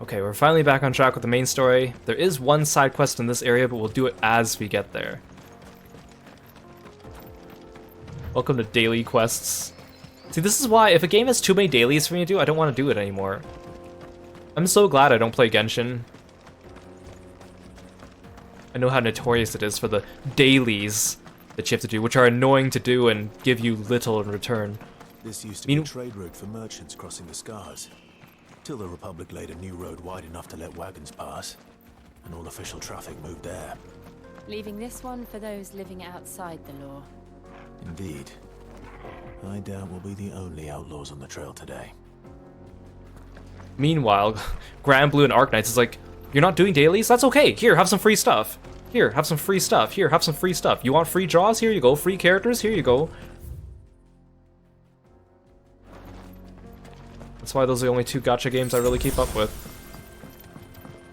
Okay, we're finally back on track with the main story. There is one side quest in this area, but we'll do it as we get there. Welcome to daily quests. See, this is why if a game has too many dailies for me to do, I don't want to do it anymore. I'm so glad I don't play Genshin. I know how notorious it is for the dailies that you have to do, which are annoying to do and give you little in return. This used to be a trade route for merchants crossing the Scars, till the Republic laid a new road wide enough to let wagons pass, and all official traffic moved there. Leaving this one for those living outside the law. Indeed. I doubt we'll be the only outlaws on the trail today. Meanwhile, Grand Blue and Arknights is like, you're not doing dailies? That's okay. Here, have some free stuff. Here, have some free stuff. Here, have some free stuff. You want free draws? Here you go. Free characters? Here you go. That's why those are the only two gacha games I really keep up with.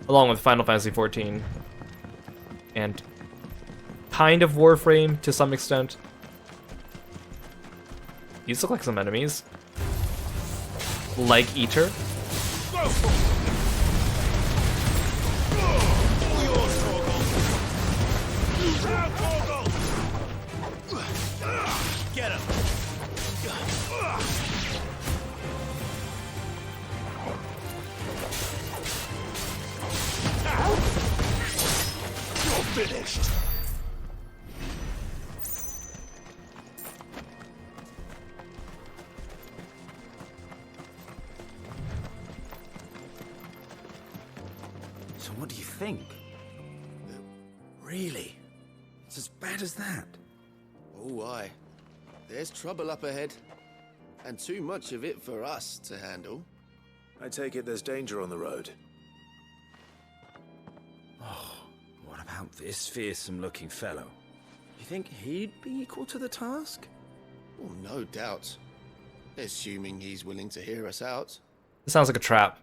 Along with Final Fantasy XIV. And kind of Warframe to some extent. These look like some enemies. Leg Eater. Get him! You're finished! So what do you think? Really? It's as bad as that? Oh, aye. There's trouble up ahead. And too much of it for us to handle. I take it there's danger on the road. Oh, what about this fearsome-looking fellow? You think he'd be equal to the task? Oh, no doubt. Assuming he's willing to hear us out. This sounds like a trap.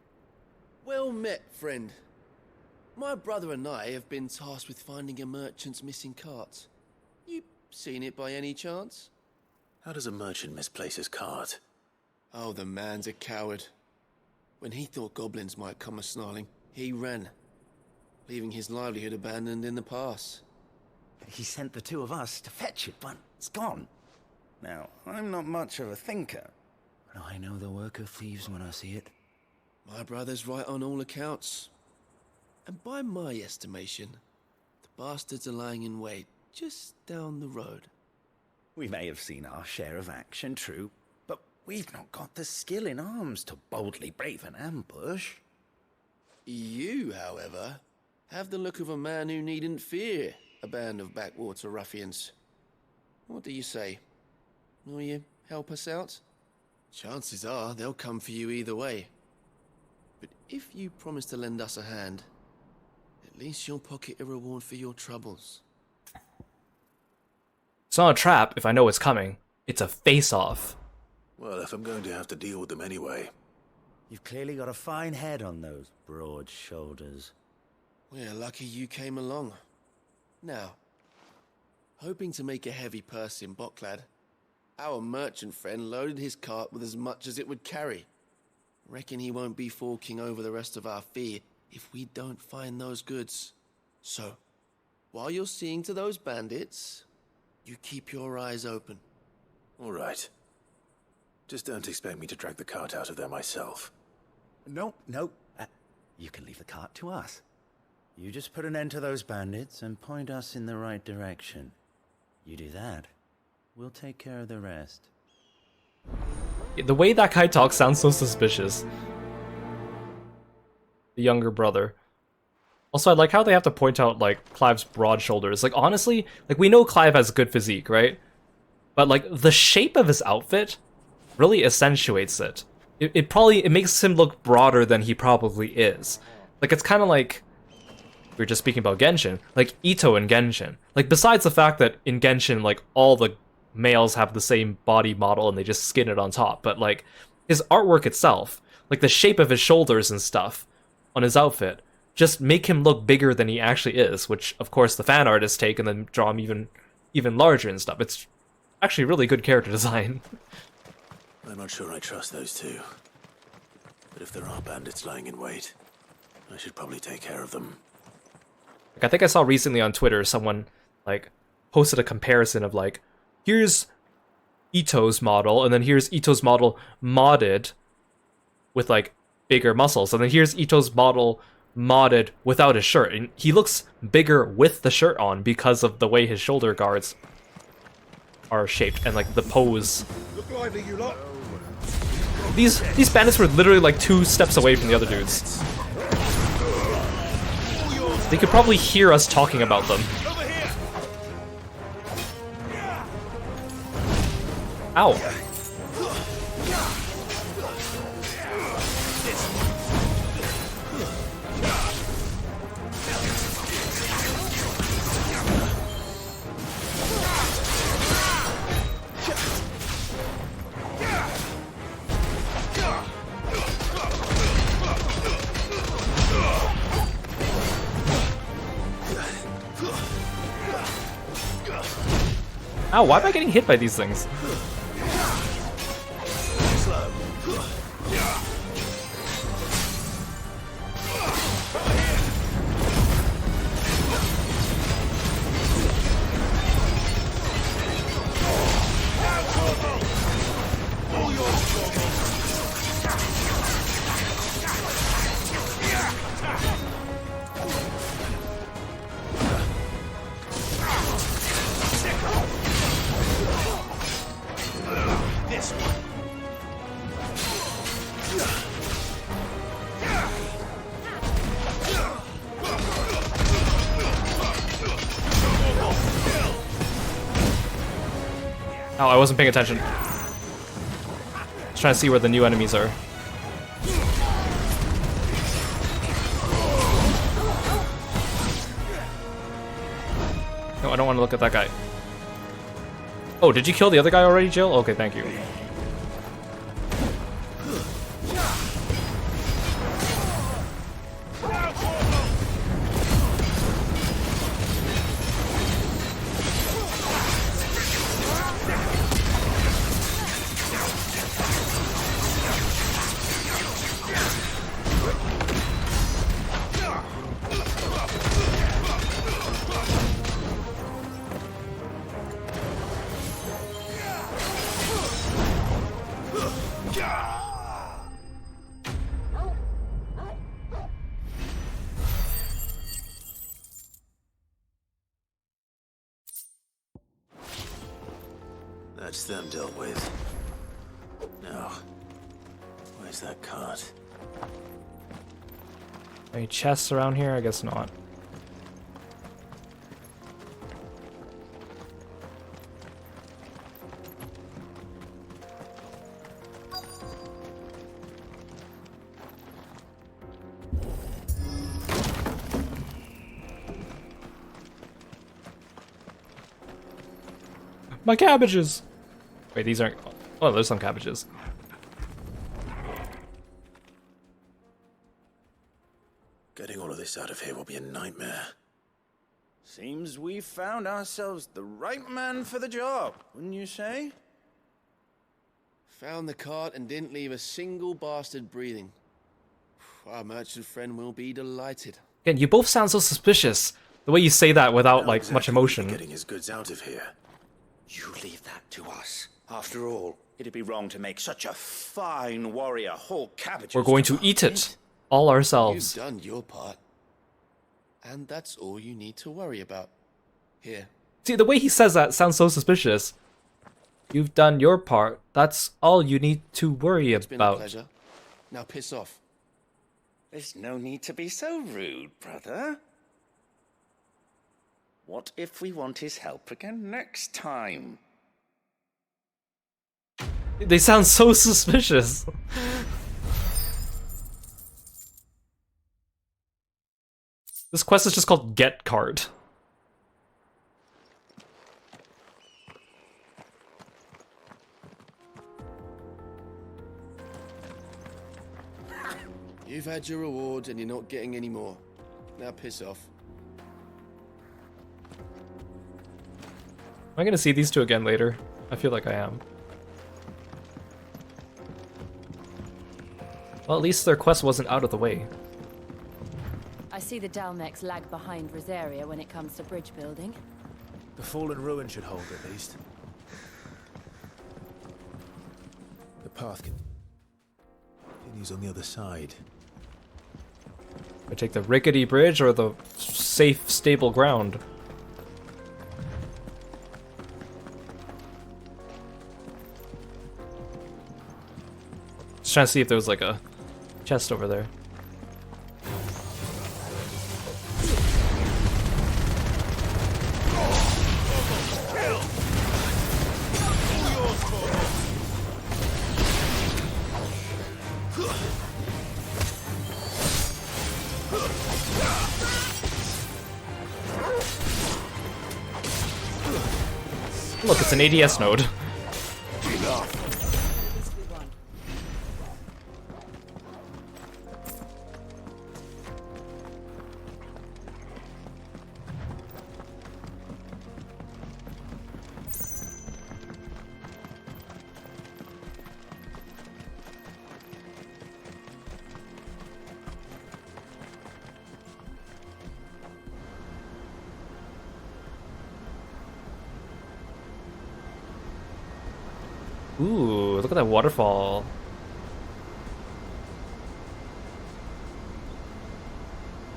Well met, friend. My brother and I have been tasked with finding a merchant's missing cart. You seen it by any chance? How does a merchant misplace his cart? Oh, the man's a coward. When he thought goblins might come a-snarling, he ran, leaving his livelihood abandoned in the pass. He sent the two of us to fetch it, but it's gone. Now, I'm not much of a thinker, but I know the work of thieves when I see it. My brother's right on all accounts. And by my estimation, the bastards are lying in wait just down the road. We may have seen our share of action, true, but we've not got the skill in arms to boldly brave an ambush. You, however, have the look of a man who needn't fear a band of backwater ruffians. What do you say? Will you help us out? Chances are they'll come for you either way. But if you promise to lend us a hand, at least you'll pocket a reward for your troubles. It's not a trap if I know it's coming. It's a face-off. Well, if I'm going to have to deal with them anyway. You've clearly got a fine head on those broad shoulders. We're lucky you came along. Now, hoping to make a heavy purse in Boklad, our merchant friend loaded his cart with as much as it would carry. Reckon he won't be forking over the rest of our fee if we don't find those goods. So, while you're seeing to those bandits, you keep your eyes open. All right. Just don't expect me to drag the cart out of there myself. No. You can leave the cart to us. You just put an end to those bandits and point us in the right direction. You do that, we'll take care of the rest. The way that guy talks sounds so suspicious. The younger brother. Also, I like how they have to point out, like, Clive's broad shoulders. Like, honestly, like, we know Clive has good physique, right? But, like, the shape of his outfit really accentuates it. It makes him look broader than he probably is. Like, it's kind of like... We were just speaking about Genshin. Like, Ito in Genshin. Like, besides the fact that in Genshin, like, all the males have the same body model and they just skin it on top. But, like, his artwork itself, like, the shape of his shoulders and stuff on his outfit, just make him look bigger than he actually is, which, of course, the fan artists take and then draw him even larger and stuff. It's Actually, really good character design. I'm not sure I trust those two. But if there are bandits lying in wait, I should probably take care of them. Like, I think I saw recently on Twitter someone like posted a comparison of like, here's Ito's model, and then here's Ito's model modded with like bigger muscles, and then here's Ito's model modded without his shirt, and he looks bigger with the shirt on because of the way his shoulder guards are shaped and like the pose. Look lively, you lot. These bandits were literally like 2 steps away from the other dudes. They could probably hear us talking about them. Over here. Ow. Ow, why am I getting hit by these things? Oh, I wasn't paying attention. Just trying to see where the new enemies are. No, I don't want to look at that guy. Oh, did you kill the other guy already, Jill? Okay, thank you. That's them dealt with. Now, where's that cart? Any chests around here? I guess not. My cabbages! Wait, these aren't... Oh, there's some cabbages. Getting all of this out of here will be a nightmare. Seems we've found ourselves the right man for the job, wouldn't you say? Found the cart and didn't leave a single bastard breathing. Our merchant friend will be delighted. Again, you both sound so suspicious. The way you say that without, How like, exactly much are we emotion. getting his goods out of here. You leave that to us. After all, it'd be wrong to make such a fine warrior haul cabbages. We're going to eat it. All You've ourselves. done your part. And that's all you need to worry about. Here. See, the way he says that sounds so suspicious. You've done your part. That's all you need to worry It's been a about. pleasure. Now piss off. There's no need to be so rude, brother. What if we want his help again next time? They sound so suspicious. This quest is just called Get Cart. You've had your reward and you're not getting any more. Now piss off. Am I gonna see these two again later? I feel like I am. Well, at least their quest wasn't out of the way. I see the Dalmex lag behind Rosaria when it comes to bridge building. The fallen ruin should hold at least. The path continues on the other side. I take the rickety bridge or the safe, stable ground. Just trying to see if there was like a chest over there. Look, it's an ADS node. Ooh, look at that waterfall.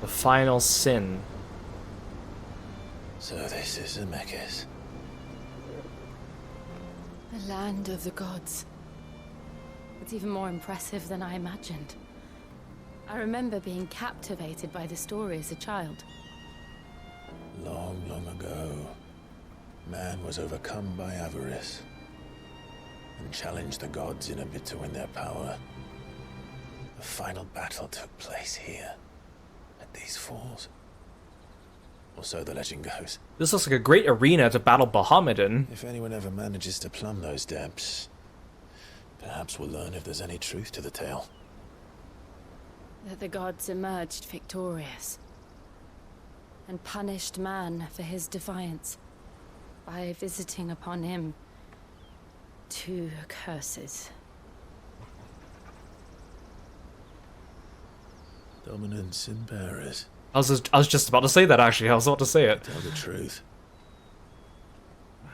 The final sin. So this is Zemeckis. The land of the gods. It's even more impressive than I imagined. I remember being captivated by the story as a child. Long, long ago, man was overcome by avarice and challenged the gods in a bid to win their power. The final battle took place here, at these falls. Or so the legend goes. This looks like a great arena to battle Bahamut in. If anyone ever manages to plumb those depths, perhaps we'll learn if there's any truth to the tale. That the gods emerged victorious and punished man for his defiance by visiting upon him 2 curses. Dominance and bearers. I was just about to say that, actually. I was about to say it. Tell the truth.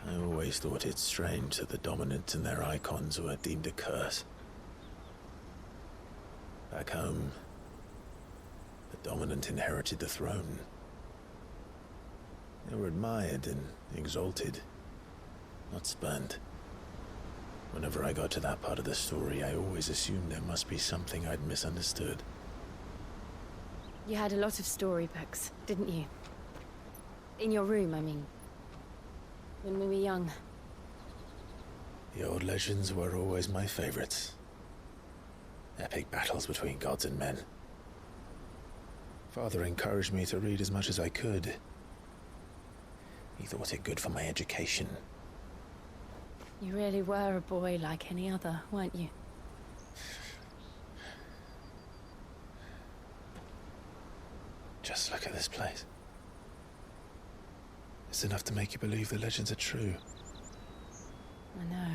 I always thought it strange that the dominant and their icons were deemed a curse. Back home, the dominant inherited the throne. They were admired and exalted, not spurned. Whenever I got to that part of the story, I always assumed there must be something I'd misunderstood. You had a lot of storybooks, didn't you? In your room, I mean. When we were young. The old legends were always my favorites. Epic battles between gods and men. Father encouraged me to read as much as I could. He thought it good for my education. You really were a boy like any other, weren't you? Just look at this place. It's enough to make you believe the legends are true. I know.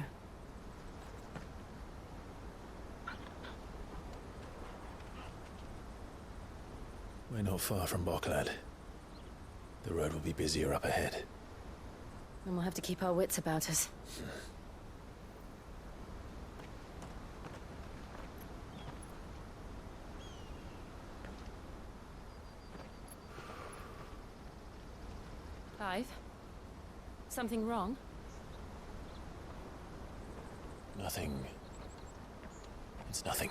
We're not far from Boklad. The road will be busier up ahead. And we'll have to keep our wits about us. Clive? Something wrong? Nothing. It's nothing.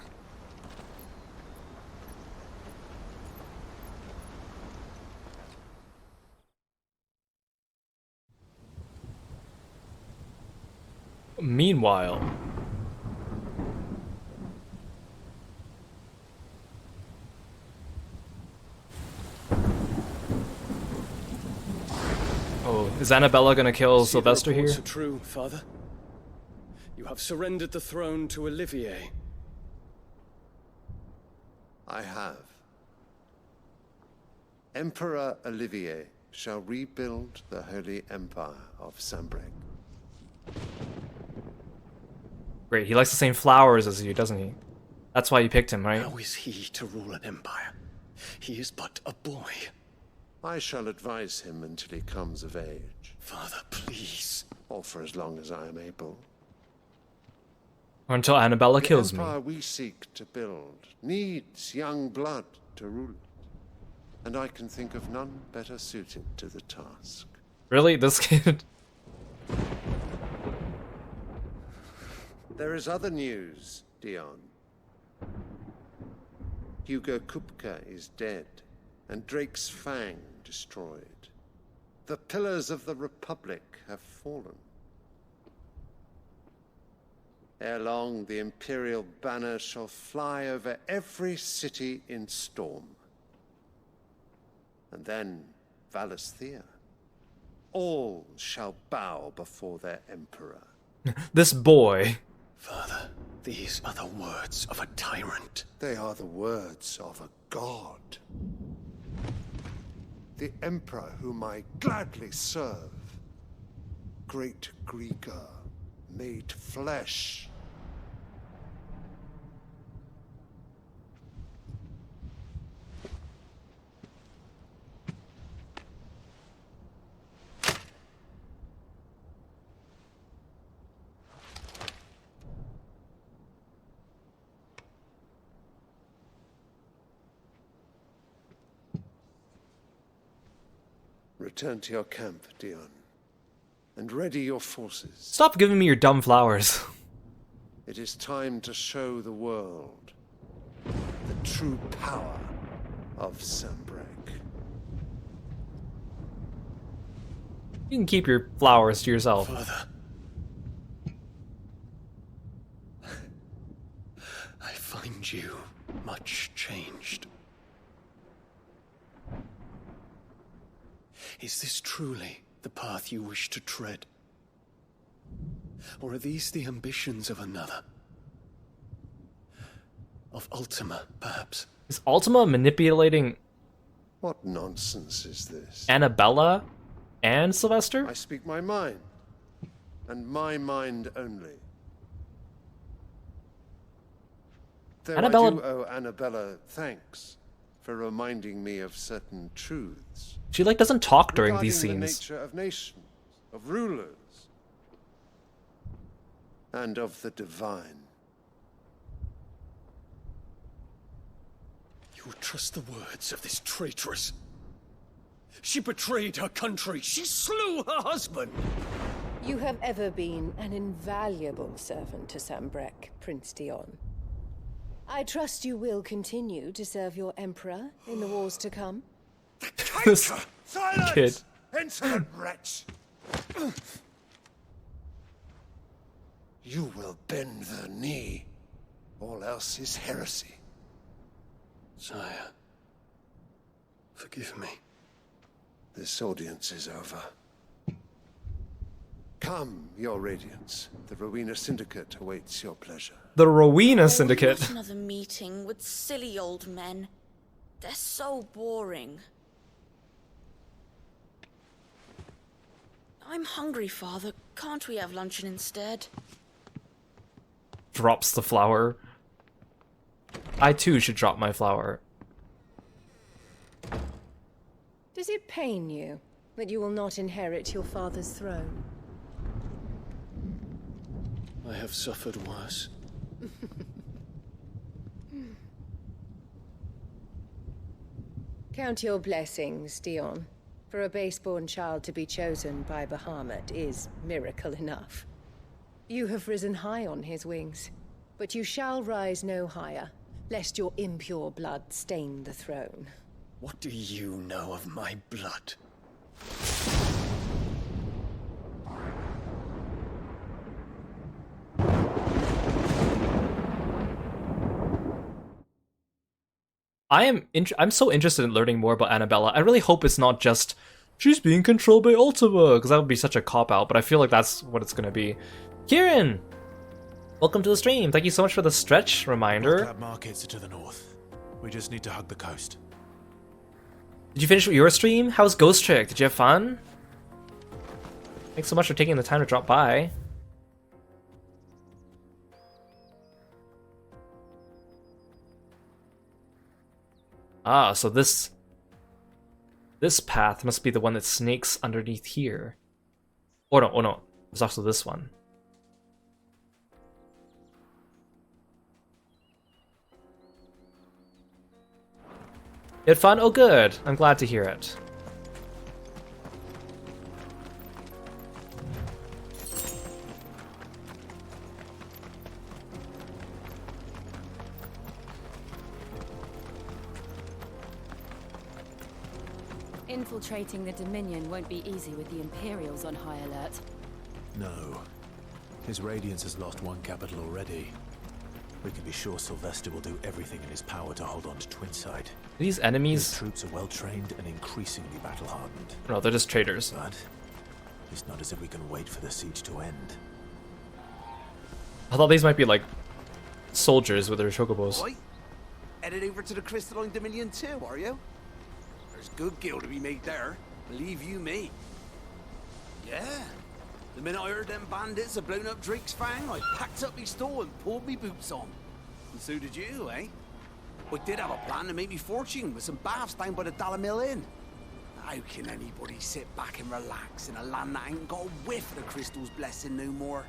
Meanwhile, oh, is Annabella gonna kill Sylvester here? Reports are true, Father. You have surrendered the throne to Olivier. I have. Emperor Olivier shall rebuild the Holy Empire of Sanbreque. Great, he likes the same flowers as you, doesn't he? That's why you picked him, right? How is he to rule an empire? He is but a boy. I shall advise him until he comes of age, Father, please. or for as long as I am able. Or until Annabella The kills me. empire we seek to build needs young blood to rule it, and I can think of none better suited to the task. Really? This kid? There is other news, Dion. Hugo Kupka is dead, and Drake's Fang destroyed. The pillars of the Republic have fallen. Ere long, the Imperial banner shall fly over every city in Storm. And then Valisthea. All shall bow before their Emperor. This boy. Father, these are the words of a tyrant. They are the words of a god. The Emperor whom I gladly serve. Great Greeker, made flesh. Return to your camp, Dion, and ready your forces. Stop giving me your dumb flowers. It is time to show the world the true power of Sambrek. You can keep your flowers to yourself. Father. I find you much changed. Is this truly the path you wish to tread? Or are these the ambitions of another? Of Ultima, perhaps? Is Ultima manipulating What nonsense is this? Annabella and Sylvester? I speak my mind, and my mind only. Though Annabella- I do owe Annabella thanks for reminding me of certain truths. She like doesn't talk during regarding these the scenes. nature of nations, of rulers, and of the divine. You would trust the words of this traitress? She betrayed her country. She slew her husband. You have ever been an invaluable servant to Sambrek, Prince Dion. I trust you will continue to serve your Emperor in the wars to come. This Silence! kid. Insolent wretch! You will bend the knee. All else is heresy. Sire, forgive me. This audience is over. Come, your radiance. The Rowena Syndicate awaits your pleasure. The Rowena Oh, Syndicate. not another meeting with silly old men. They're so boring. I'm hungry, Father. Can't we have luncheon instead? Drops the flower. I too should drop my flower. Does it pain you that you will not inherit your father's throne? I have suffered worse. Count your blessings, Dion. For a base-born child to be chosen by Bahamut is miracle enough. You have risen high on his wings, but you shall rise no higher, lest your impure blood stain the throne. What do you know of my blood? I'm so interested in learning more about Annabella. I really hope it's not just she's being controlled by Ultima, because that would be such a cop-out, but I feel like that's what it's gonna be. Kieran! Welcome to the stream. Thank you so much for the stretch reminder. Club markets are to the north. We just need to hug the coast. Did you finish your stream? How's Ghost Trick? Did you have fun? Thanks so much for taking the time to drop by. Ah, so this path must be the one that snakes underneath here. Oh no, there's also this one. You had fun? Oh good, I'm glad to hear it. Infiltrating the Dominion won't be easy with the Imperials on high alert. No. His Radiance has lost one capital already. We can be sure Sylvester will do everything in his power to hold on to Twinside. These enemies... His troops are well trained and increasingly battle-hardened. No, they're just traitors. But it's not as if we can wait for the siege to end. I thought these might be like soldiers with their chocobos. Right? Headed over to the Crystalline Dominion too, are you? There's good gil to be made there, believe you me. Yeah. The minute I heard them bandits had blown up Drake's Fang, I packed up me store and pulled me boots on. And so did you, eh? I did have a plan to make me fortune with some baths down by the Dalamil Inn. How can anybody sit back and relax in a land that ain't got a whiff of the crystal's blessing no more?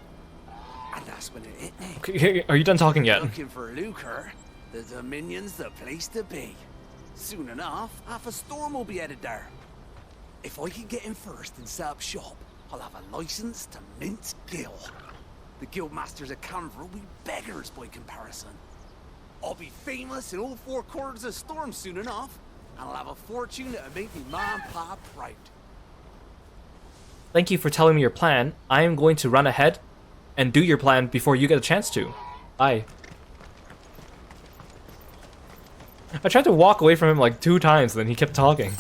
And that's when it hit me. Okay, are you done talking yet? Looking for lucre, the Dominion's the place to be. Soon enough, half a storm will be headed there. If I can get in first and set up shop, I'll have a license to mint gil. The guildmasters at Canver will be beggars by comparison. I'll be famous in all four corners of Storm soon enough, and I'll have a fortune that'll make me ma and pa proud. Thank you for telling me your plan. I am going to run ahead and do your plan before you get a chance to. Bye. I tried to walk away from him like 2 times, and then he kept talking.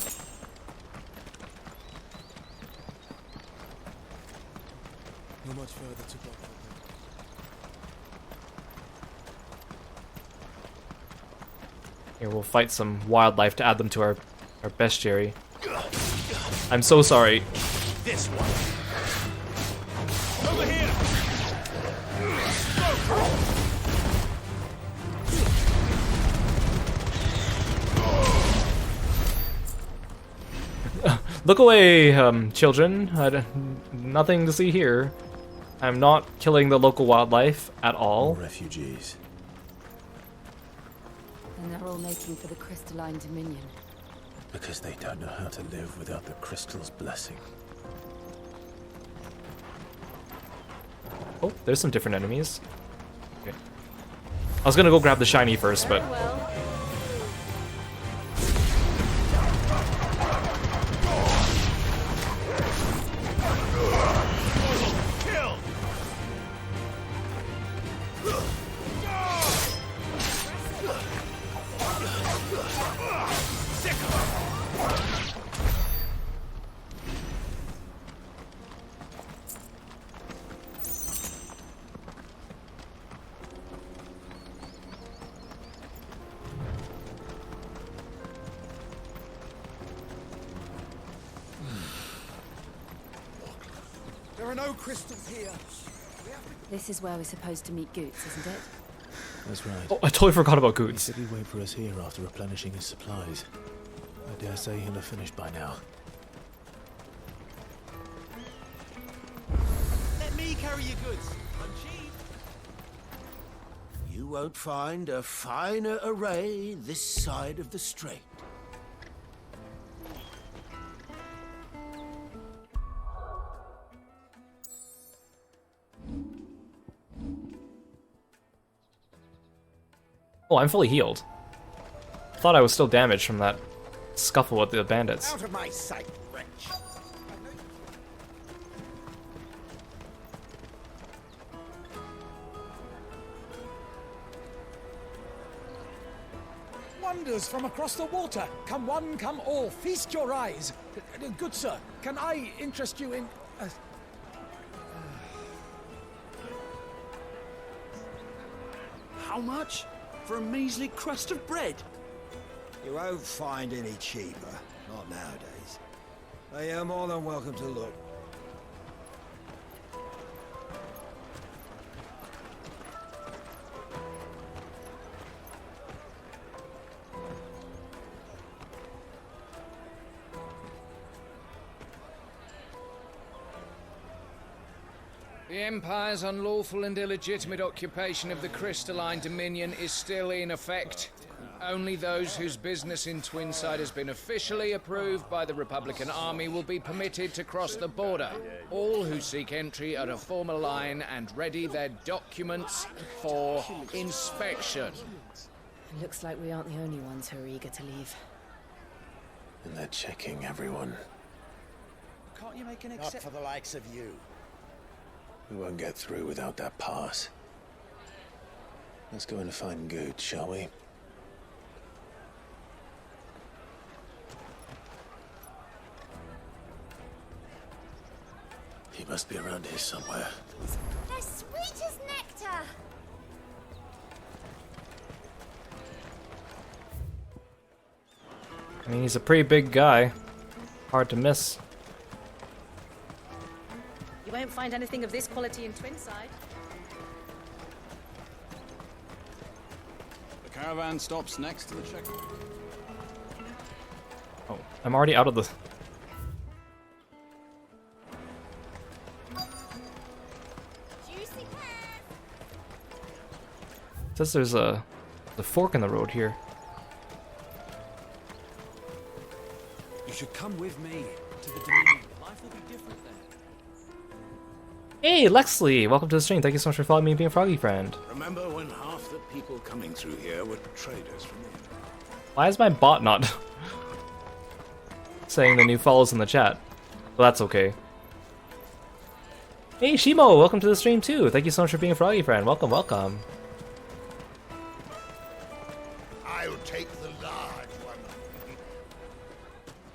Not much further to go. Here, we'll fight some wildlife to add them to our bestiary. I'm so sorry. This one. Over here. Look away, children. Nothing to see here. I'm not killing the local wildlife at all. Refugees. And they're all making for the Crystalline Dominion. Because they don't know how to live without the crystal's blessing. Oh, there's some different enemies. Okay. I was gonna go grab the shiny first, but... There are no crystals here. This is where we're supposed to meet Goots, isn't it? That's right. Oh, I totally forgot about He Goots. said he'd wait for us here after replenishing his supplies. I dare say he'll have finished by now. Let me carry your goods. I'm cheap. You won't find a finer array this side of the strait. Oh, I'm fully healed. Thought I was still damaged from that scuffle with the bandits. Out of my sight, wretch. Wonders from across the water. Come one, come all. Feast your eyes. Good sir, can I interest you in... How much? For a measly crust of bread? You won't find any cheaper. Not nowadays. But you're more than welcome to look. The Empire's unlawful and illegitimate occupation of the Crystalline Dominion is still in effect. Only those whose business in Twinside has been officially approved by the Republican Army will be permitted to cross the border. All who seek entry are to form a line and ready their documents for inspection. It looks like we aren't the only ones who are eager to leave. And they're checking everyone. Can't you make an Not for the likes of you. We won't get through without that pass. Let's go in and find Good, shall we? He must be around here somewhere. They're sweet as nectar! I mean, he's a pretty big guy. Hard to miss. You won't find anything of this quality in Twinside. The caravan stops next to the checkpoint. Oh, I'm already out of the... It says there's a fork in the road here. You should come with me to the Dominion. Life will be different there. Hey, Lexley! Welcome to the stream. Thank you so much for following me and being a froggy friend. Remember when half the people coming through here were traders from the... Why is my bot not saying the new follows in the chat? Well, that's okay. Hey, Shimo! Welcome to the stream too. Thank you so much for being a froggy friend. Welcome, welcome. I'll take the large one.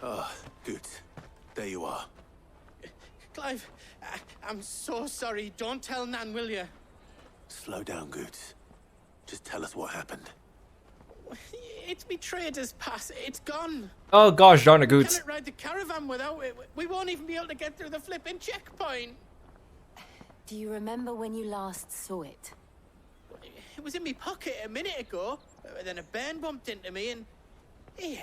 Ah, Good. There you are. Clive, I'm so sorry. Don't tell Nan, will you? Slow down, Good. Just tell us what happened. It's me trader's pass. It's gone. Oh gosh darn it, We Goots. cannot ride the caravan without it. We won't even be able to get through the flipping checkpoint. Do you remember when you last saw it? It was in my pocket a minute ago. Then a band bumped into me and... Yeah.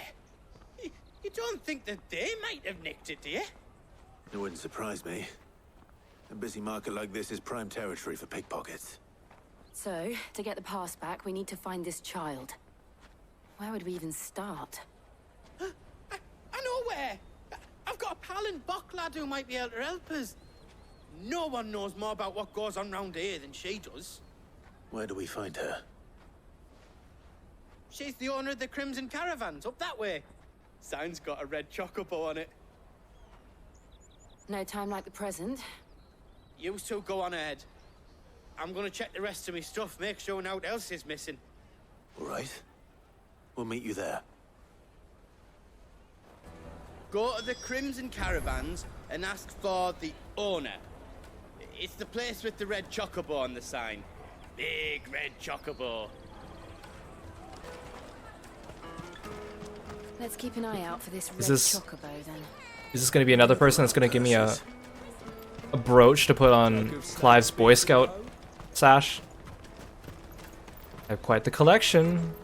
You don't think that they might have nicked it, do you? It wouldn't surprise me. A busy market like this is prime territory for pickpockets. So, to get the pass back, we need to find this child. Where would we even start? I know where! I've got a pal in Bocklad who might be able to help us. No one knows more about what goes on round here than she does. Where do we find her? She's the owner of the Crimson Caravans, up that way. Sign's got a red chocobo on it. No time like the present. You two go on ahead. I'm gonna check the rest of my stuff, make sure nothing else is missing. All right. We'll meet you there. Go to the Crimson Caravans and ask for the owner. It's the place with the red chocobo on the sign. Big red chocobo. Let's keep an eye out for this red this- chocobo then. Is this gonna be another person that's gonna give me a brooch to put on Clive's Boy Scout sash? I have quite the collection.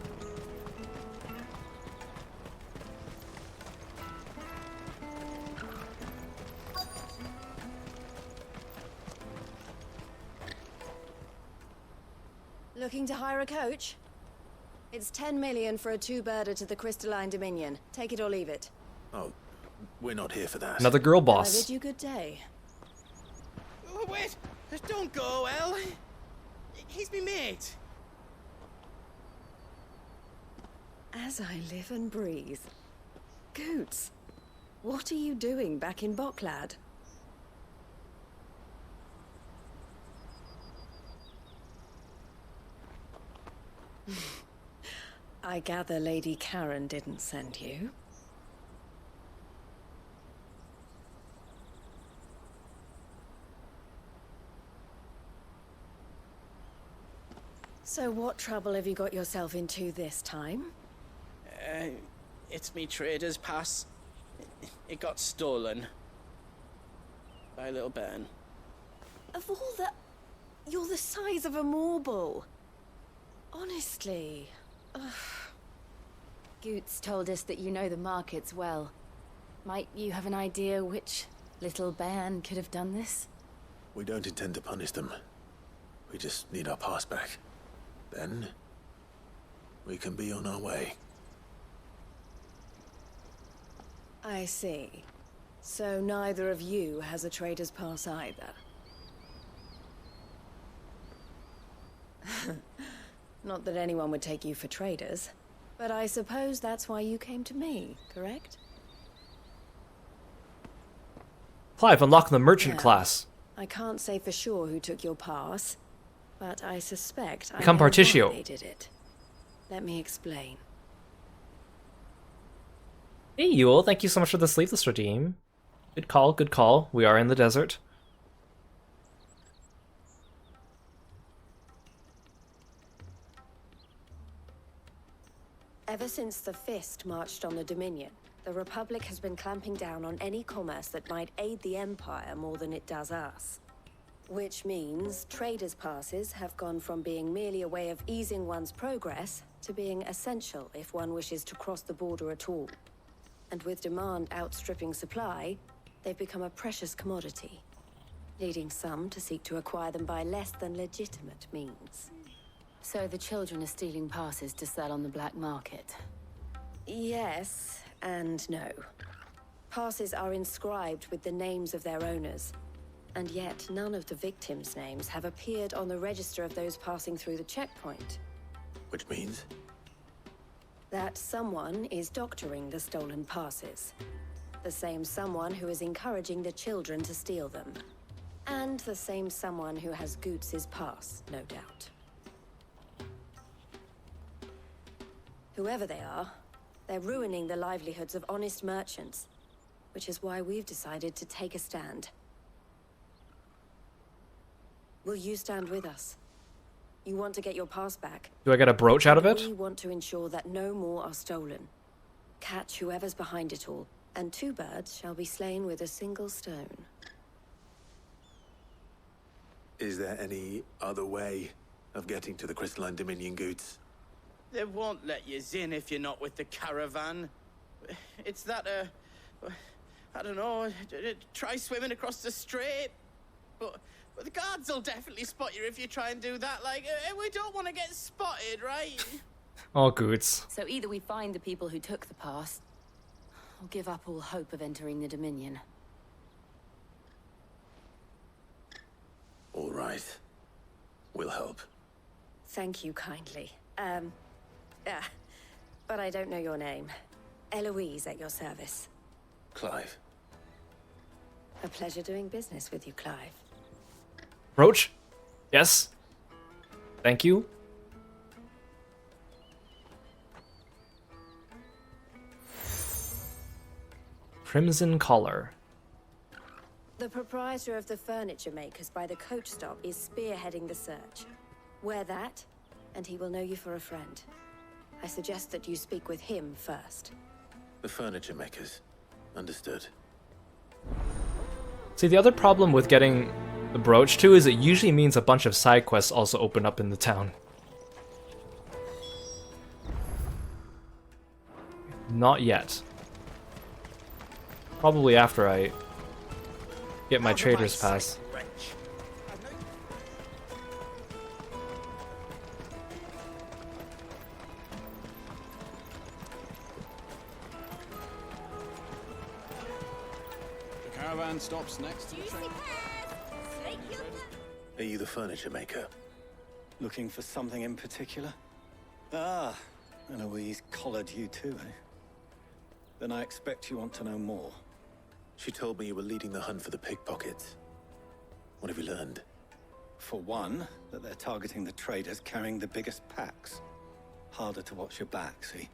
Looking to hire a coach? It's 10 million for a two-birder to the Crystalline Dominion. Take it or leave it. Oh, we're not here for that. Another girl I boss. bid you good day. Oh, wait! Don't go, El. He's me mate. As I live and breathe. Goots, what are you doing back in Bocklad? I gather Lady Karen didn't send you. So what trouble have you got yourself into this time? It's me trader's pass. It got stolen. By a little bairn. Of all the... You're the size of a marble. Honestly. Ugh. Goots told us that you know the markets well. Might you have an idea which little bairn could have done this? We don't intend to punish them. We just need our pass back. Then, we can be on our way. I see. So neither of you has a trader's pass either. Not that anyone would take you for traders, but I suppose that's why you came to me, correct? Clive, unlock the merchant Yeah. class. I can't say for sure who took your pass, but I suspect Become I know Particio. why they did it. Let me explain. Hey, Yule, thank you so much for the sleeveless redeem. Good call, good call. We are in the desert. Ever since the Fist marched on the Dominion, the Republic has been clamping down on any commerce that might aid the Empire more than it does us. Which means traders' passes have gone from being merely a way of easing one's progress to being essential if one wishes to cross the border at all. And with demand outstripping supply, they've become a precious commodity, leading some to seek to acquire them by less than legitimate means. So the children are stealing passes to sell on the black market? Yes and no. Passes are inscribed with the names of their owners, and yet none of the victims' names have appeared on the register of those passing through the checkpoint. Which means? That someone is doctoring the stolen passes. The same someone who is encouraging the children to steal them. And the same someone who has Goots' pass, no doubt. Whoever they are, they're ruining the livelihoods of honest merchants, which is why we've decided to take a stand. Will you stand with us? You want to get your pass back. Do I get a brooch out of it? We want to ensure that no more are stolen. Catch whoever's behind it all, and two birds shall be slain with a single stone. Is there any other way of getting to the Crystalline Dominion Goods? They won't let you in if you're not with the caravan. It's that, I don't know, try swimming across the strait. But the guards will definitely spot you if you try and do that. Like, we don't want to get spotted, right? Oh, Goots. So either we find the people who took the pass, or give up all hope of entering the Dominion. All right. We'll help. Thank you kindly. But I don't know your name. Eloise at your service. Clive. A pleasure doing business with you, Clive. Brooch? Yes. Thank you. Crimson Collar. The proprietor of the furniture makers by the coach stop is spearheading the search. Wear that, and he will know you for a friend. I suggest that you speak with him first. The furniture makers. Understood. See, the other problem with getting the brooch too is it usually means a bunch of side quests also open up in the town. Not yet. Probably after I get my trader's pass. The caravan stops next to the train. Are you the furniture maker? Looking for something in particular? Ah, Eloise collared you too, eh? Then I expect you want to know more. She told me you were leading the hunt for the pickpockets. What have you learned? For one, that they're targeting the traders carrying the biggest packs. Harder to watch your back, see?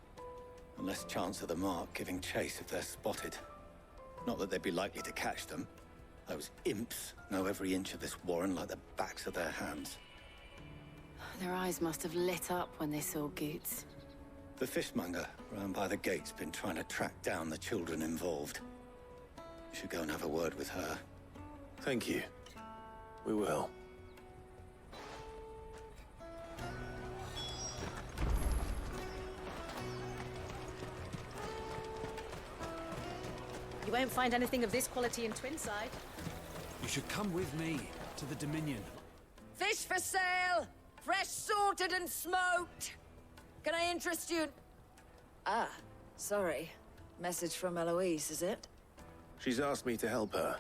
And less chance of the mark giving chase if they're spotted. Not that they'd be likely to catch them. Those imps know every inch of this warren like the backs of their hands. Their eyes must have lit up when they saw Goots. The fishmonger round by the gate's been trying to track down the children involved. You should go and have a word with her. Thank you. We will. You won't find anything of this quality in Twinside. You should come with me. to the Dominion. Fish for sale! Fresh sorted and smoked! Can I interest you? Ah, sorry. Message from Eloise, is it? She's asked me to help her.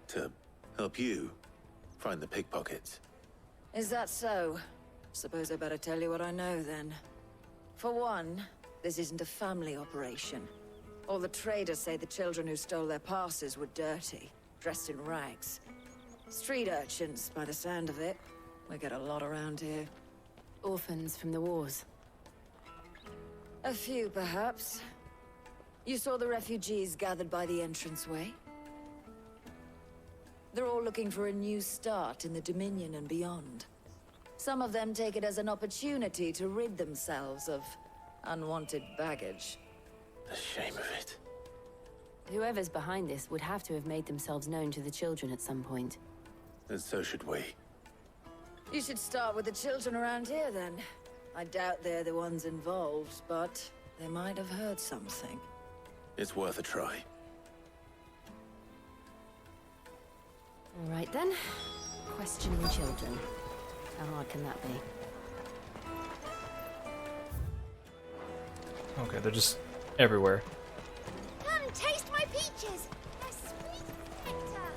To help you find the pickpockets. Is that so? Suppose I better tell you what I know then. For one, this isn't a family operation. All the traders say the children who stole their passes were dirty, dressed in rags. Street urchins, by the sound of it. We get a lot around here. Orphans from the wars. A few, perhaps. You saw the refugees gathered by the entranceway? They're all looking for a new start in the Dominion and beyond. Some of them take it as an opportunity to rid themselves of unwanted baggage. The shame of it. Whoever's behind this would have to have made themselves known to the children at some point. And so should we. You should start with the children around here, then. I doubt they're the ones involved, but they might have heard something. It's worth a try. All right, then. Questioning children. How hard can that be? Okay, they're just everywhere. Come, taste my peaches! They're sweet as nectar!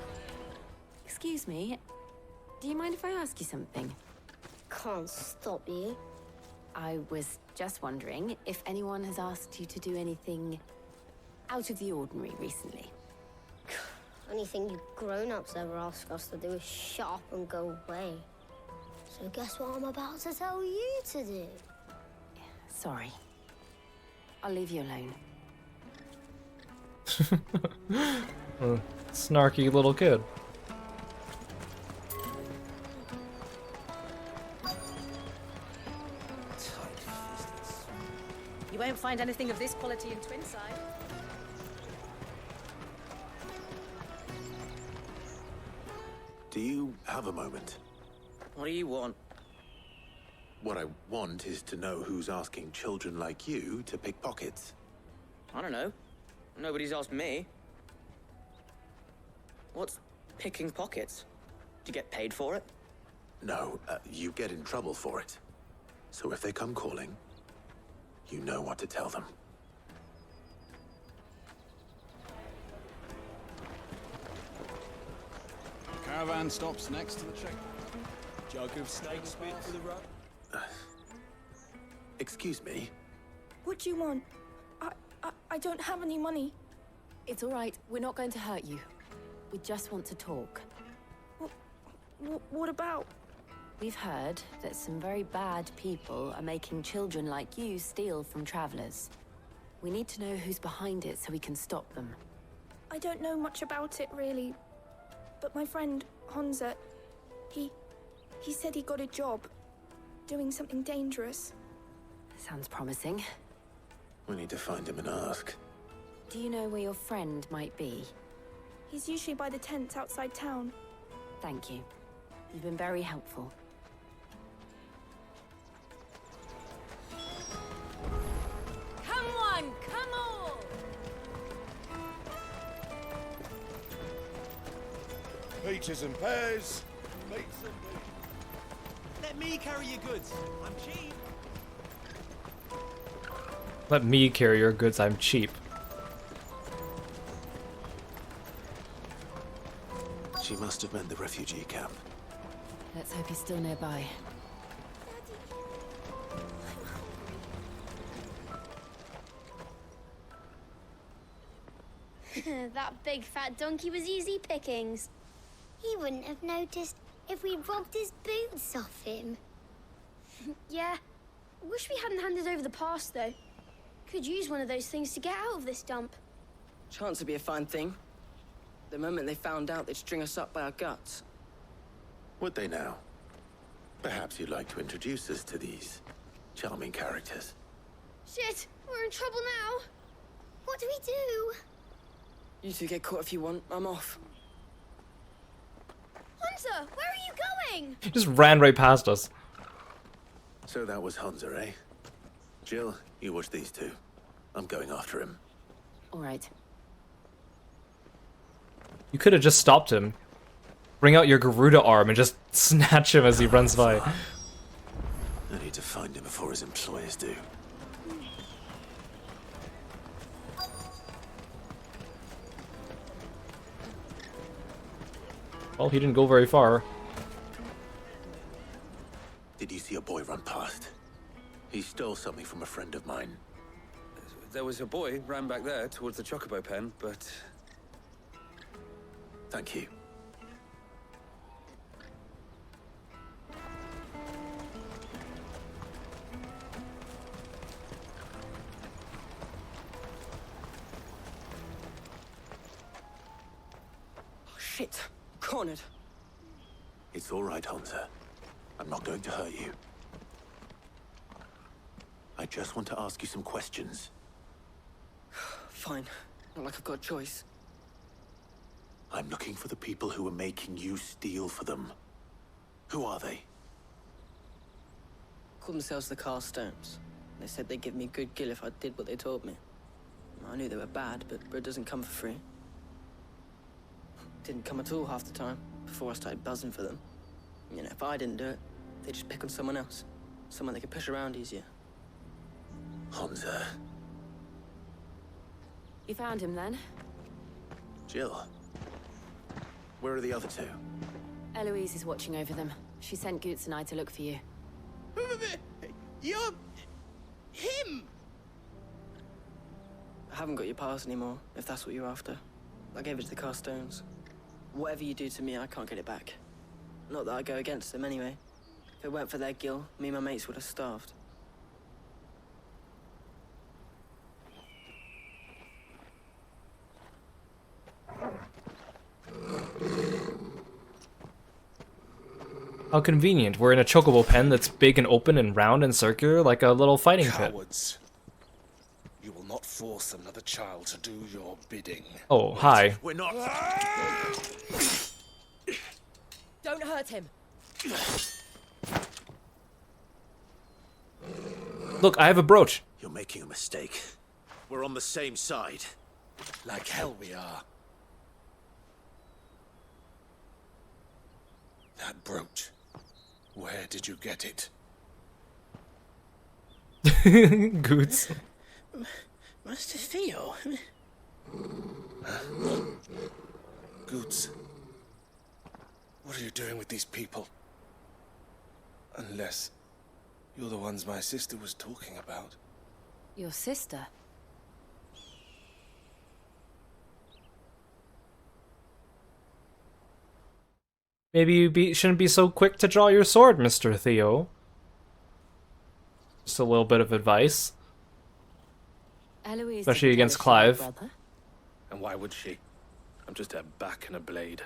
Excuse me. Do you mind if I ask you something? Can't stop you. I was just wondering if anyone has asked you to do anything out of the ordinary recently. Anything you grown-ups ever ask us to do is shut up and go away. So guess what I'm about to tell you to do? Sorry. I'll leave you alone. Snarky little kid. You won't find anything of this quality in Twinside. Do you have a moment? What do you want? What I want is to know who's asking children like you to pick pockets. I don't know. Nobody's asked me. What's picking pockets? Do you get paid for it? No, you get in trouble for it. So if they come calling, you know what to tell them. The caravan stops next to the check. Jug of steak spit for the rug. Excuse me? What do you want? I don't have any money. It's all right. We're not going to hurt you. We just want to talk. What about? We've heard that some very bad people are making children like you steal from travelers. We need to know who's behind it so we can stop them. I don't know much about it, really. But my friend, Honza, he said he got a job doing something dangerous. Sounds promising. We need to find him and ask. Do you know where your friend might be? He's usually by the tents outside town. Thank you. You've been very helpful. Come on, come on! Peaches and pears, meats and beef. Let me carry your goods. I'm cheap. Let me carry your goods, I'm cheap. She must have meant the refugee camp. Let's hope he's still nearby. That big fat donkey was easy pickings. He wouldn't have noticed if we robbed his boots off him. Yeah. Wish we hadn't handed over the pass, though. Could use one of those things to get out of this dump. Chance would be a fine thing. The moment they found out, they'd string us up by our guts. Would they now? Perhaps you'd like to introduce us to these charming characters. Shit, we're in trouble now. What do we do? You two get caught if you want. I'm off. Hunter, where are you going? He just ran right past us. So that was Hunter, eh? Jill, you watch these two. I'm going after him. All right. You could have just stopped him. bring out your Garuda arm and just snatch him as he runs by. I need to find him before his employers do. Well, he didn't go very far. Did you see a boy run past? He stole something from a friend of mine. There was a boy ran back there towards the chocobo pen, but... Thank you. Shit. Cornered. It's all right, Hansa. I'm not going to hurt you. I just want to ask you some questions. Fine. Not like I've got a choice. I'm looking for the people who are making you steal for them. Who are they? Called themselves the Carstones. They said they'd give me good gill if I did what they told me. I knew they were bad, but bread doesn't come for free. Didn't come at all half the time, before I started buzzing for them. You know, if I didn't do it, they'd just pick on someone else. Someone they could push around easier. Hansa. You found him then? Jill. Where are the other two? Eloise is watching over them. She sent Goots and I to look for you. You're... him! I haven't got your pass anymore, if that's what you're after. I gave it to the Carstones. Whatever you do to me, I can't get it back. Not that I go against them anyway. If it weren't for their gill, me and my mates would have starved. How convenient. We're in a chocobo pen that's big and open and round and circular, like a little fighting pit. Cowards. You will not force another child to do your bidding. Oh, hi. We're not... Don't hurt him. Look, I have a brooch. You're making a mistake. We're on the same side. Like hell we are. That brooch. Where did you get it? Goots. Master Theo? Goots. What are you doing with these people? Unless you're the ones my sister was talking about. Your sister? Maybe you shouldn't be so quick to draw your sword, Mr. Theo. Just a little bit of advice. Eloise Especially didn't against tell us you were Clive. brother. And why would she? I'm just her back and a blade.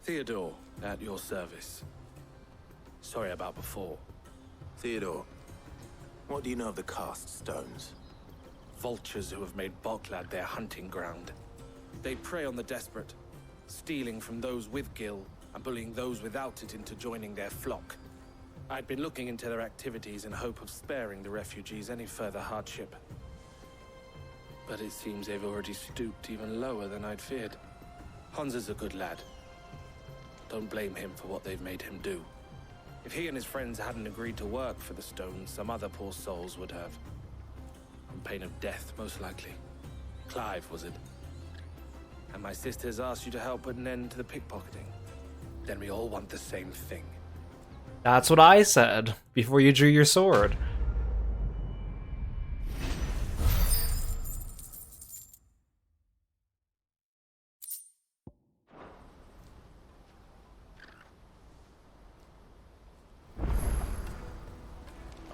Theodore, at your service. Sorry about before. Theodore, what do you know of the cast stones? Vultures who have made Boklad their hunting ground. They prey on the desperate, stealing from those with gil and bullying those without it into joining their flock. I'd been looking into their activities in hope of sparing the refugees any further hardship. But it seems they've already stooped even lower than I'd feared. Hansa's a good lad. Don't blame him for what they've made him do. If he and his friends hadn't agreed to work for the stones, some other poor souls would have. On pain of death, most likely. Clive, was it? And my sisters asked you to help put an end to the pickpocketing. Then we all want the same thing. That's what I said before you drew your sword.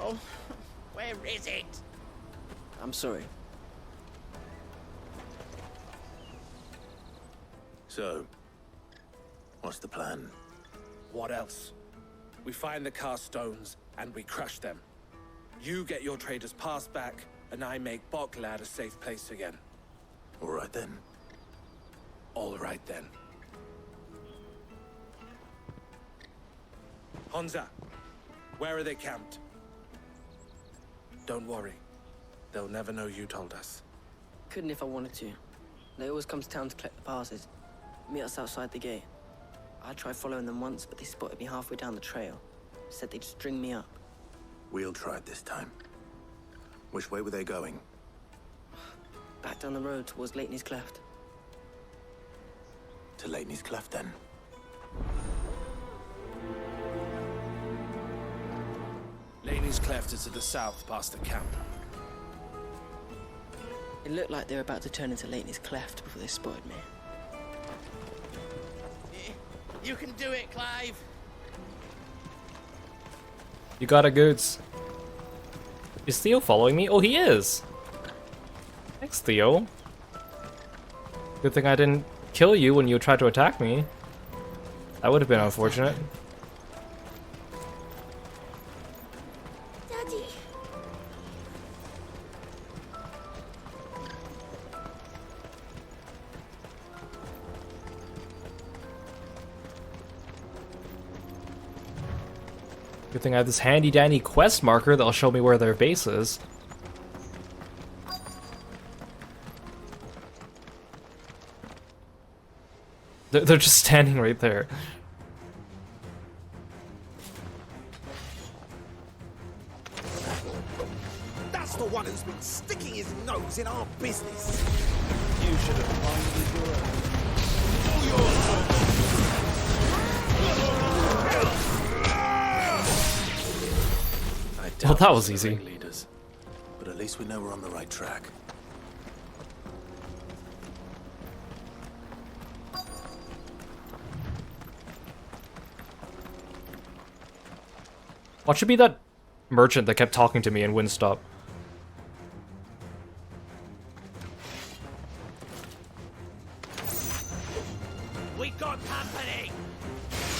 Oh, where is it? I'm sorry. So, what's the plan? What else? We find the cast stones and we crush them. You get your trader's pass back, and I make Boklad a safe place again. All right then. All right then. Hansa, where are they camped? Don't worry. They'll never know you told us. Couldn't if I wanted to. They always come to town to collect the passes. Meet us outside the gate. I tried following them once, but they spotted me halfway down the trail. Said they'd string me up. We'll try it this time. Which way were they going? Back down the road towards Lateney's Cleft. To Lateney's Cleft, then. Laney's Cleft is to the south, past the camp. It looked like they were about to turn into Lateney's Cleft before they spotted me. You can do it, Clive. You got it, Goods. Is Theo following me? Oh, he is! Thanks, Theo. Good thing I didn't kill you when you tried to attack me. That would have been unfortunate. Daddy. Good thing I have this handy dandy quest marker that'll show me where their base is. They're just standing right there. That's the one who's been sticking his nose in our business. You should have minded your own. Well, that was easy. Leaders, but at least we know we're on the right track. What should be that merchant that kept talking to me in Windstop? We got company.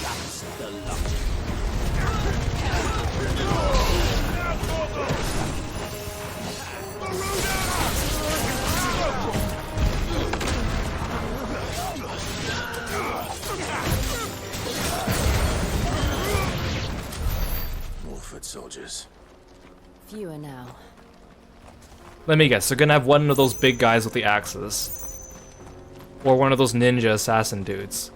Just the luck. Wolford soldiers. Fewer now. Let me guess, they're gonna have one of those big guys with the axes. Or one of those ninja assassin dudes.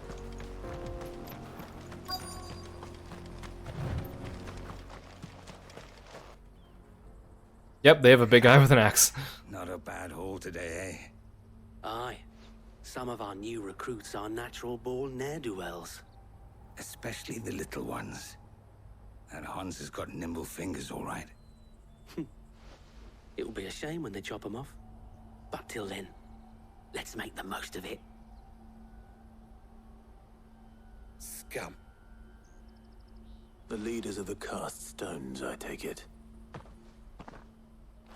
Yep, they have a big guy with an axe. Not a bad haul today, eh? Aye. Some of our new recruits are natural-born ne'er-do-wells. Especially the little ones. That Hans has got nimble fingers, all right. It'll be a shame when they chop them off. But till then, let's make the most of it. Scum. The leaders of the cast stones, I take it.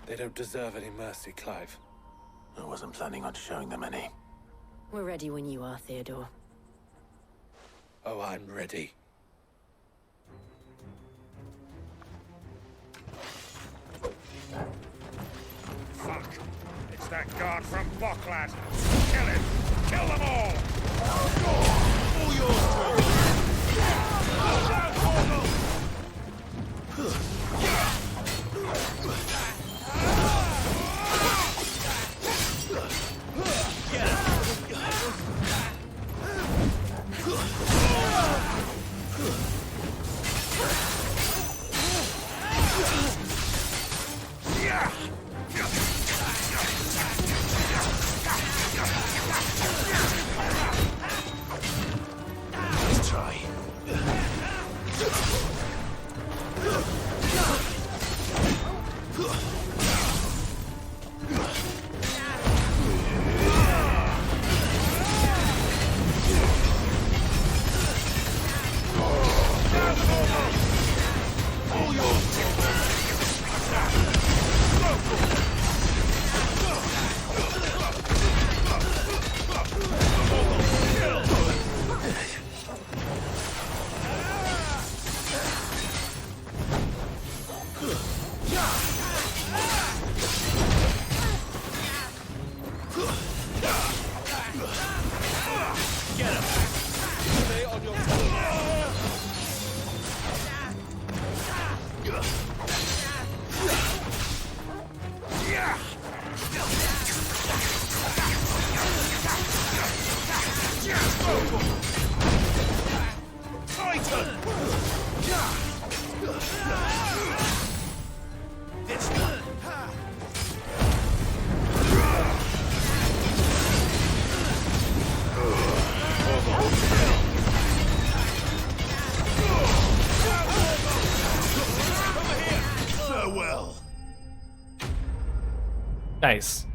They don't deserve any mercy, Clive. I wasn't planning on showing them any. We're ready when you are, Theodore. Oh, I'm ready. Fuck. It's that guard from Bocklad. Kill him. Kill them all. All yours, Let's try. this. Farewell. Nice.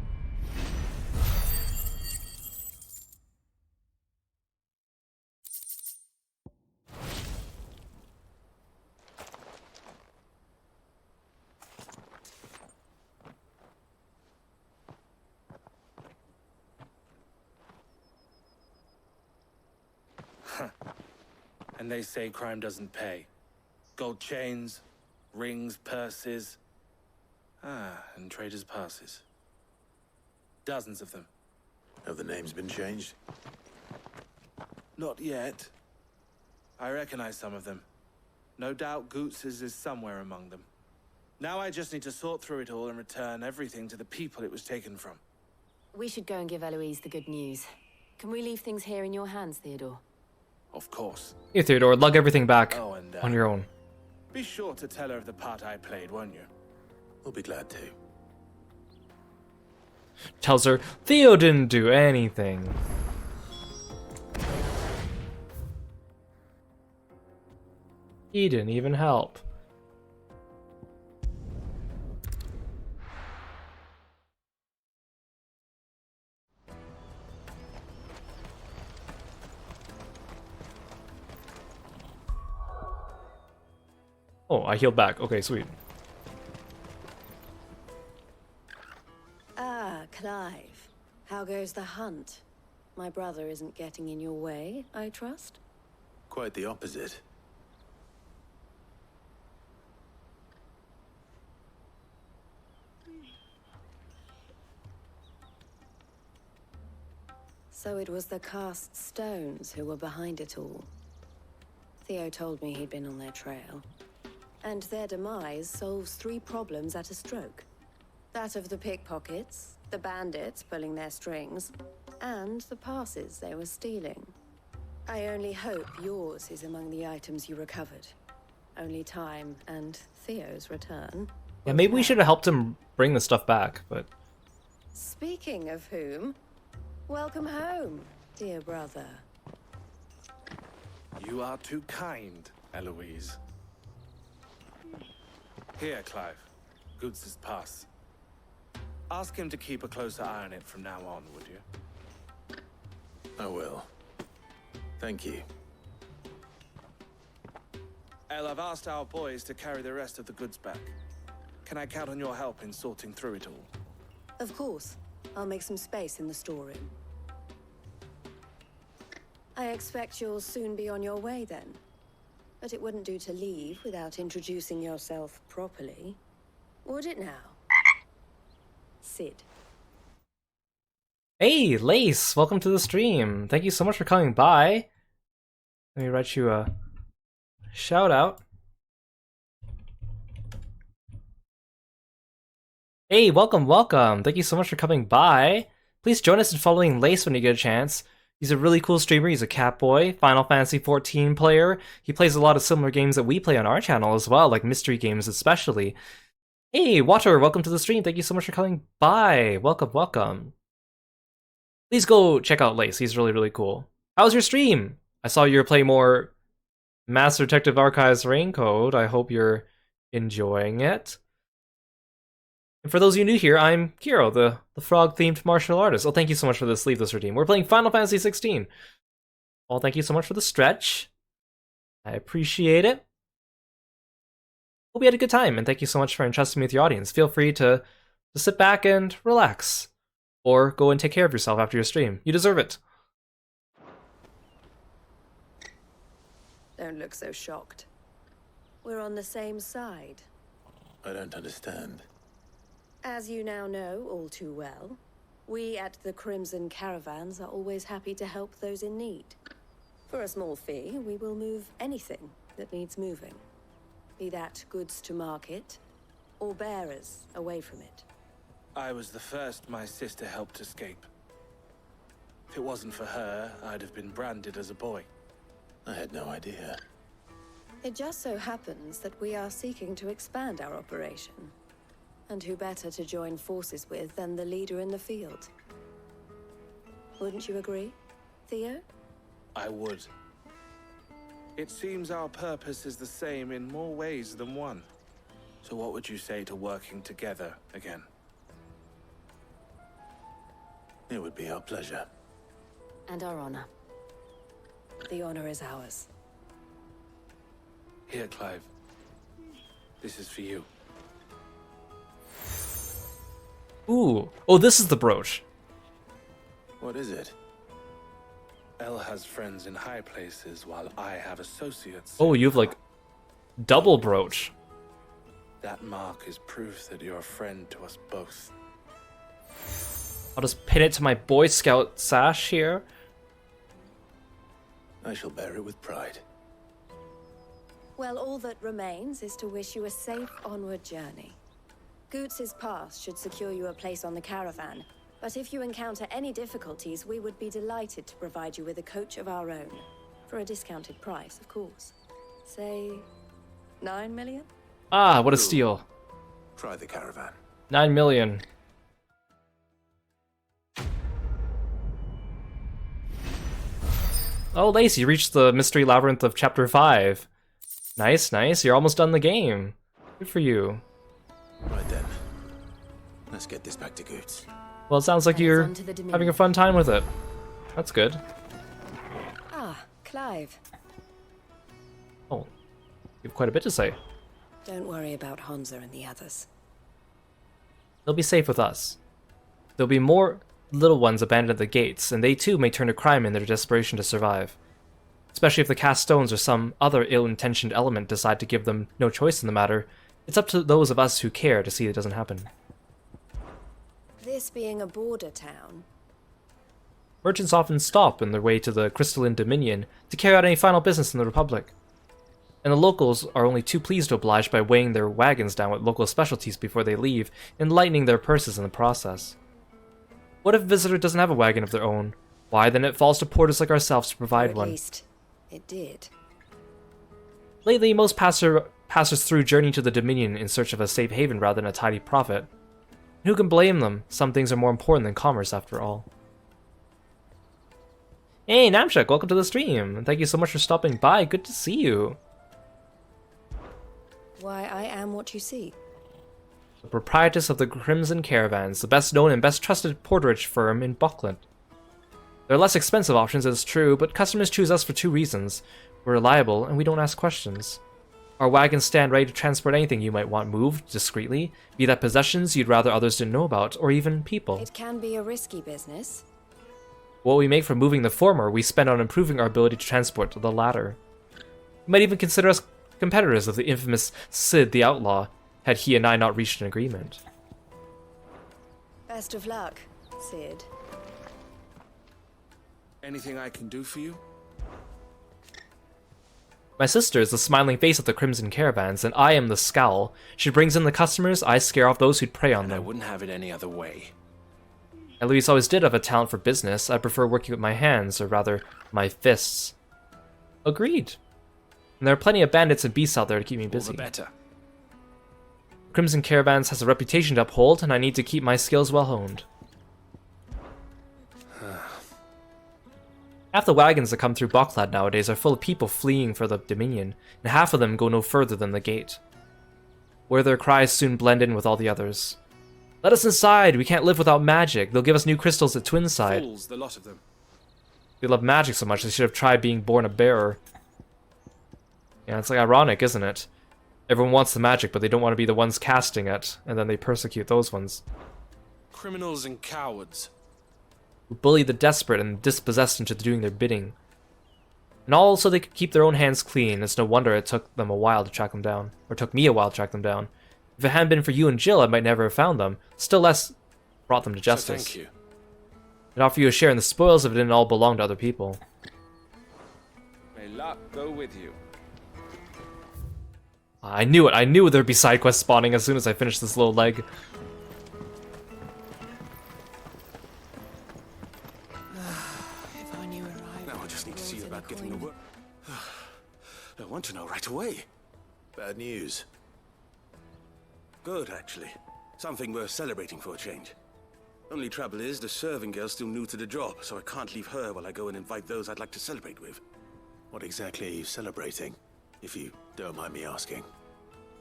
And they say crime doesn't pay. Gold chains, rings, purses. And traders' passes. Dozens of them. Have the names been changed? Not yet. I recognize some of them. No doubt Goots's is somewhere among them. Now I just need to sort through it all and return everything to the people it was taken from. We should go and give Eloise the good news. Can we leave things here in your hands, Theodore? Of course. Here, Theodore, lug everything back Oh, and, on your own. Be sure to tell her of the part I played, won't you? We'll be glad to. Tells her, Theo didn't do anything. He didn't even help. Oh, I healed back. Okay, sweet. Ah, Clive. How goes the hunt? My brother isn't getting in your way, I trust? Quite the opposite. So it was the cast stones who were behind it all. Theo told me he'd been on their trail. And their demise solves 3 problems at a stroke. That of the pickpockets, the bandits pulling their strings, and the passes they were stealing. I only hope yours is among the items you recovered. Only time and Theo's return. Yeah, maybe we should have helped him bring the stuff back, but... Speaking of whom, welcome home, dear brother. You are too kind, Eloise. Here, Clive. Goots's pass. Ask him to keep a closer eye on it from now on, would you? I will. Thank you. El, I've asked our boys to carry the rest of the goods back. Can I count on your help in sorting through it all? Of course. I'll make some space in the storeroom. I expect you'll soon be on your way then. But it wouldn't do to leave without introducing yourself properly. Would it now? Sid. Hey, Lace! Welcome to the stream. Thank you so much for coming by. Let me write you a shout out. Hey, welcome, welcome. Thank you so much for coming by. Please join us in following Lace when you get a chance. He's a really cool streamer. He's a Catboy, Final Fantasy XIV player. He plays a lot of similar games that we play on our channel as well, like mystery games especially. Hey, Water, welcome to the stream. Thank you so much for coming by. Welcome, welcome. Please go check out Lace. He's really, really cool. How was your stream? I saw you were playing more Master Detective Archives Raincode. I hope you're enjoying it. And for those of you new here, I'm Kiro, the frog-themed martial artist. Oh, thank you so much for the sleeveless redeem. We're playing Final Fantasy XVI. Well, thank you so much for the stretch. I appreciate it. Hope you had a good time, and thank you so much for entrusting me with your audience. Feel free to sit back and relax. Or go and take care of yourself after your stream. You deserve it. Don't look so shocked. We're on the same side. I don't understand. As you now know all too well, we at the Crimson Caravans are always happy to help those in need. For a small fee, we will move anything that needs moving. Be that goods to market, or bearers away from it. I was the first my sister helped escape. If it wasn't for her, I'd have been branded as a boy. I had no idea. It just so happens that we are seeking to expand our operation. And who better to join forces with than the leader in the field? Wouldn't you agree, Theo? I would. It seems our purpose is the same in more ways than one. So what would you say to working together again? It would be our pleasure. And our honor. The honor is ours. Here, Clive. This is for you. Ooh. Oh, this is the brooch. What is it? Elle has friends in high places, while I have associates. Oh, you have like double brooch. That mark is proof that you're a friend to us both. I'll just pin it to my Boy Scout sash here. I shall bear it with pride. Well, all that remains is to wish you a safe onward journey. Goots's pass should secure you a place on the caravan, but if you encounter any difficulties, we would be delighted to provide you with a coach of our own. For a discounted price, of course. Say, 9 million? Ah, what a steal. Try the caravan. 9 million. Oh, Lacey, you reached the Mystery Labyrinth of Chapter 5. Nice, nice. You're almost done the game. Good for you. Right then. Let's get this back to Goots. Well, it sounds like you're having a fun time with it. That's good. Ah, Clive. Oh, you have quite a bit to say. Don't worry about Honza and the others. They'll be safe with us. There'll be more little ones abandoned at the gates, and they too may turn to crime in their desperation to survive. Especially if the cast stones or some other ill-intentioned element decide to give them no choice in the matter. It's up to those of us who care to see it doesn't happen. This being a border town... Merchants often stop on their way to the Crystalline Dominion to carry out any final business in the Republic. And the locals are only too pleased to oblige by weighing their wagons down with local specialties before they leave, and lightening their purses in the process. What if a visitor doesn't have a wagon of their own? Why, then it falls to porters like ourselves to provide one. At least, it did. Lately, most passers through journey to the Dominion in search of a safe haven rather than a tidy profit. And who can blame them? Some things are more important than commerce, after all. Hey, Namshek, welcome to the stream, and thank you so much for stopping by. Good to see you. Why, I am what you see. The proprietress of the Crimson Caravans, the best known and best trusted porterage firm in Buckland. There are less expensive options, it's true, but customers choose us for two reasons. We're reliable, and we don't ask questions. Our wagons stand ready to transport anything you might want moved discreetly, be that possessions you'd rather others didn't know about, or even people. It can be a risky business. What we make from moving the former, we spend on improving our ability to transport the latter. You might even consider us competitors of the infamous Sid the Outlaw, had he and I not reached an agreement. Best of luck, Sid. Anything I can do for you? My sister is the smiling face of the Crimson Caravans, and I am the scowl. She brings in the customers, I scare off those who'd prey on them. I wouldn't have it any other way. Eloise always did have a talent for business. I prefer working with my hands, or rather, my fists. Agreed. And there are plenty of bandits and beasts out there to keep me busy. All the better. Crimson Caravans has a reputation to uphold, and I need to keep my skills well honed. Half the wagons that come through Boklad nowadays are full of people fleeing for the Dominion, and half of them go no further than the gate, where their cries soon blend in with all the others. Let us inside! We can't live without magic! They'll give us new crystals at Twinside. Fools, the lot of them. They love magic so much they should have tried being born a bearer. Yeah, it's like ironic, isn't it? Everyone wants the magic, but they don't want to be the ones casting it, and then they persecute those ones. Criminals and cowards. Who bully the desperate and dispossessed into doing their bidding. And all so they could keep their own hands clean. It's no wonder it took them a while to track them down. Or took me a while to track them down. If it hadn't been for you and Jill, I might never have found them. Still less brought them to justice. So thank you. I'd offer you a share in the spoils if it didn't all belong to other people. May luck go with you. I knew it. I knew there'd be side quests spawning as soon as I finished this little leg. Now I just need to see about getting the work. I want to know right away. Bad news. Good, actually. Something worth celebrating for a change. Only trouble is, the serving girl's still new to the job, so I can't leave her while I go and invite those I'd like to celebrate with. What exactly are you celebrating, if you don't mind me asking?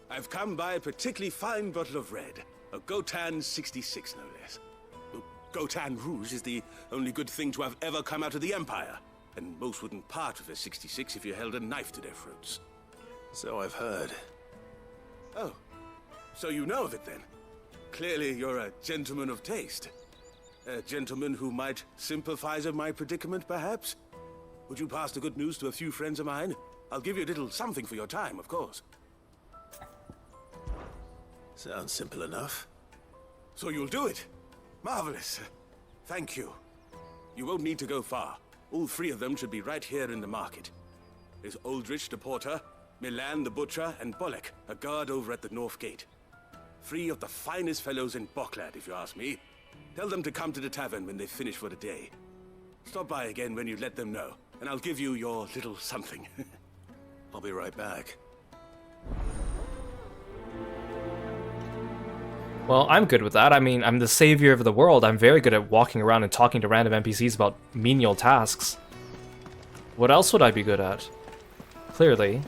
I've come by a particularly fine bottle of red. A Gotan 66, no less. Gotan Rouge is the only good thing to have ever come out of the Empire. And most wouldn't part with a 66 if you held a knife to their throats. So I've heard. Oh, so you know of it then? Clearly you're a gentleman of taste. A gentleman who might sympathize with my predicament, perhaps? Would you pass the good news to a few friends of mine? I'll give you a little something for your time, of course. Sounds simple enough. So you'll do it? Marvelous. Thank you. You won't need to go far. All three of them should be right here in the market. There's Aldrich the porter, Milan the butcher, and Bolek, a guard over at the north gate. Three of the finest fellows in Boklad, if you ask me. Tell them to come to the tavern when they've finished for the day. Stop by again when you let them know, and I'll give you your little something. I'll be right back. Well, I'm good with that. I mean, I'm the savior of the world. I'm very good at walking around and talking to random NPCs about menial tasks. What else would I be good at? Clearly.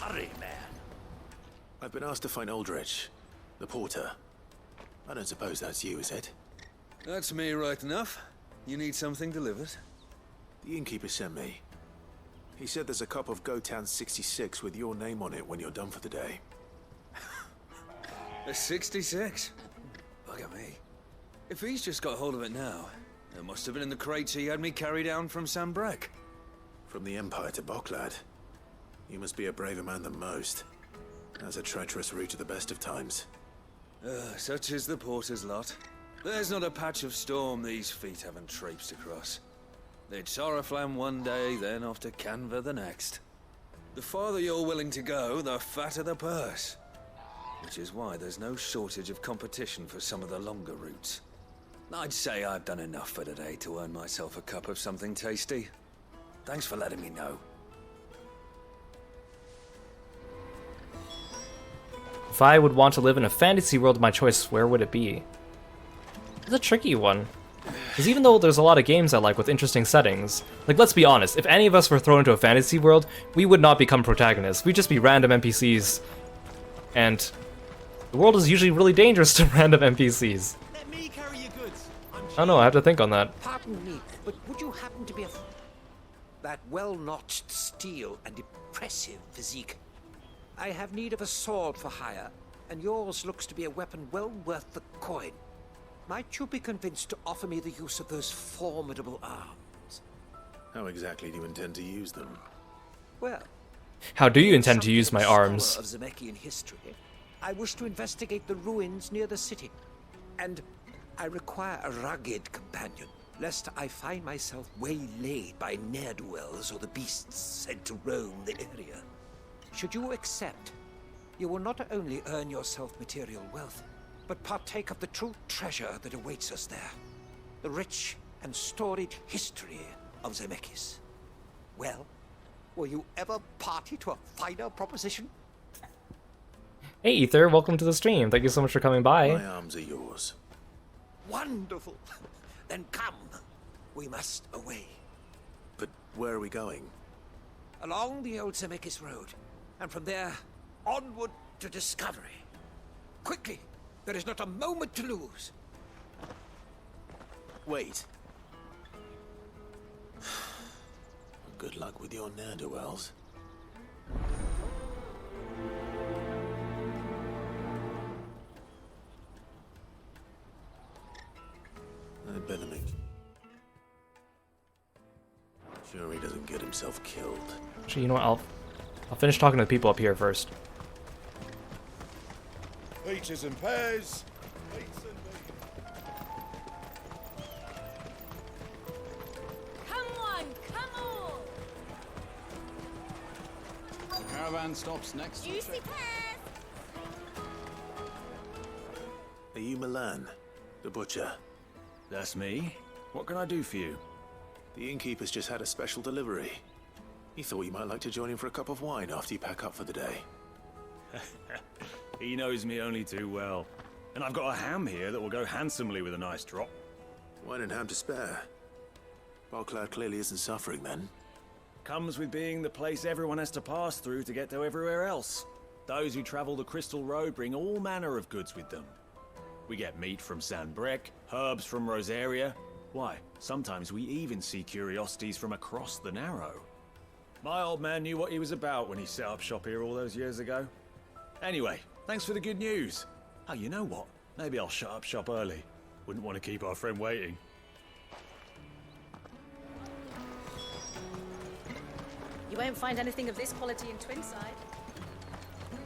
Hurry, man. I've been asked to find Aldrich, the porter. I don't suppose that's you, is it? That's me right enough. You need something delivered? The innkeeper sent me. He said there's a cup of Gotan 66 with your name on it when you're done for the day. A 66? Bugger me. If he's just got hold of it now, it must have been in the crates he had me carry down from Sambrek. From the Empire to Boklad. You must be a braver man than most. That's a treacherous route at the best of times. Such is the porter's lot. There's not a patch of storm these feet haven't traipsed across. They'd Soraflam one day, then off to Canva the next. The farther you're willing to go, the fatter the purse. Which is why there's no shortage of competition for some of the longer routes. I'd say I've done enough for today to earn myself a cup of something tasty. Thanks for letting me know. If I would want to live in a fantasy world of my choice, where would it be? It's a tricky one. Because even though there's a lot of games I like with interesting settings, like, let's be honest, if any of us were thrown into a fantasy world, we would not become protagonists. We'd just be random NPCs. And the world is usually really dangerous to random NPCs. Let me carry your goods. I don't know, I have to think on that. Pardon me, but would you happen to be a... that well-notched steel and impressive physique? I have need of a sword for hire, and yours looks to be a weapon well worth the coin. Might you be convinced to offer me the use of those formidable arms? How exactly do you intend to use them? Well, how do you intend to use my arms? Of Zemeckis history, I wish to investigate the ruins near the city, and I require a rugged companion, lest I find myself waylaid by ne'er-do-wells or the beasts sent to roam the area. Should you accept, you will not only earn yourself material wealth, but partake of the true treasure that awaits us there. The rich and storied history of Zemeckis. Well, were you ever party to a finer proposition? Hey Ether, welcome to the stream. Thank you so much for coming by. My arms are yours. Wonderful. Then come. We must away. But where are we going? Along the old Zemeckis Road, and from there, onward to discovery. Quickly! There is not a moment to lose. Wait. Good luck with your ne'er-do-wells. I'd better make sure he doesn't get himself killed. Actually, you know what? I'll finish talking to the people up here first. Peaches and pears. Come on, come on! The caravan stops next to Juicy pears! Are you Milan, the butcher? That's me. What can I do for you? The innkeeper's just had a special delivery. He thought you might like to join him for a cup of wine after you pack up for the day. He knows me only too well. And I've got a ham here that will go handsomely with a nice drop. Wine and ham to spare. Bocklad clearly isn't suffering then. Comes with being the place everyone has to pass through to get to everywhere else. Those who travel the Crystal Road bring all manner of goods with them. We get meat from Sanbrec, herbs from Rosaria. Why, sometimes we even see curiosities from across the Narrow. My old man knew what he was about when he set up shop here all those years ago. Anyway, thanks for the good news. Oh, you know what? Maybe I'll shut up shop early. Wouldn't want to keep our friend waiting. You won't find anything of this quality in Twinside.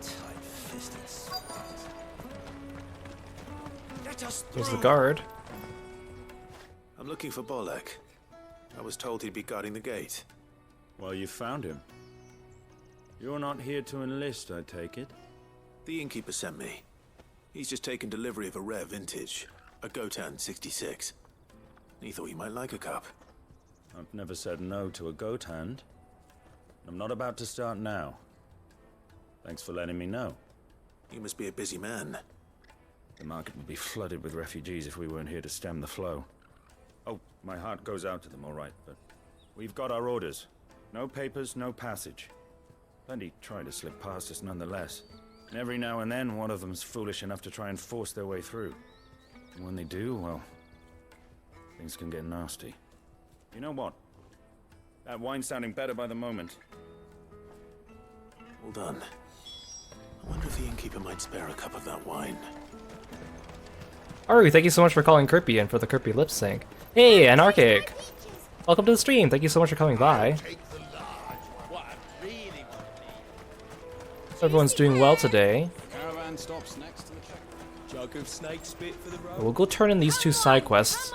Tight-fisted spies. Let us Here's the guard. I'm looking for Bolek. I was told he'd be guarding the gate. Well, you found him. You're not here to enlist, I take it? The innkeeper sent me. He's just taken delivery of a rare vintage, a Gotan 66. He thought you might like a cup. I've never said no to a goat hand. I'm not about to start now. Thanks for letting me know. You must be a busy man. The market would be flooded with refugees if we weren't here to stem the flow. Oh, my heart goes out to them, all right, but we've got our orders. No papers, no passage. Plenty try to slip past us nonetheless. And every now and then, one of them's foolish enough to try and force their way through. And when they do, well, things can get nasty. You know what? That wine's sounding better by the moment. Well done. I wonder if the innkeeper might spare a cup of that wine. Aru, thank you so much for calling Kirby and for the Kirby lip sync. Hey, Anarchic! Welcome to the stream. Thank you so much for coming by. So everyone's doing well today. Caravan stops next to the check. Jug of snake spit for the road. We'll go turn in these 2 side quests.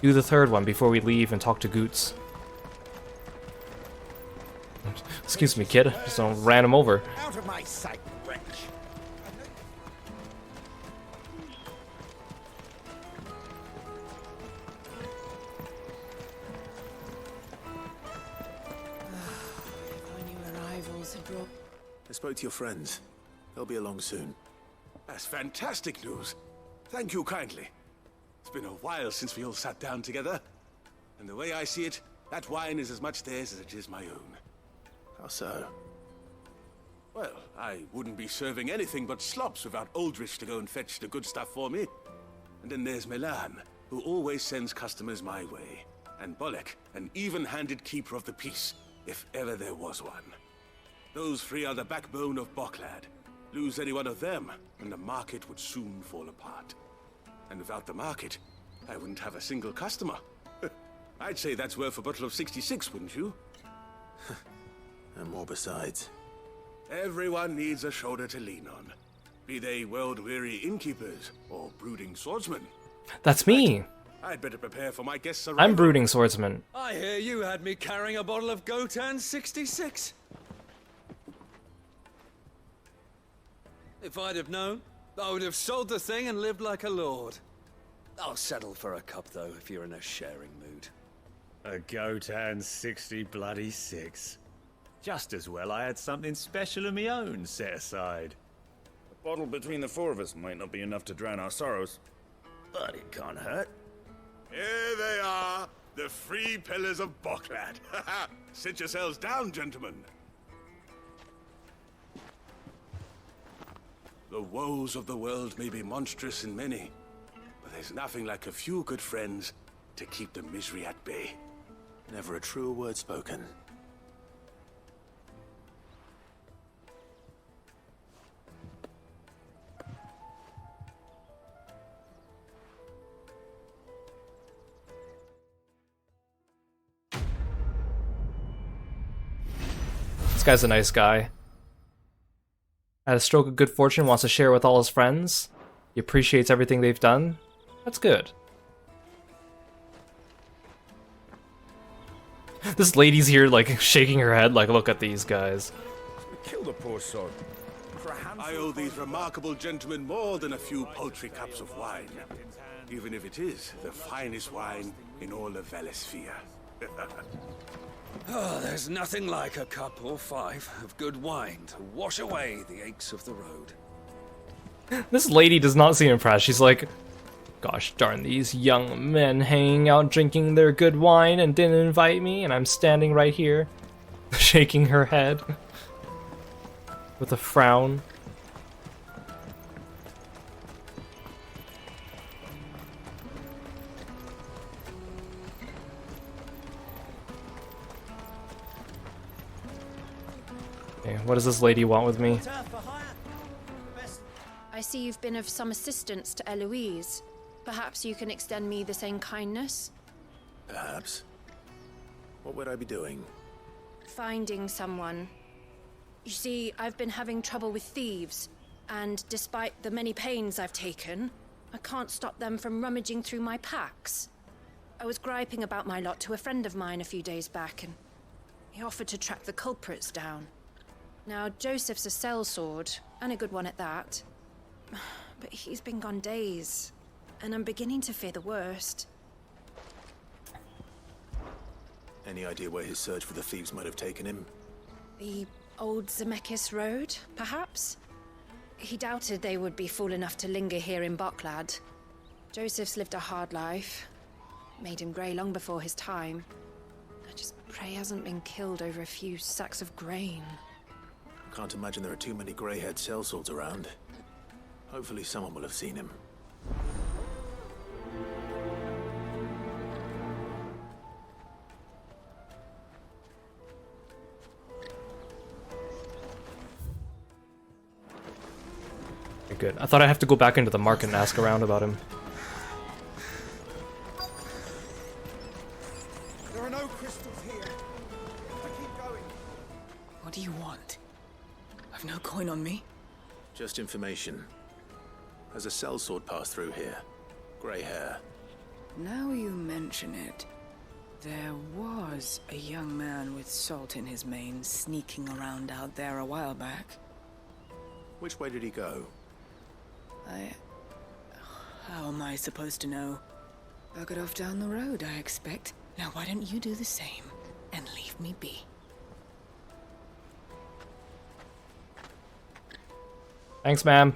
Do the 3rd one before we leave and talk to Goots. Excuse me, kid. Just ran him over. Out of my sight, wretch. I spoke to your friends. They'll be along soon. That's fantastic news. Thank you kindly. It's been a while since we all sat down together. And the way I see it, that wine is as much theirs as it is my own. How so? Well, I wouldn't be serving anything but slops without Aldrich to go and fetch the good stuff for me. And then there's Milan, who always sends customers my way. And Bolek, an even-handed keeper of the peace, if ever there was one. Those 3 are the backbone of Bocklad. Lose any one of them, and the market would soon fall apart. And without the market, I wouldn't have a single customer. I'd say that's worth a bottle of 66, wouldn't you? And more besides. Everyone needs a shoulder to lean on. Be they world-weary innkeepers or brooding swordsmen. That's me! I'd better prepare for my guests' arrival. I'm brooding swordsman. I hear you had me carrying a bottle of Gotan 66. If I'd have known, I would have sold the thing and lived like a lord. I'll settle for a cup, though, if you're in a sharing mood. A Gotan 66. Just as well I had something special of my own set aside. A bottle between the 4 of us might not be enough to drown our sorrows, but it can't hurt. Here they are, the 3 pillars of Bocklad. Sit yourselves down, gentlemen. The woes of the world may be monstrous and many, but there's nothing like a few good friends to keep the misery at bay. Never a truer word spoken. This guy's a nice guy. Had a stroke of good fortune, wants to share with all his friends. He appreciates everything they've done. That's good. This lady's here, like, shaking her head, like, look at these guys. Kill the poor sod. I owe these remarkable gentlemen more than a few paltry cups of wine. Even if it is the finest wine in all of Valesphere. Oh, there's nothing like a cup or 5 of good wine to wash away the aches of the road. This lady does not seem impressed. She's like, gosh darn these young men hanging out drinking their good wine and didn't invite me, and I'm standing right here, shaking her head with a frown. Okay, what does this lady want with me? I see you've been of some assistance to Eloise. Perhaps you can extend me the same kindness? Perhaps. What would I be doing? Finding someone. You see, I've been having trouble with thieves, and despite the many pains I've taken, I can't stop them from rummaging through my packs. I was griping about my lot to a friend of mine a few days back, and he offered to track the culprits down. Now, Joseph's a sellsword, and a good one at that. But he's been gone days, and I'm beginning to fear the worst. Any idea where his search for the thieves might have taken him? The old Zemeckis Road, perhaps? He doubted they would be fool enough to linger here in Boklad. Joseph's lived a hard life. Made him grey long before his time. I just pray he hasn't been killed over a few sacks of grain. Can't imagine there are too many grey-haired sellswords around. Hopefully someone will have seen him. Okay, good. I thought I'd have to go back into the market and ask around about him. There are no crystals here. I keep going. What do you want? I've no coin on me. Just information. Has a sellsword passed through here? Grey hair. Now you mention it, there was a young man with salt in his mane sneaking around out there a while back. Which way did he go? How am I supposed to know? Buggered off down the road, I expect. Now why don't you do the same and leave me be? Thanks, ma'am.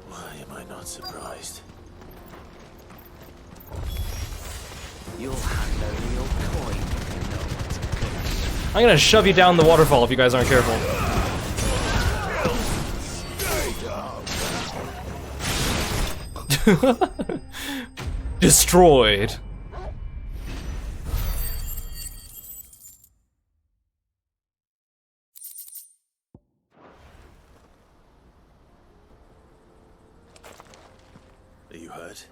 Why am I not surprised? You'll hand only your coin. I'm gonna shove you down the waterfall if you guys aren't careful. Destroyed. Are you hurt?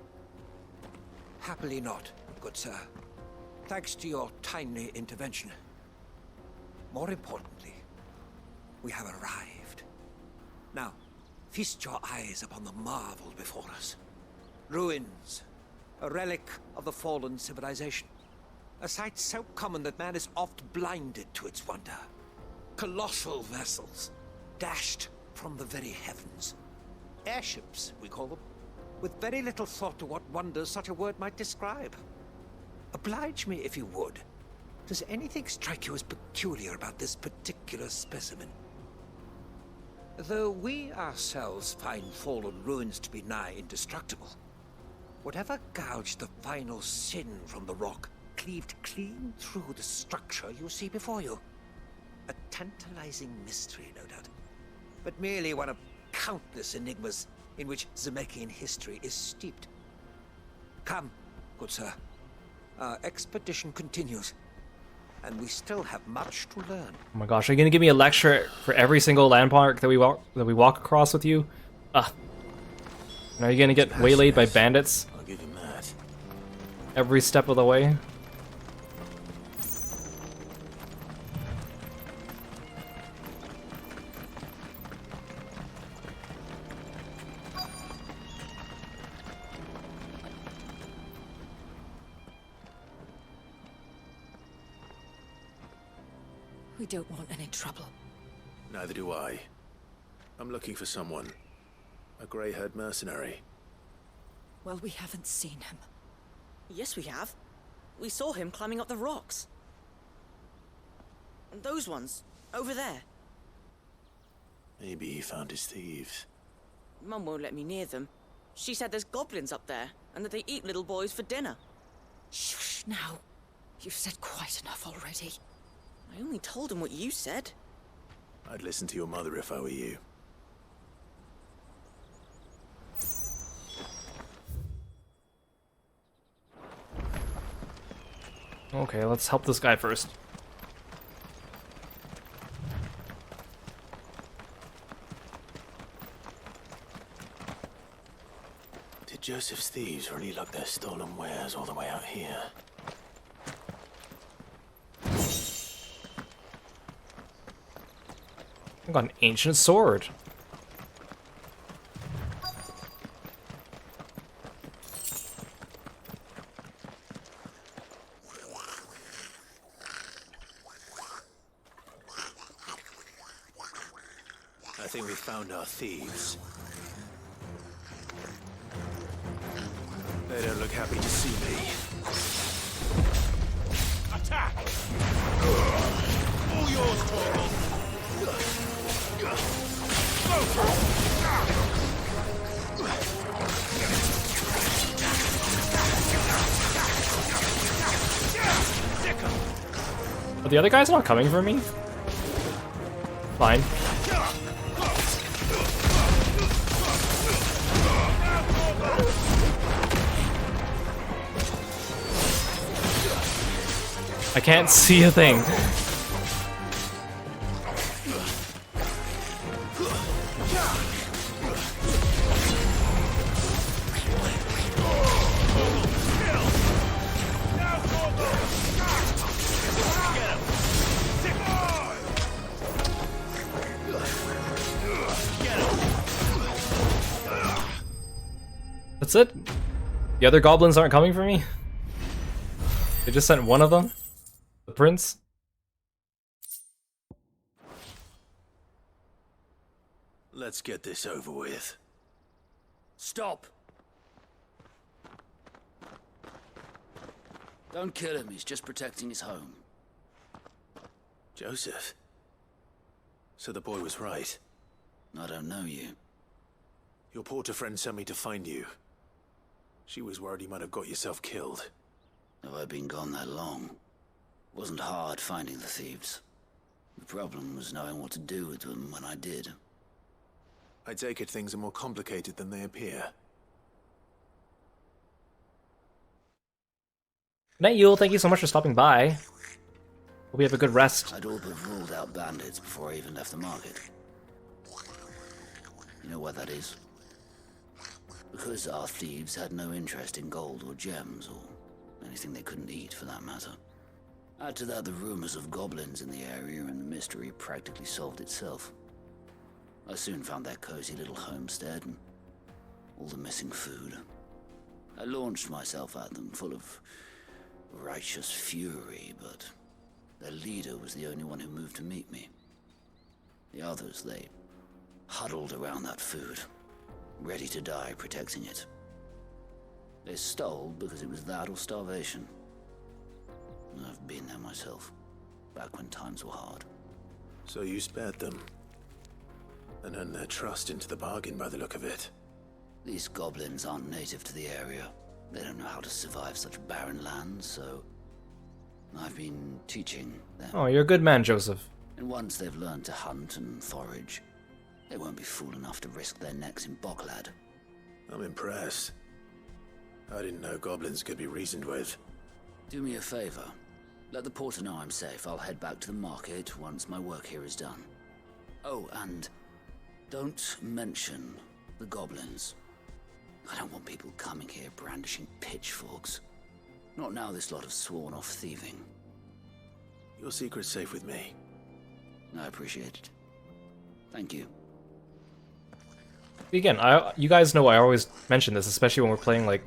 Happily not, good sir. Thanks to your timely intervention. More importantly, we have arrived. Now, feast your eyes upon the marvel before us. Ruins, a relic of the fallen civilization. A sight so common that man is oft blinded to its wonder. Colossal vessels, dashed from the very heavens. Airships, we call them, with very little thought to what wonders such a word might describe. Oblige me if you would. Does anything strike you as peculiar about this particular specimen? Though we ourselves find fallen ruins to be nigh indestructible, whatever gouged the final sin from the rock cleaved clean through the structure you see before you. A tantalizing mystery, no doubt, but merely one of countless enigmas in which Zemeckis history is steeped. Come, good sir. Our expedition continues, and we still have much to learn. Oh my gosh, are you gonna give me a lecture for every single landmark that we walk across with you? And are you gonna get waylaid by bandits? I'll give him that. Every step of the way? We don't want any trouble. Neither do I. I'm looking for someone. A grey-haired mercenary. Well, we haven't seen him. Yes, we have. We saw him climbing up the rocks. And those ones, over there. Maybe he found his thieves. Mum won't let me near them. She said there's goblins up there, and that they eat little boys for dinner. Shush, now. You've said quite enough already. I only told him what you said. I'd listen to your mother if I were you. Okay, let's help this guy first. Did Joseph's thieves really lug their stolen wares all the way out here? I got an ancient sword. I think we found our thieves. They don't look happy to see me. Attack! All yours, Torvald! Go for Are the other guys not coming for me? Fine. I can't see a thing. That's it? The other goblins aren't coming for me? They just sent one of them? The prince? Let's get this over with. Stop! Don't kill him, he's just protecting his home. Joseph? So the boy was right. I don't know you. Your porter friend sent me to find you. She was worried you might have got yourself killed. Have I been gone that long? It wasn't hard finding the thieves. The problem was knowing what to do with them when I did. I take it things are more complicated than they appear. Night Yule, thank you so much for stopping by. Hope you have a good rest. I'd all but ruled out bandits before I even left the market. You know why that is? Because our thieves had no interest in gold or gems, or anything they couldn't eat for that matter. Add to that the rumors of goblins in the area, and the mystery practically solved itself. I soon found their cozy little homestead, and all the missing food. I launched myself at them, full of righteous fury, but their leader was the only one who moved to meet me. The others, they huddled around that food, ready to die protecting it. They stole because it was that or starvation. I've been there myself, back when times were hard. So you spared them, and earned their trust into the bargain by the look of it. These goblins aren't native to the area. They don't know how to survive such barren lands, so I've been teaching them. Oh, you're a good man, Joseph. And once they've learned to hunt and forage, they won't be fool enough to risk their necks in Boklad. I'm impressed. I didn't know goblins could be reasoned with. Do me a favor. Let the porter know I'm safe. I'll head back to the market once my work here is done. Oh, and don't mention the goblins. I don't want people coming here brandishing pitchforks. Not now this lot have sworn off thieving. Your secret's safe with me. I appreciate it. Thank you. Again, you guys know I always mention this, especially when we're playing, like,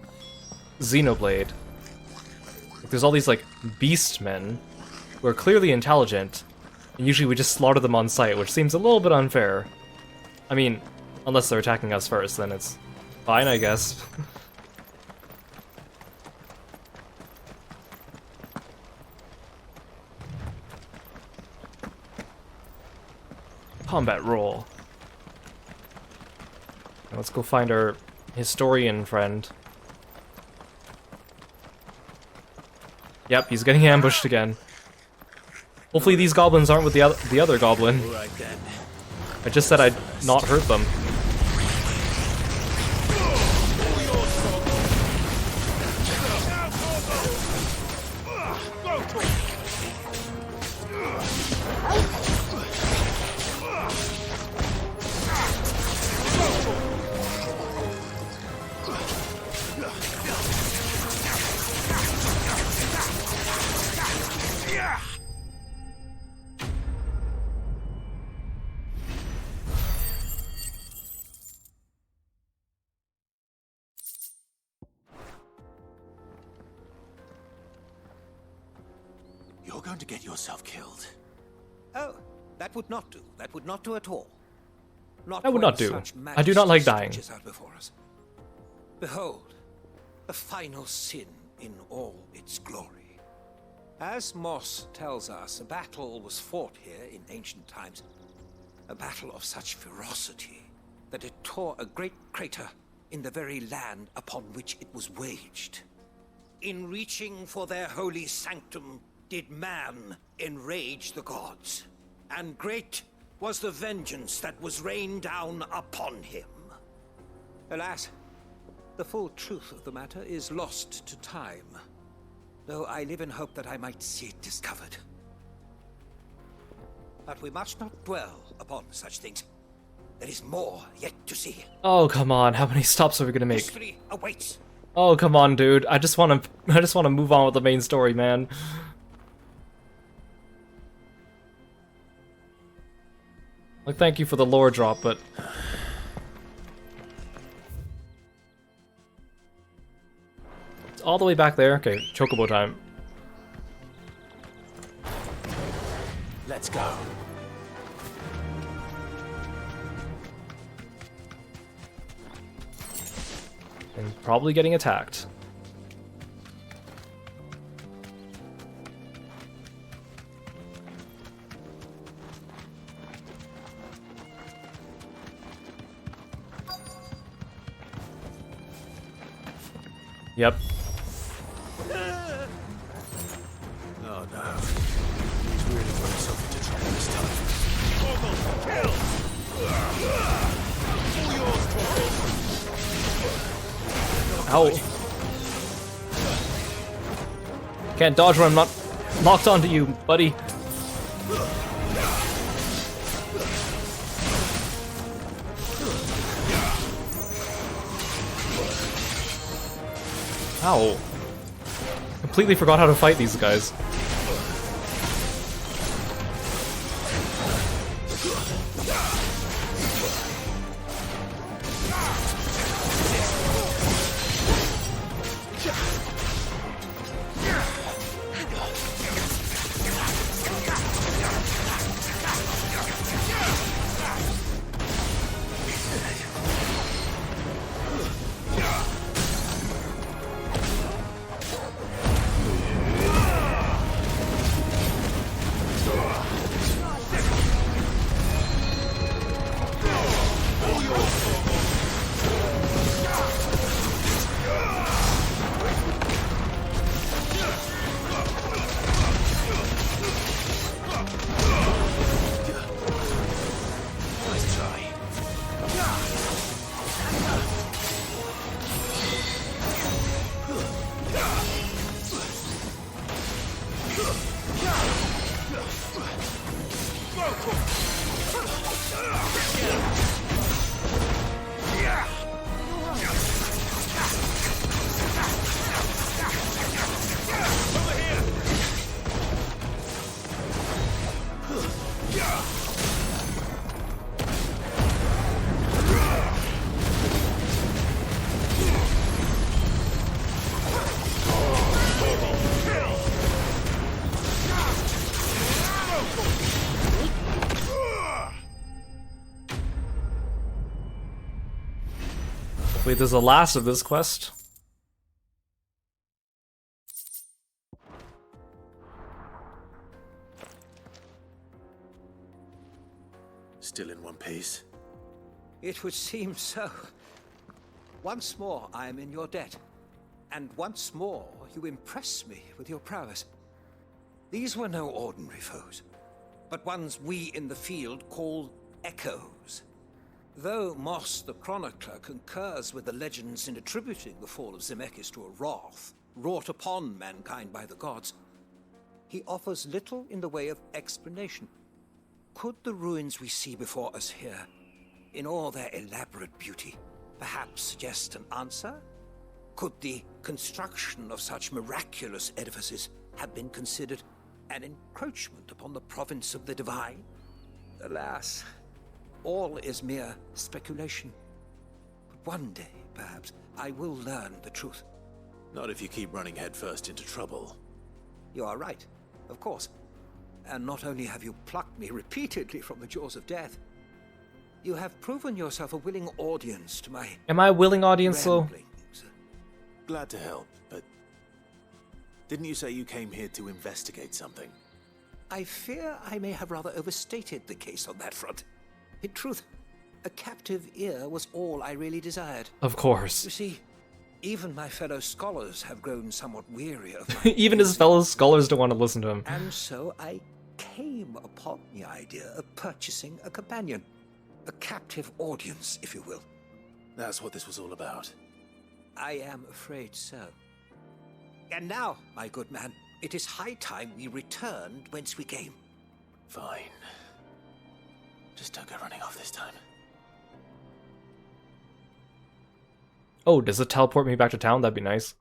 Xenoblade. Like, there's all these, like, beast men who are clearly intelligent, And usually we just slaughter them on sight, which seems a little bit unfair. I mean, unless they're attacking us first, then it's fine, I guess. Combat roll. Now let's go find our historian friend. Yep, he's getting ambushed again. Hopefully these goblins aren't with the other goblin. Right then. I just said I'd not hurt them. You're going to get yourself killed. Oh, that would not do. That would not do at all. Not That would when not do. such I do not like majesty dying. stretches out before us. Behold, the final sin in all its glory. As Moss tells us, a battle was fought here in ancient times. A battle of such ferocity that it tore a great crater in the very land upon which it was waged. In reaching for their holy sanctum, did man enrage the gods, and great was the vengeance that was rained down upon him. Alas, the full truth of the matter is lost to time, though I live in hope that I might see it discovered. But we must not dwell upon such things. There is more yet to see. Oh, come on. How many stops are we gonna make? History awaits. Oh, come on, dude. I just want to move on with the main story, man. Like, thank you for the lore drop, but it's all the way back there. Okay, chocobo time. Let's go. And probably getting attacked. Yep. Oh no. He's really got himself into trouble this time. Ow. Can't dodge when I'm not locked onto you, buddy. Ow. Completely forgot how to fight these guys. Wait, there's the last of this quest. Still in one piece? It would seem so. Once more, I am in your debt. And once more, you impress me with your prowess. These were no ordinary foes, but ones we in the field call echoes. Though Moss the Chronicler concurs with the legends in attributing the fall of Zemeckis to a wrath wrought upon mankind by the gods, he offers little in the way of explanation. Could the ruins we see before us here, in all their elaborate beauty, perhaps suggest an answer? Could the construction of such miraculous edifices have been considered an encroachment upon the province of the divine? Alas, all is mere speculation. But one day, perhaps, I will learn the truth. Not if you keep running headfirst into trouble. You are right, of course. And not only have you plucked me repeatedly from the jaws of death, you have proven yourself a willing audience to my... Am I a willing audience, though? Glad to help, but... Didn't you say you came here to investigate something? I fear I may have rather overstated the case on that front. In truth, a captive ear was all I really desired. Of course. You see, even my fellow scholars have grown somewhat weary of my... Even his fellow scholars don't want to listen to him. And so I came upon the idea of purchasing a companion. A captive audience, if you will. That's what this was all about. I am afraid so. And now, my good man, it is high time we returned whence we came. Fine. Just don't go running off this time. Oh, does it teleport me back to town? That'd be nice.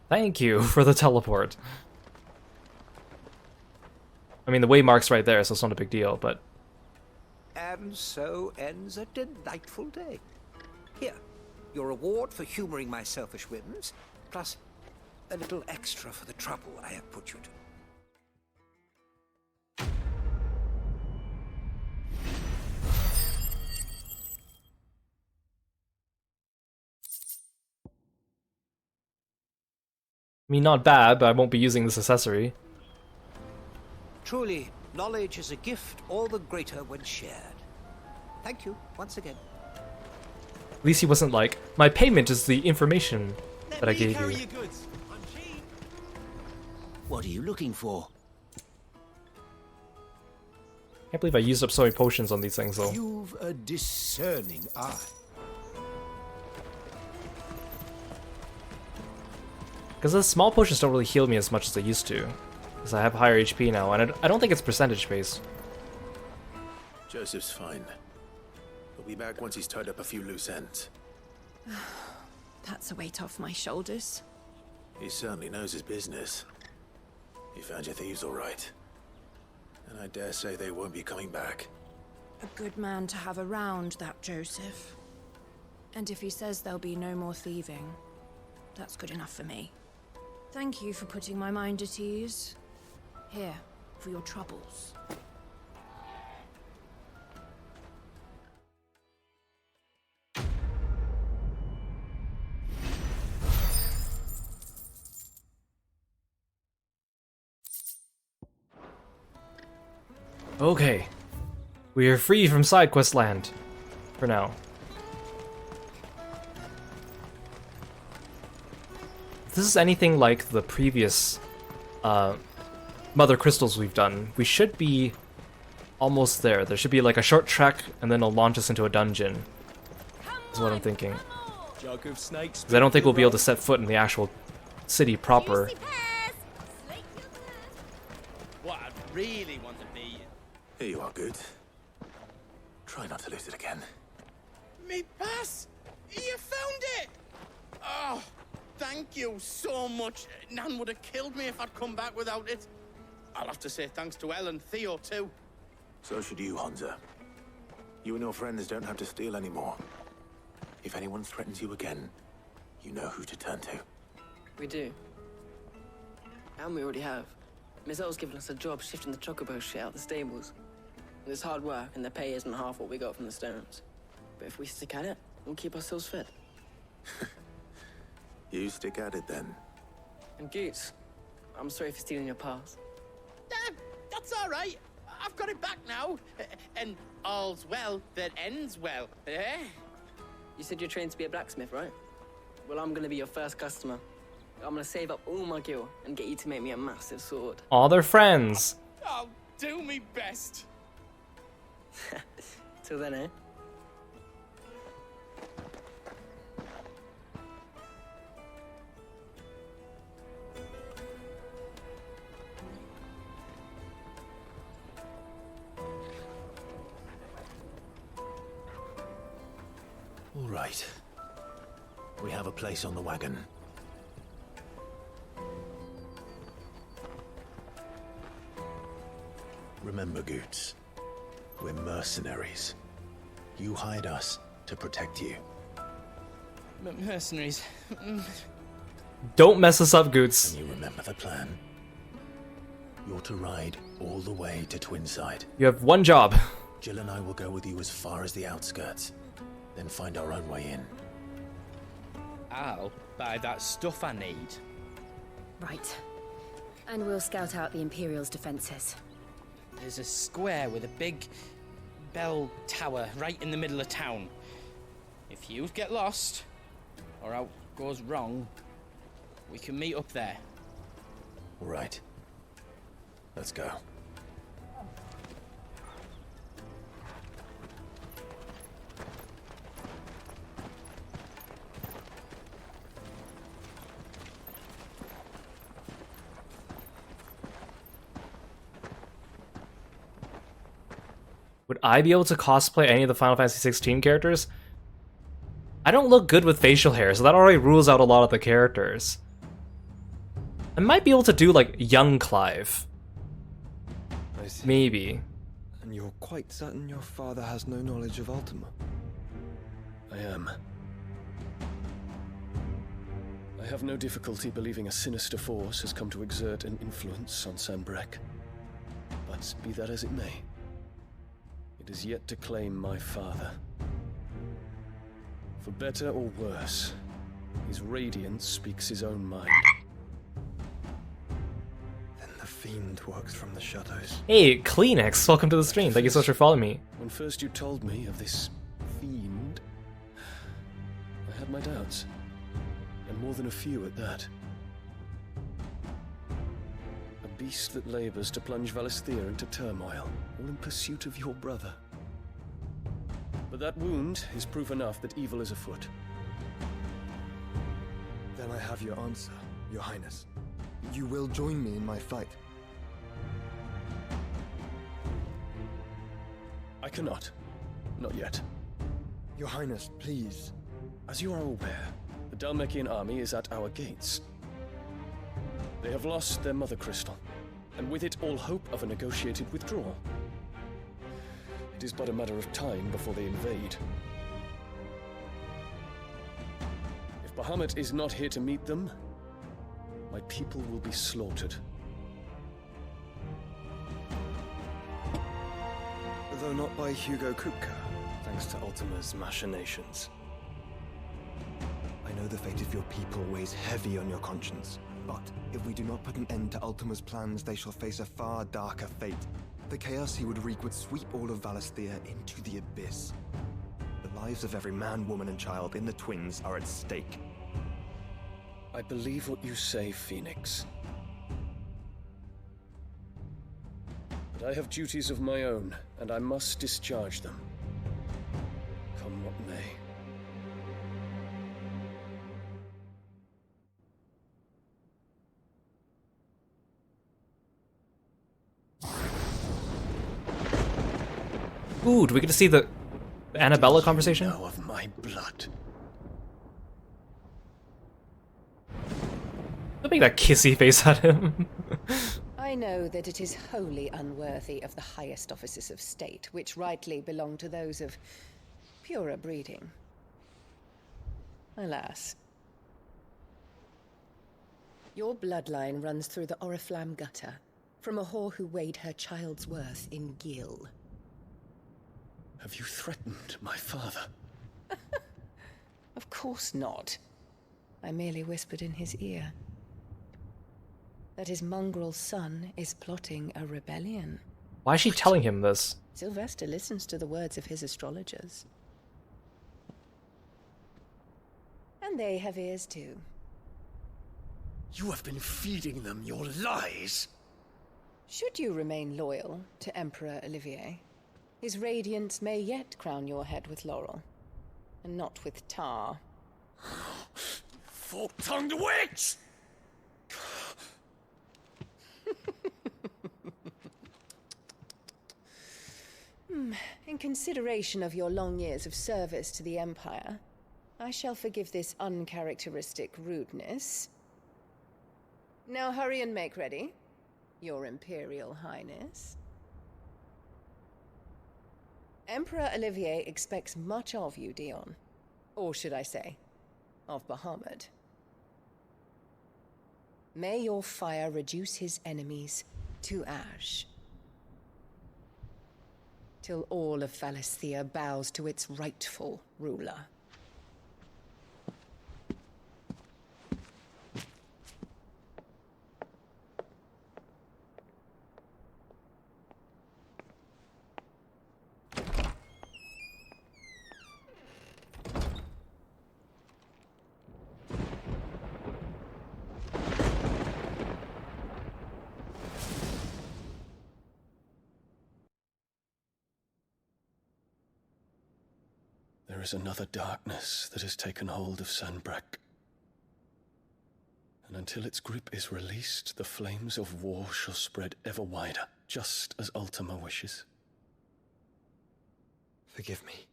Thank you for the teleport. I mean, the waymark's right there, so it's not a big deal, but... And so ends a delightful day. Here, your reward for humoring my selfish whims, plus a little extra for the trouble I have put you to. I mean, not bad, but I won't be using this accessory. Truly, knowledge is a gift all the greater when shared. Thank you, once again. At least he wasn't like, my payment is the information that I gave you. What are you looking for? Can't believe I used up so many potions on these things, though. You've a discerning eye. Because the small potions don't really heal me as much as they used to. Because I have higher HP now, and I don't think it's percentage based. Joseph's fine. He'll be back once he's tied up a few loose ends. That's a weight off my shoulders. He certainly knows his business. You found your thieves all right. And I dare say they won't be coming back. A good man to have around, that Joseph. And if he says there'll be no more thieving, that's good enough for me. Thank you for putting my mind at ease. Here, for your troubles. Okay. We are free from side quest land. For now. If this is anything like the previous Mother Crystals we've done, we should be almost there. There should be like a short trek and then it'll launch us into a dungeon. Is what I'm thinking. Jug of snakes. Because I don't think we'll be able to set foot in the actual city proper. What I really want to be. Here you are, good. Try not to lose it again. Me pass! You found it! Oh, thank you so much. Nan would have killed me if I'd come back without it. I'll have to say thanks to Elle and Theo, too. So should you, Hansa. You and your friends don't have to steal anymore. If anyone threatens you again, you know who to turn to. We do. And we already have. Miss Earl's given us a job shifting the chocobo shit out the stables. It's hard work, and the pay isn't half what we got from the stones. But if we stick at it, we'll keep ourselves fed. You stick at it then. And Goots, I'm sorry for stealing your pass. That's all right. I've got it back now. And all's well that ends well, eh? You said you're trained to be a blacksmith, right? Well, I'm gonna be your first customer. I'm gonna save up all my gil and get you to make me a massive sword. All their friends. I'll do me best. Till then, eh? All right. We have a place on the wagon. Remember, Goots, we're mercenaries. You hired us to protect you. Mercenaries. Don't mess us up, Goots. And you remember the plan? You're to ride all the way to Twinside. You have one job. Jill and I will go with you as far as the outskirts, then find our own way in. I'll buy that stuff I need. Right. And we'll scout out the Imperial's defenses. There's a square with a big bell tower right in the middle of town. If you get lost, or out goes wrong, we can meet up there. All right. Let's go. Would I be able to cosplay any of the Final Fantasy XVI characters? I don't look good with facial hair, so that already rules out a lot of the characters. I might be able to do, like, young Clive. I see. Maybe. And you're quite certain your father has no knowledge of Ultima? I am. I have no difficulty believing a sinister force has come to exert an influence on Sanbreque. But be that as it may, it is yet to claim my father. For better or worse, his radiance speaks his own mind. Then the fiend works from the shadows. Hey, Kleenex, welcome to the stream. Thank you so much for following me. When first you told me of this fiend, I had my doubts. And more than a few at that. A beast that labors to plunge Valisthea into turmoil, all in pursuit of your brother. But that wound is proof enough that evil is afoot. Then I have your answer, Your Highness. You will join me in my fight. I cannot. Not yet. Your Highness, please. As you are aware, the Dhalmekian army is at our gates. They have lost their mother crystal, and with it all hope of a negotiated withdrawal. It is but a matter of time before they invade. If Bahamut is not here to meet them, my people will be slaughtered. Though not by Hugo Kupka, thanks to Ultima's machinations. I know the fate of your people weighs heavy on your conscience, but if we do not put an end to Ultima's plans, they shall face a far darker fate. The chaos he would wreak would sweep all of Valisthea into the abyss. The lives of every man, woman, and child in the Twins are at stake. I believe what you say, Phoenix. But I have duties of my own, and I must discharge them. Come what may. Ooh, do we get to see the Annabella conversation? Know of my blood. Don't make that kissy face at him. I know that it is wholly unworthy of the highest offices of state, which rightly belong to those of purer breeding. Alas. Your bloodline runs through the Oriflamme gutter, From a whore who weighed her child's worth in gil. Have you threatened my father? Of course not. I merely whispered in his ear that his mongrel son is plotting a rebellion. Why is she telling him this? Sylvester listens to the words of his astrologers. And they have ears too. You have been feeding them your lies! Should you remain loyal to Emperor Olivier, his radiance may yet crown your head with laurel, and not with tar. Fork-tongued witch! In consideration of your long years of service to the Empire, I shall forgive this uncharacteristic rudeness. Now hurry and make ready, Your Imperial Highness. Emperor Olivier expects much of you, Dion. Or should I say, of Bahamut. May your fire reduce his enemies to ash, till all of Valisthea bows to its rightful ruler. There is another darkness that has taken hold of Sanbreque. And until its grip is released, the flames of war shall spread ever wider, just as Ultima wishes. Forgive me.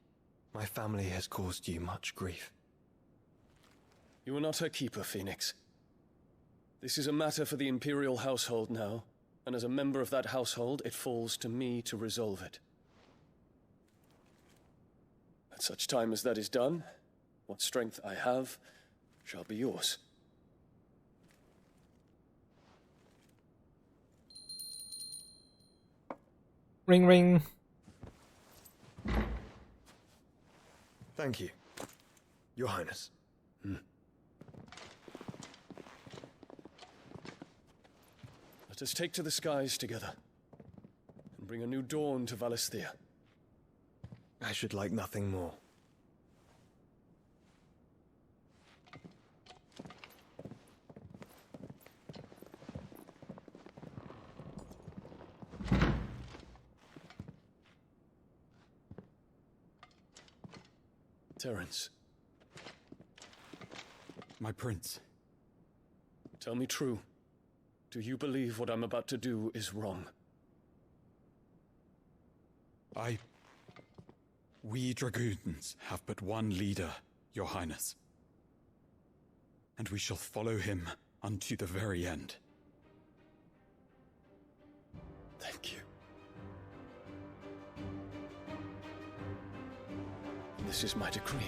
My family has caused you much grief. You are not her keeper, Phoenix. This is a matter for the Imperial household now, and as a member of that household, it falls to me to resolve it. At such time as that is done, what strength I have shall be yours. Ring ring. Thank you, Your Highness. Let us take to the skies together, and bring a new dawn to Valisthea. I should like nothing more. Terence. My prince. Tell me true. Do you believe what I'm about to do is wrong? We dragoons have but one leader, Your Highness. And we shall follow him unto the very end. Thank you. This is my decree.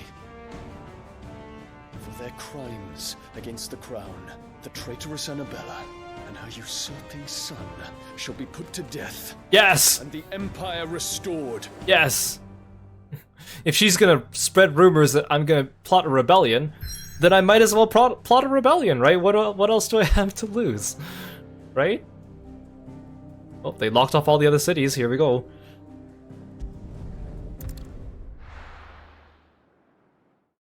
For their crimes against the crown, the traitorous Annabella and her usurping son shall be put to death. Yes! And the Empire restored. Yes! If she's gonna spread rumors that I'm gonna plot a rebellion, then I might as well plot a rebellion, right? What else do I have to lose? Right? Oh, they locked off all the other cities. Here we go.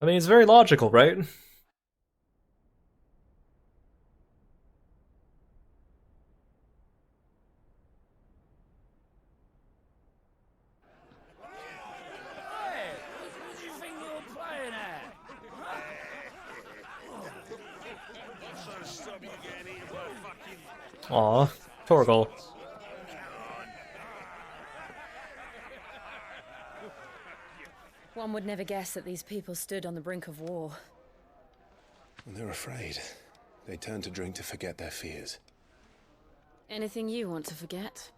I mean, it's very logical, right? Aw, Torgal. One would never guess that these people stood on the brink of war. When they're afraid, they turn to drink to forget their fears. Anything you want to forget?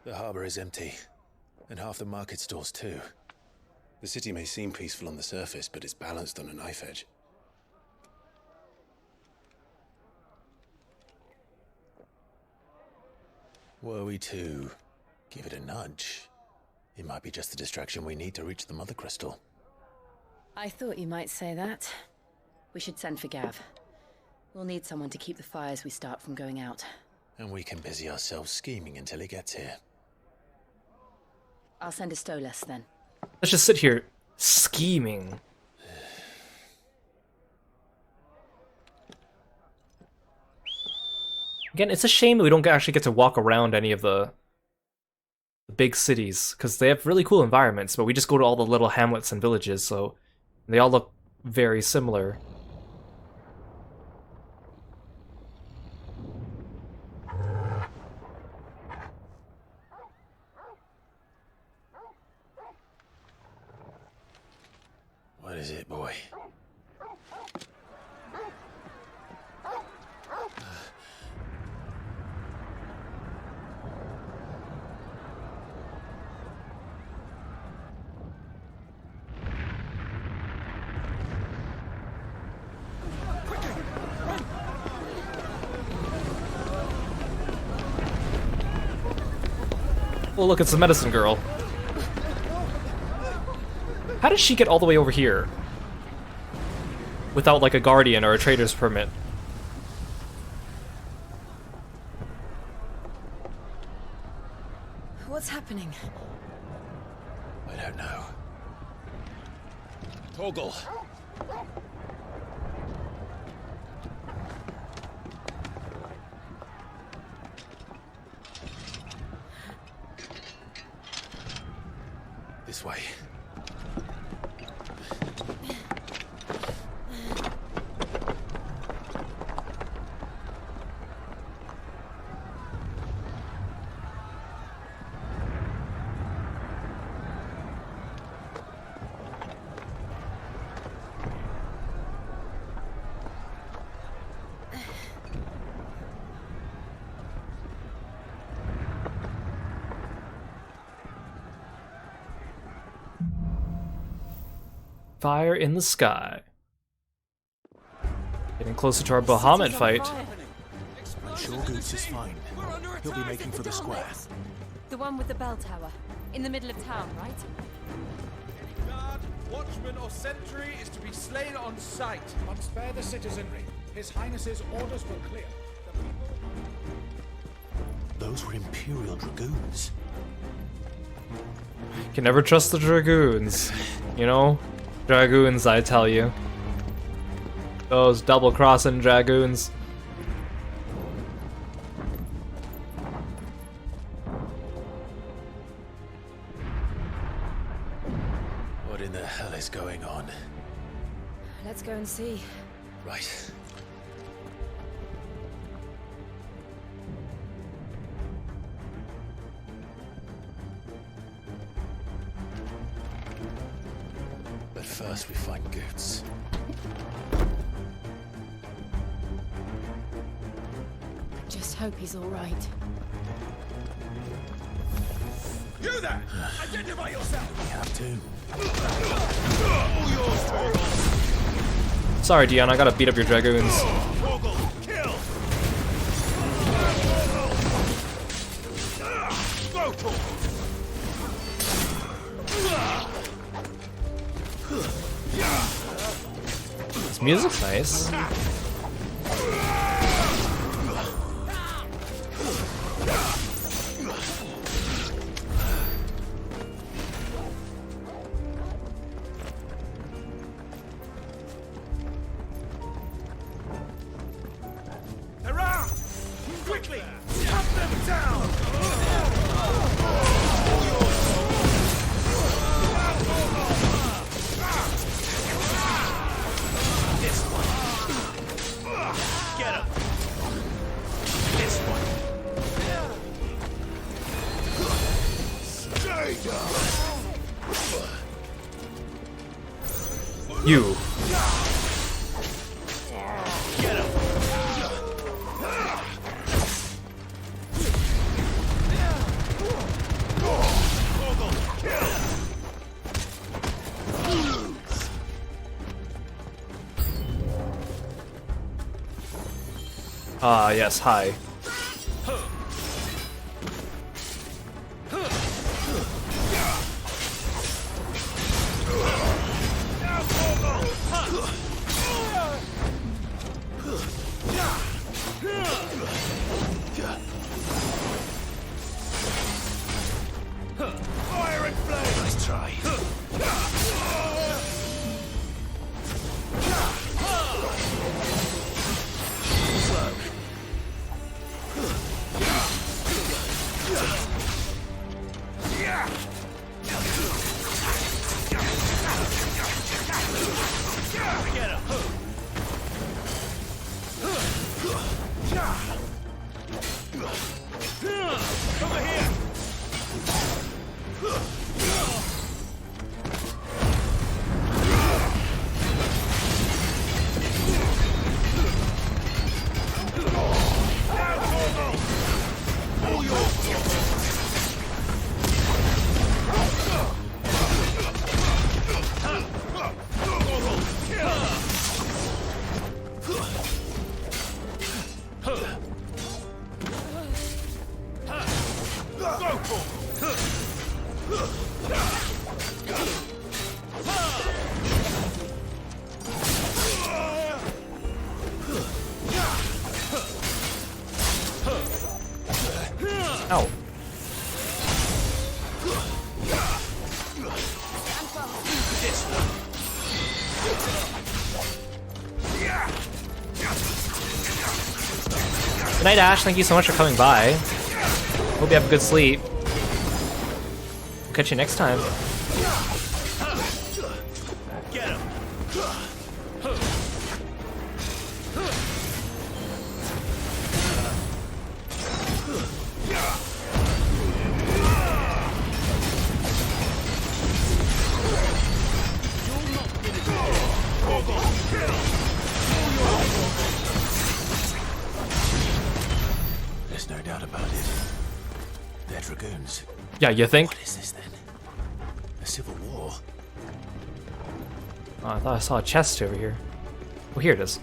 The harbor is empty, and half the market stalls too. The city may seem peaceful on the surface, but it's balanced on a knife edge. Were we to give it a nudge, it might be just the distraction we need to reach the Mother Crystal. I thought you might say that. We should send for Gav. We'll need someone to keep the fires we start from going out. And we can busy ourselves scheming until he gets here. I'll send a Stolas then. Let's just sit here scheming. Again, it's a shame that we don't actually get to walk around any of the big cities, because they have really cool environments, but we just go to all the little hamlets and villages, so they all look very similar. What is it, boy? Oh, look, it's the medicine girl. How did she get all the way over here? Without, like, a guardian or a trader's permit? What's happening? I don't know. Torgal! This way. Fire in the sky. Getting closer to our Bahamut fight. I'm sure Goots is fine. He'll be making for the square. The one with the bell tower. In the middle of town, right? Any guard, watchman, or sentry is to be slain on sight. But spare the citizenry. His Highness's orders were clear. Those were Imperial Dragoons. Can never trust the Dragoons. You know? Dragoons, I tell you. Those double-crossing Dragoons. What in the hell is going on? Let's go and see. Right. But first we find Goots. Just hope he's all right. You there! Identify yourself! We have to. All yours, Torgal! Sorry, Dion, I gotta beat up your Dragoons. Torgal, kill! Go, Torgal! This music's nice. Around! Quickly! Cut them down! This one. Get him! This one. Stay down! You. Get him! Ah, yes, hi. Ow. Good night, Ash. Thank you so much for coming by. Hope you have a good sleep. We'll catch you next time. Get him. There's no doubt about it. They're dragoons. Yeah, you think? What is this then? A civil war? Oh, I thought I saw a chest over here. Oh, here it is.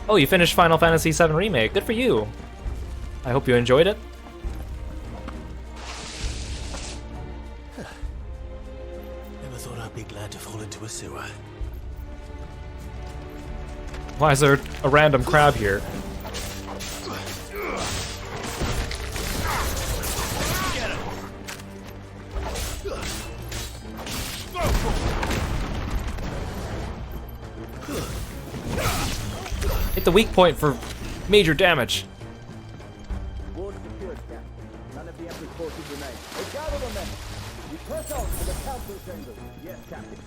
Oh, you finished Final Fantasy VII Remake. Good for you. I hope you enjoyed it. Never thought I'd be glad to fall into a sewer. Why is there a random crab here? Hit the weak point for major damage. Ward secured, Captain. None of the Emperor's forces remain. Gather the men. We press on to the council chambers. Yes, Captain.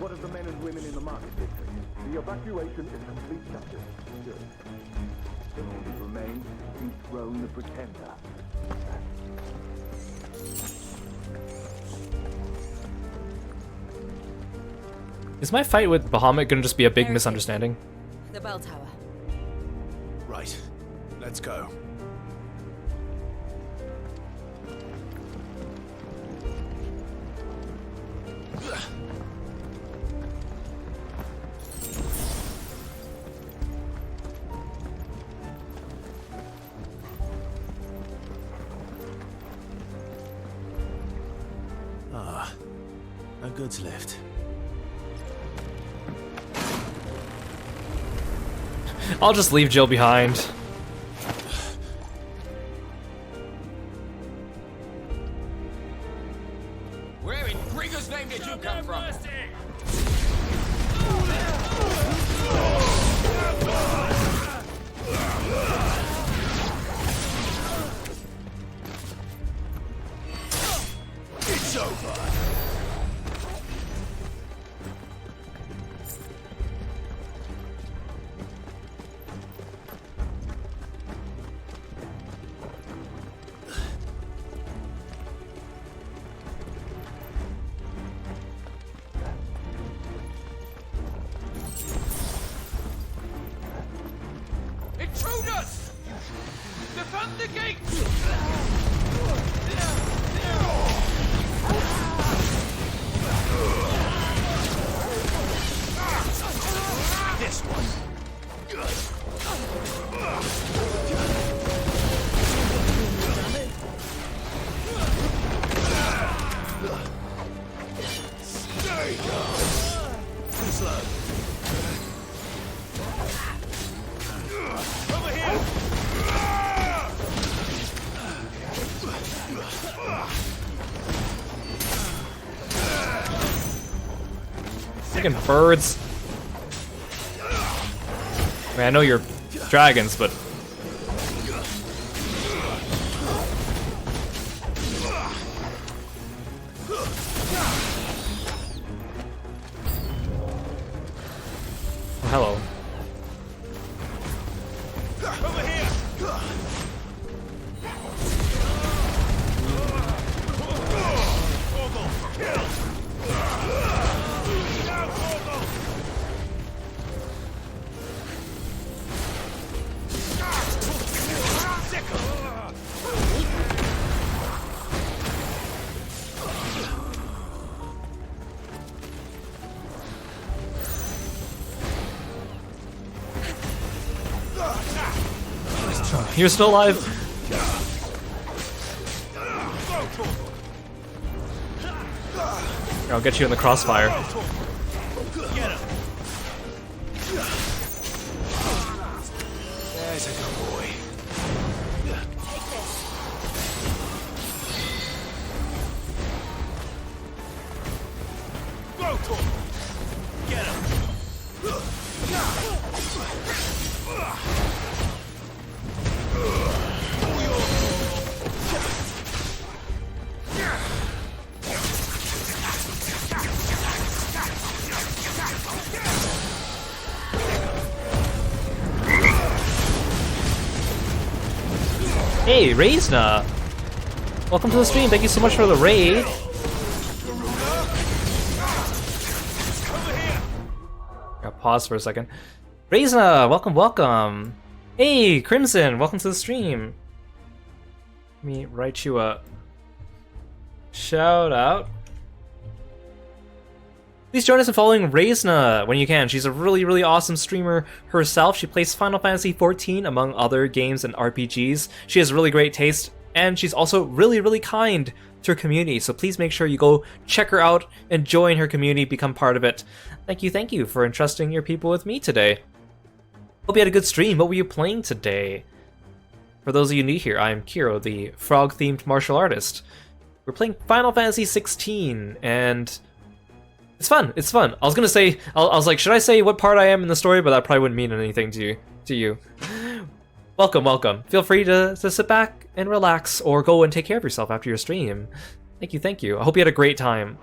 What of the men and women in the market district? The evacuation is complete, Captain. Good. The only remains dethrone the pretender. Is my fight with Bahamut gonna just be a big misunderstanding? The bell tower. Right. Let's go. Ah, a goods lift. I'll just leave Jill behind. Where in Gringo's name did you come from? It's over. Intruders! Defend the gates! This one. Stay down. Too slow. Over here! Freaking birds. I mean, I know you're dragons, but oh, hello. Over here! You're still alive? I'll get you in the crossfire. There's a good boy. Take this. Get him. Hey, Reisna! Welcome to the stream, thank you so much for the raid! Got pause for a second. Reisna, welcome, welcome! Hey, Crimson, welcome to the stream! Let me write you a shout out. Please join us in following Reisna when you can. She's a really, really awesome streamer herself. She plays Final Fantasy XIV among other games and RPGs. She has really great taste, and she's also really, really kind to her community. So please make sure you go check her out and join her community, become part of it. Thank you for entrusting your people with me today. Hope you had a good stream. What were you playing today? For those of you new here, I am Kiro, the frog-themed martial artist. We're playing Final Fantasy XVI, and it's fun. It's fun. I was gonna say, I was like, should I say what part I am in the story? But that probably wouldn't mean anything to you. Welcome, welcome. Feel free to sit back and relax, or go and take care of yourself after your stream. Thank you. I hope you had a great time.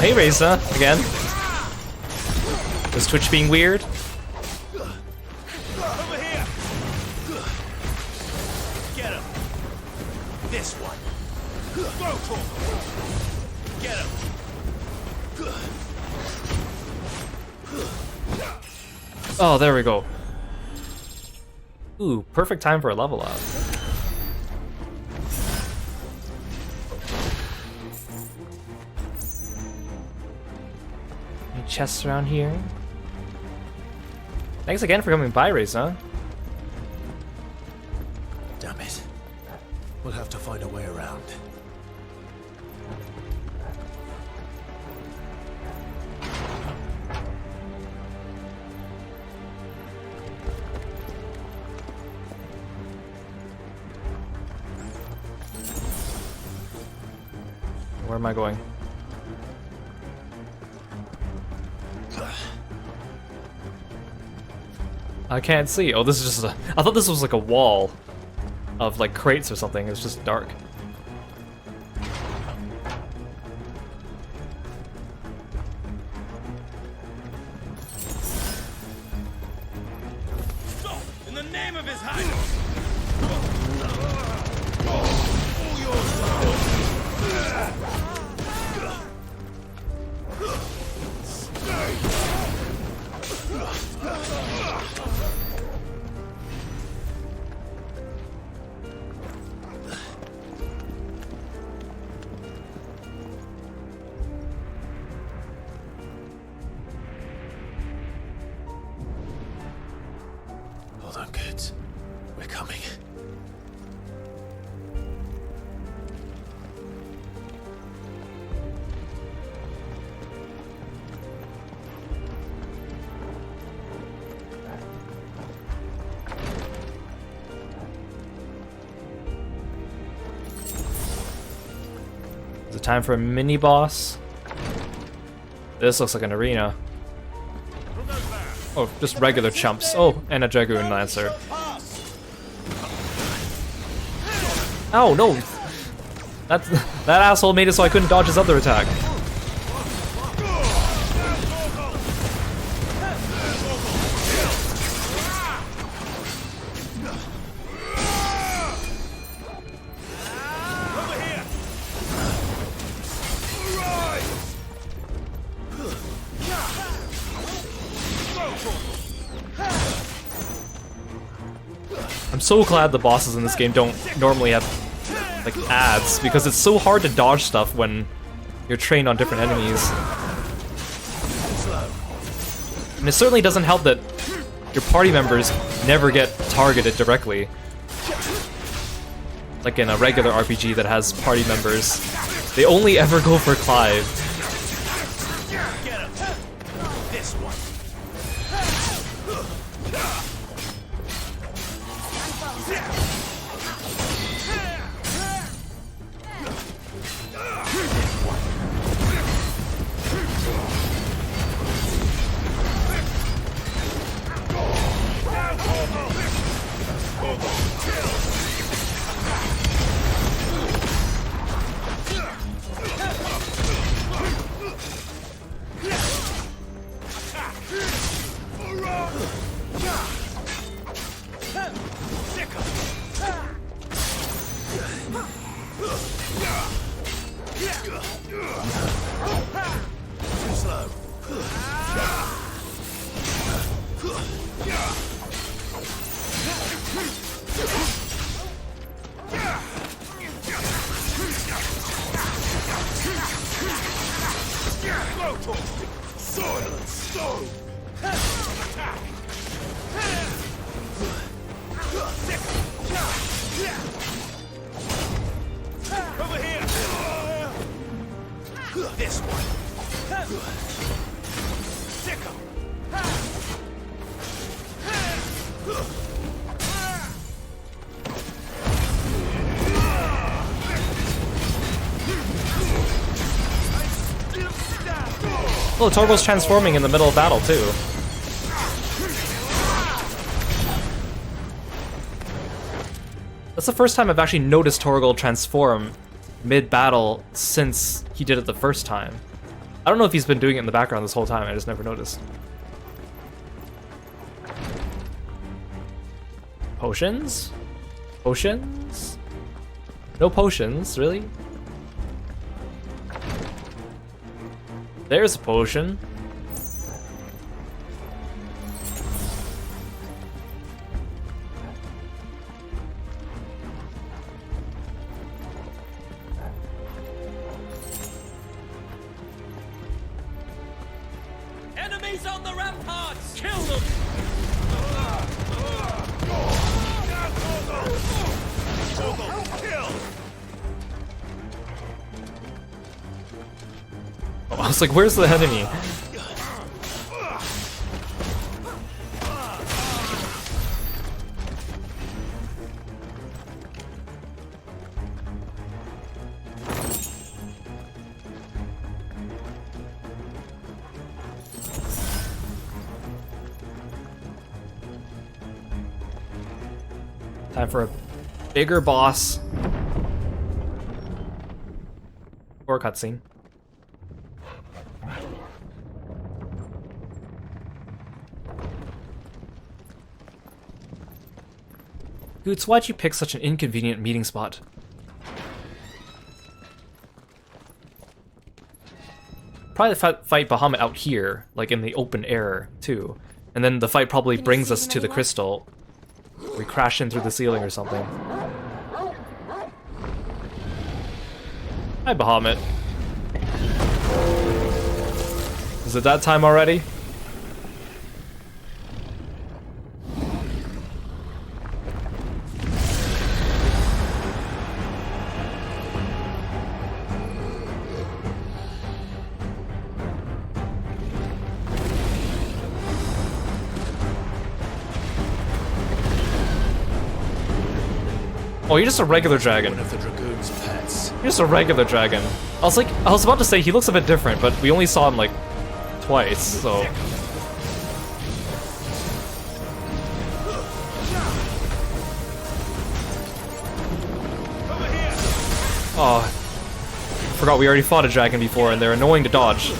Hey Reza, again. Was Twitch being weird? Over here. Get him. This one. Get him. Oh, there we go. Ooh, perfect time for a level up. Any chests around here? Thanks again for coming by, Reza. Damn it. We'll have to find a way around. Where am I going? I can't see. Oh, this is just a... I thought this was like a wall of like crates or something. It's just dark. Stop! In the name of His Highness! All yours! Hold on, kids. We're coming. Is it time for a mini boss? This looks like an arena. Oh, just regular chumps. Oh, and a Dragoon Lancer. Oh, no! That asshole made it so I couldn't dodge his other attack. I'm so glad the bosses in this game don't normally have like ads, because it's so hard to dodge stuff when you're trained on different enemies. And it certainly doesn't help that your party members never get targeted directly. Like in a regular RPG that has party members, they only ever go for Clive. This one. This one. Oh, Torgal's transforming in the middle of battle too. That's the first time I've actually noticed Torgal transform mid-battle since he did it the first time. I don't know if he's been doing it in the background this whole time, I just never noticed. Potions? Potions? No potions, really? There's a potion. Enemies on the ramparts! Kill them! Oh, I was like, where's the enemy? Time for a bigger boss. Or a cutscene. Goots, why'd you pick such an inconvenient meeting spot? Probably fight Bahamut out here, like in the open air, too. And then the fight probably brings us to the crystal. We crash in through the ceiling or something. Hi, Bahamut. Is it that time already? Oh, you're just a regular dragon. One of the dragoon's pets. You're just a regular dragon. I was about to say he looks a bit different, but we only saw him like twice, so. Oh, I forgot we already fought a dragon before and they're annoying to dodge.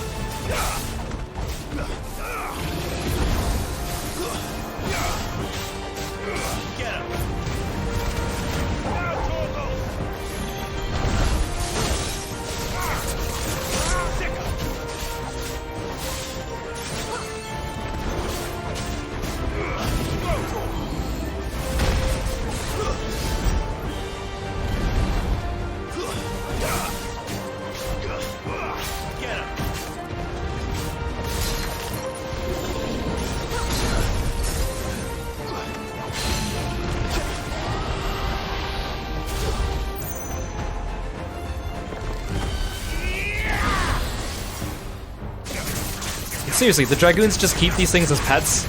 Seriously, the dragoons just keep these things as pets?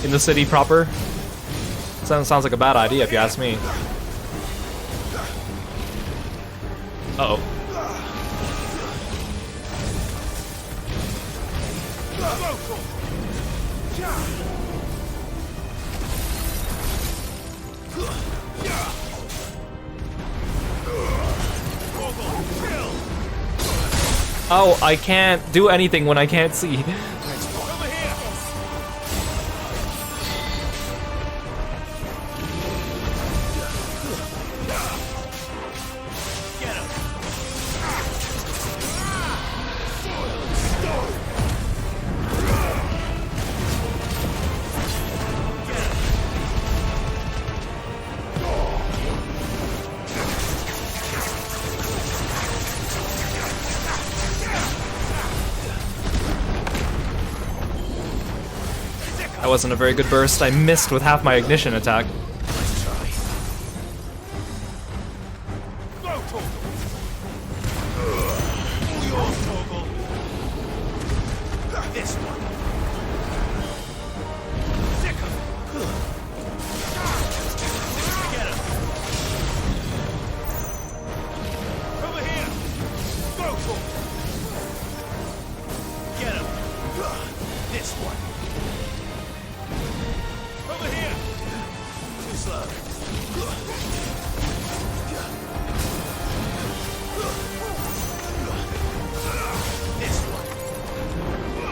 In the city proper? Sounds like a bad idea if you ask me. Uh-oh. Oh, I can't do anything when I can't see. That wasn't a very good burst. I missed with half my ignition attack.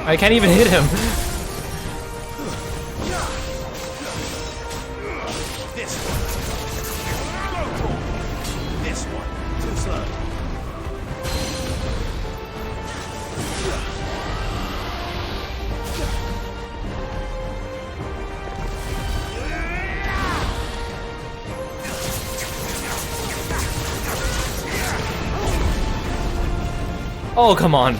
I can't even hit him. Oh, come on.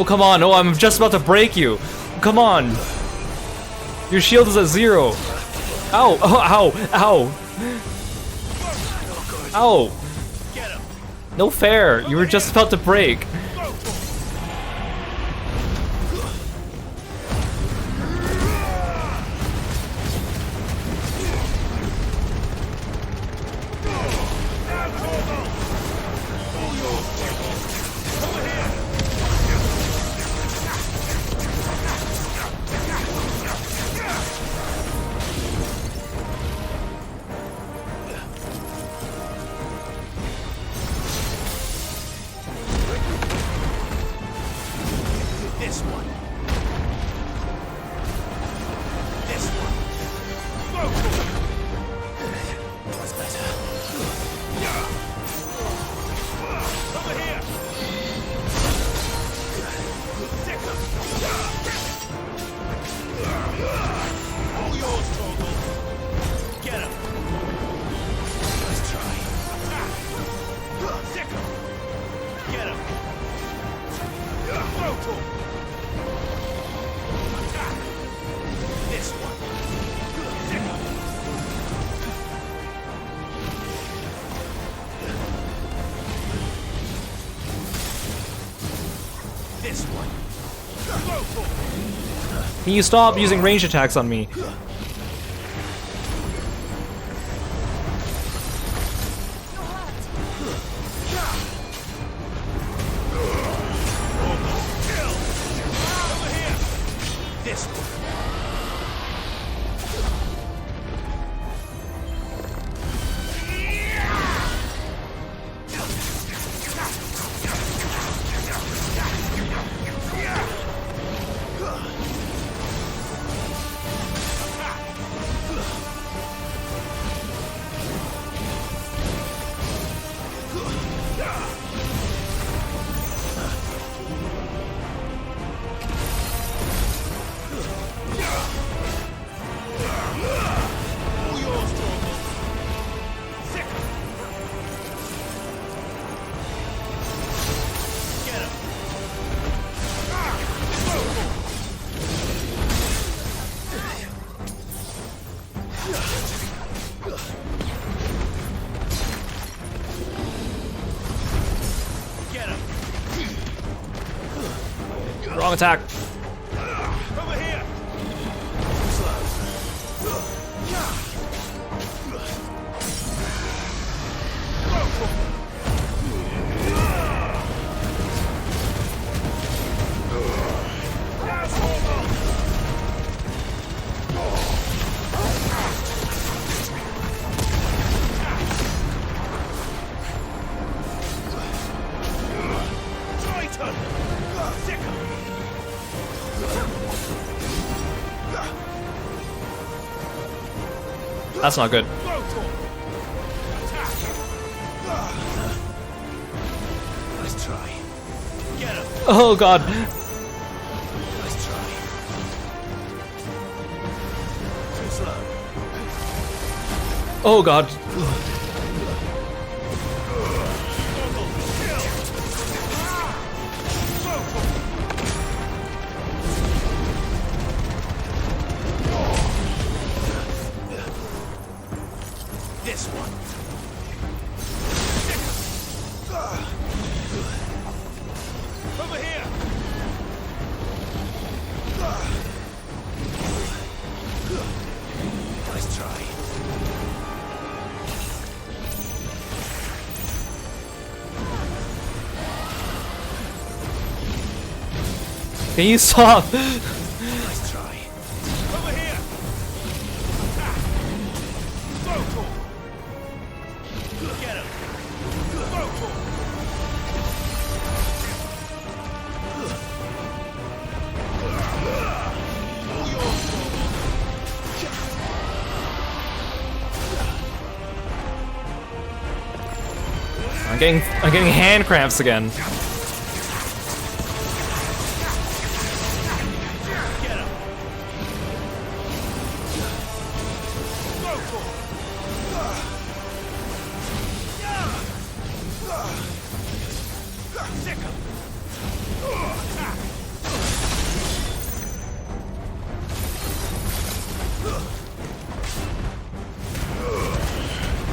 Oh, come on. Oh, I'm just about to break you. Come on. Your shield is at 0. Ow. Oh, ow. Ow. Ow. No fair. You were just about to break. Can you stop using range attacks on me? Wrong attack. That's not good. Nice try. Get him. Oh god. Nice try. Too slow. Oh god. This one. Over here. Nice try. Can you stop? Nice try. Over here. Get him. I'm getting hand cramps again.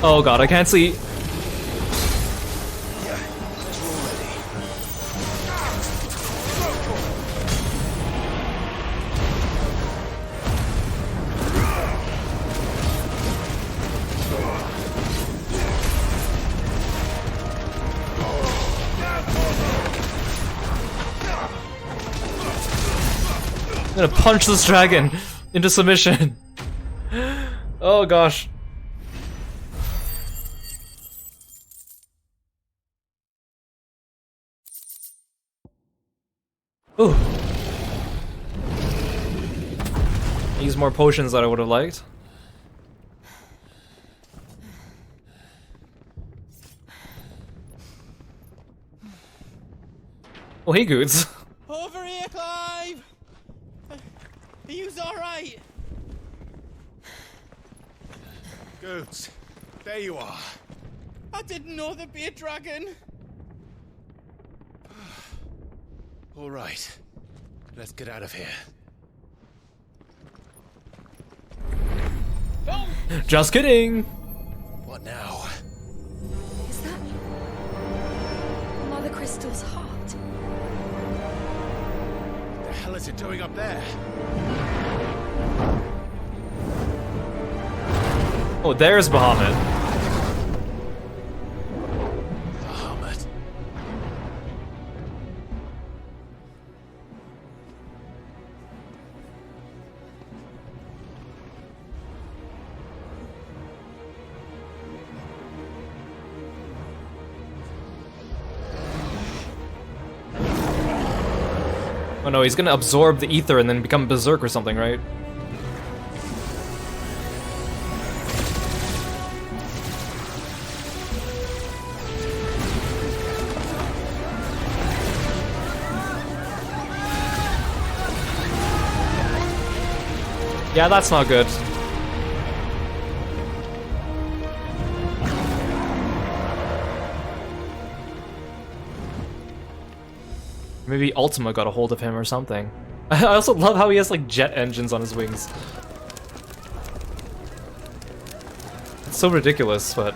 Oh god, I can't see. I'm gonna punch this dragon into submission. Oh gosh. Ooh. Use more potions that I would have liked. Oh, hey, Goods. Over here, Clive! Are you alright? Goods, there you are. I didn't know there'd be a dragon. All right, let's get out of here. Just kidding. What now? Is that Mother Crystal's heart? What the hell is it doing up there? Oh, there's Bahamut. Bahamut. Oh no, he's gonna absorb the ether and then become berserk or something, right? Yeah, that's not good. Maybe Ultima got a hold of him or something. I also love how he has like jet engines on his wings. It's so ridiculous, but...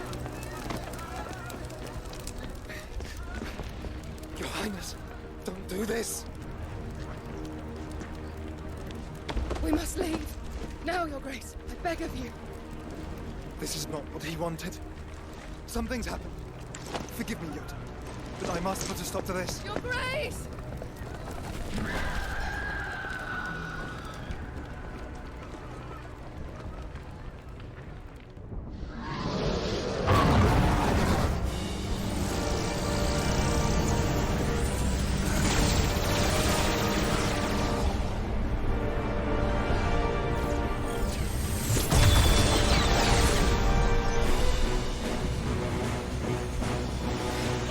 Your Highness, don't do this. We must leave. Now, Your Grace. I beg of you. This is not what he wanted. Something's happened. Forgive me, Yoda, but I must put a stop to this. Your Grace!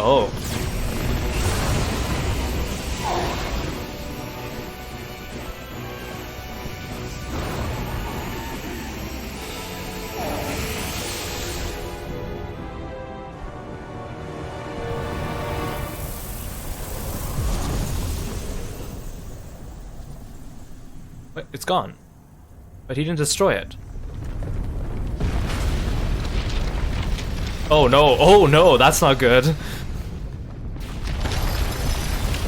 Oh. Wait, it's gone. But he didn't destroy it. Oh no, that's not good.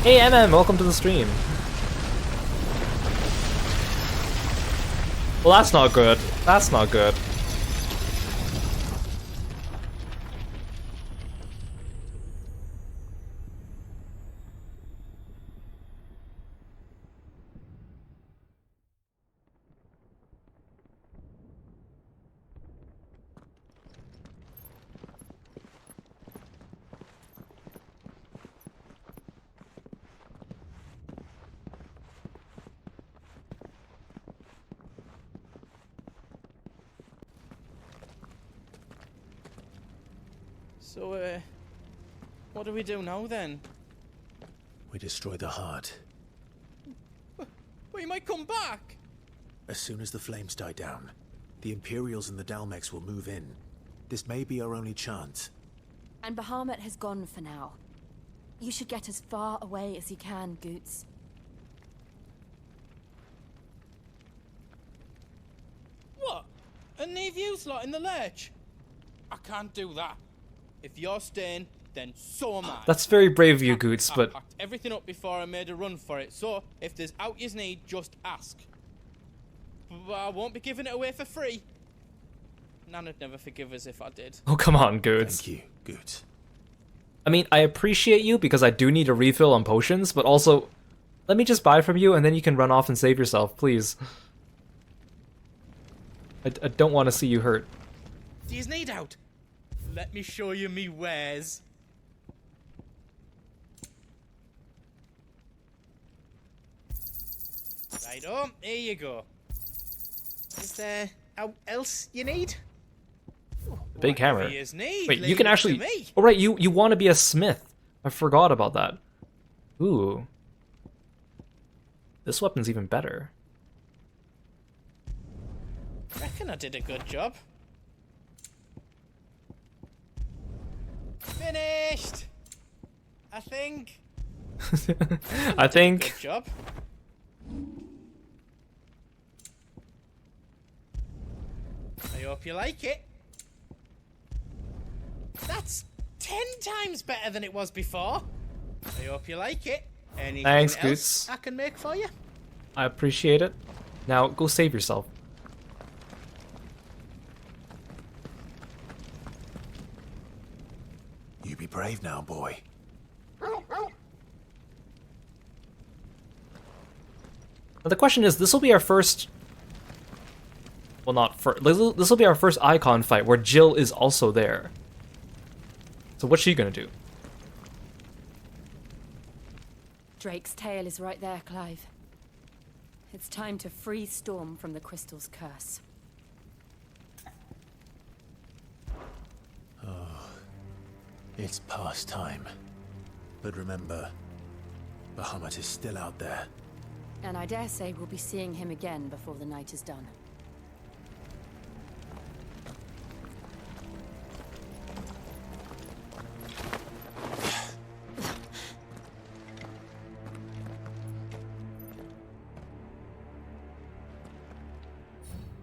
Hey MM, welcome to the stream. Well, that's not good. That's not good. So, what do we do now then? We destroy the heart. We might come back! As soon as the flames die down, the Imperials and the Dalmex will move in. This may be our only chance. And Bahamut has gone for now. You should get as far away as you can, Goots. What? And leave you lot in the lurch? I can't do that. If you're staying, then so am I. That's very brave of you, Goots, I but... packed everything up before I made a run for it, so if there's out yous need, just ask. But I won't be giving it away for free. Nana'd never forgive us if I did. Oh, come on, Goots. Thank you, Goots. I mean, I appreciate you because I do need a refill on potions, but also, let me just buy from you and then you can run off and save yourself, please. I don't want to see you hurt. Do yous need out? Let me show you me wares. Right, here you go. Is there else you need? The big hammer. Yous need, Wait, you leave can it actually... to me. Oh, right, you want to be a smith. I forgot about that. Ooh. This weapon's even better. Reckon I did a good job. Finished! I think. I think. Good job. I hope you like it. That's 10 times better than it was before. I hope you like it. Anything Thanks, else Goots. I can make for you? I appreciate it. Now, go save yourself. You be brave now, boy. Now the question is, this will be our first... Well, not first. This will be our first icon fight where Jill is also there. So what's she gonna do? Drake's tail is right there, Clive. It's time to free Storm from the crystal's curse. Oh, it's past time. But remember, Bahamut is still out there. And I dare say we'll be seeing him again before the night is done.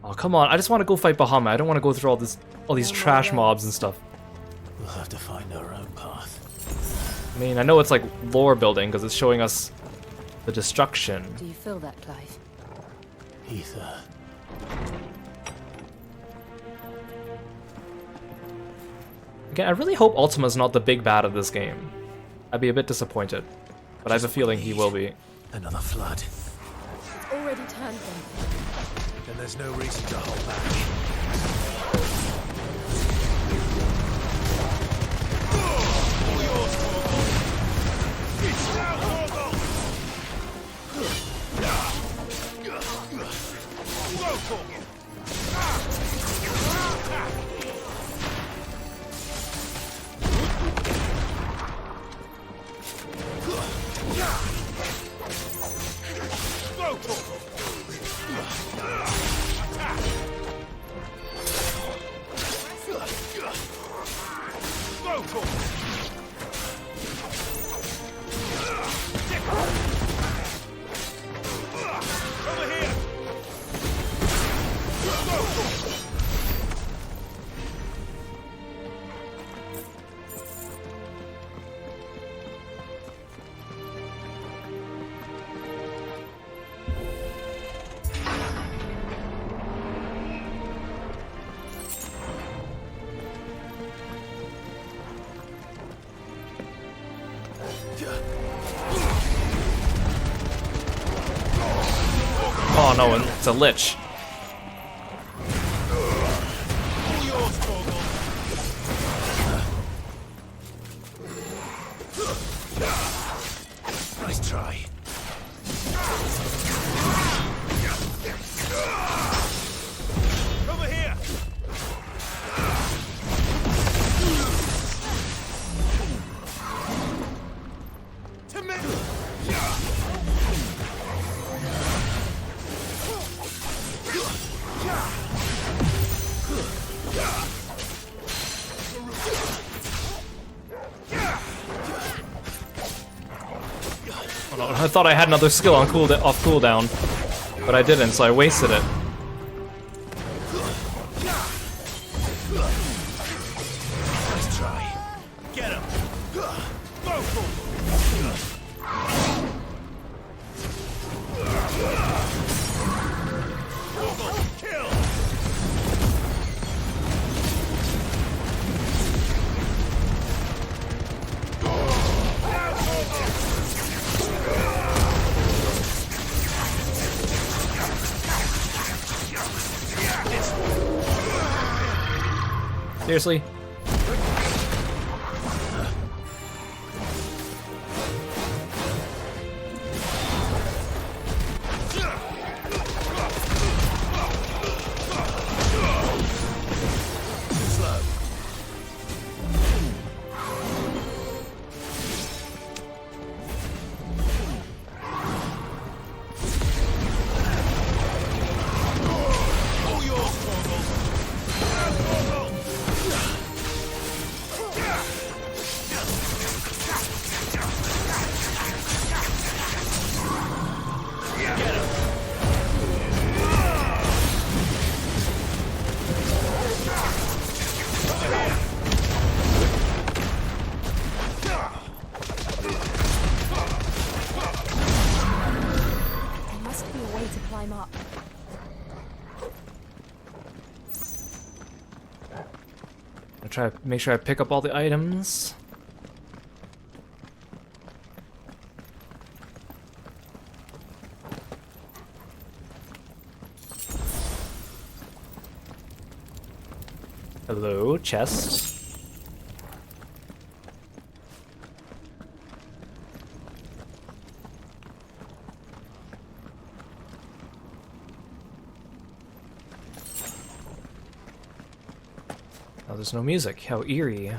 Oh, come on. I just want to go fight Bahamut. I don't want to go through all these trash mobs and stuff. We'll have to find our own path. I mean, I know it's like lore building because it's showing us the destruction. Do you feel that, Clive? Ether. Again, I really hope Ultima's not the big bad of this game. I'd be a bit disappointed, but I have a feeling he will be. Another flood. It's already turned them. Then there's no reason to hold back. Oh no, it's a lich. Nice try. Over here! To me! Oh, no, I thought I had another skill on off cooldown, but I didn't, so I wasted it. Nice try. Get him! Kill! Seriously? I'll try to make sure I pick up all the items. Hello, chest. Oh, there's no music. How eerie.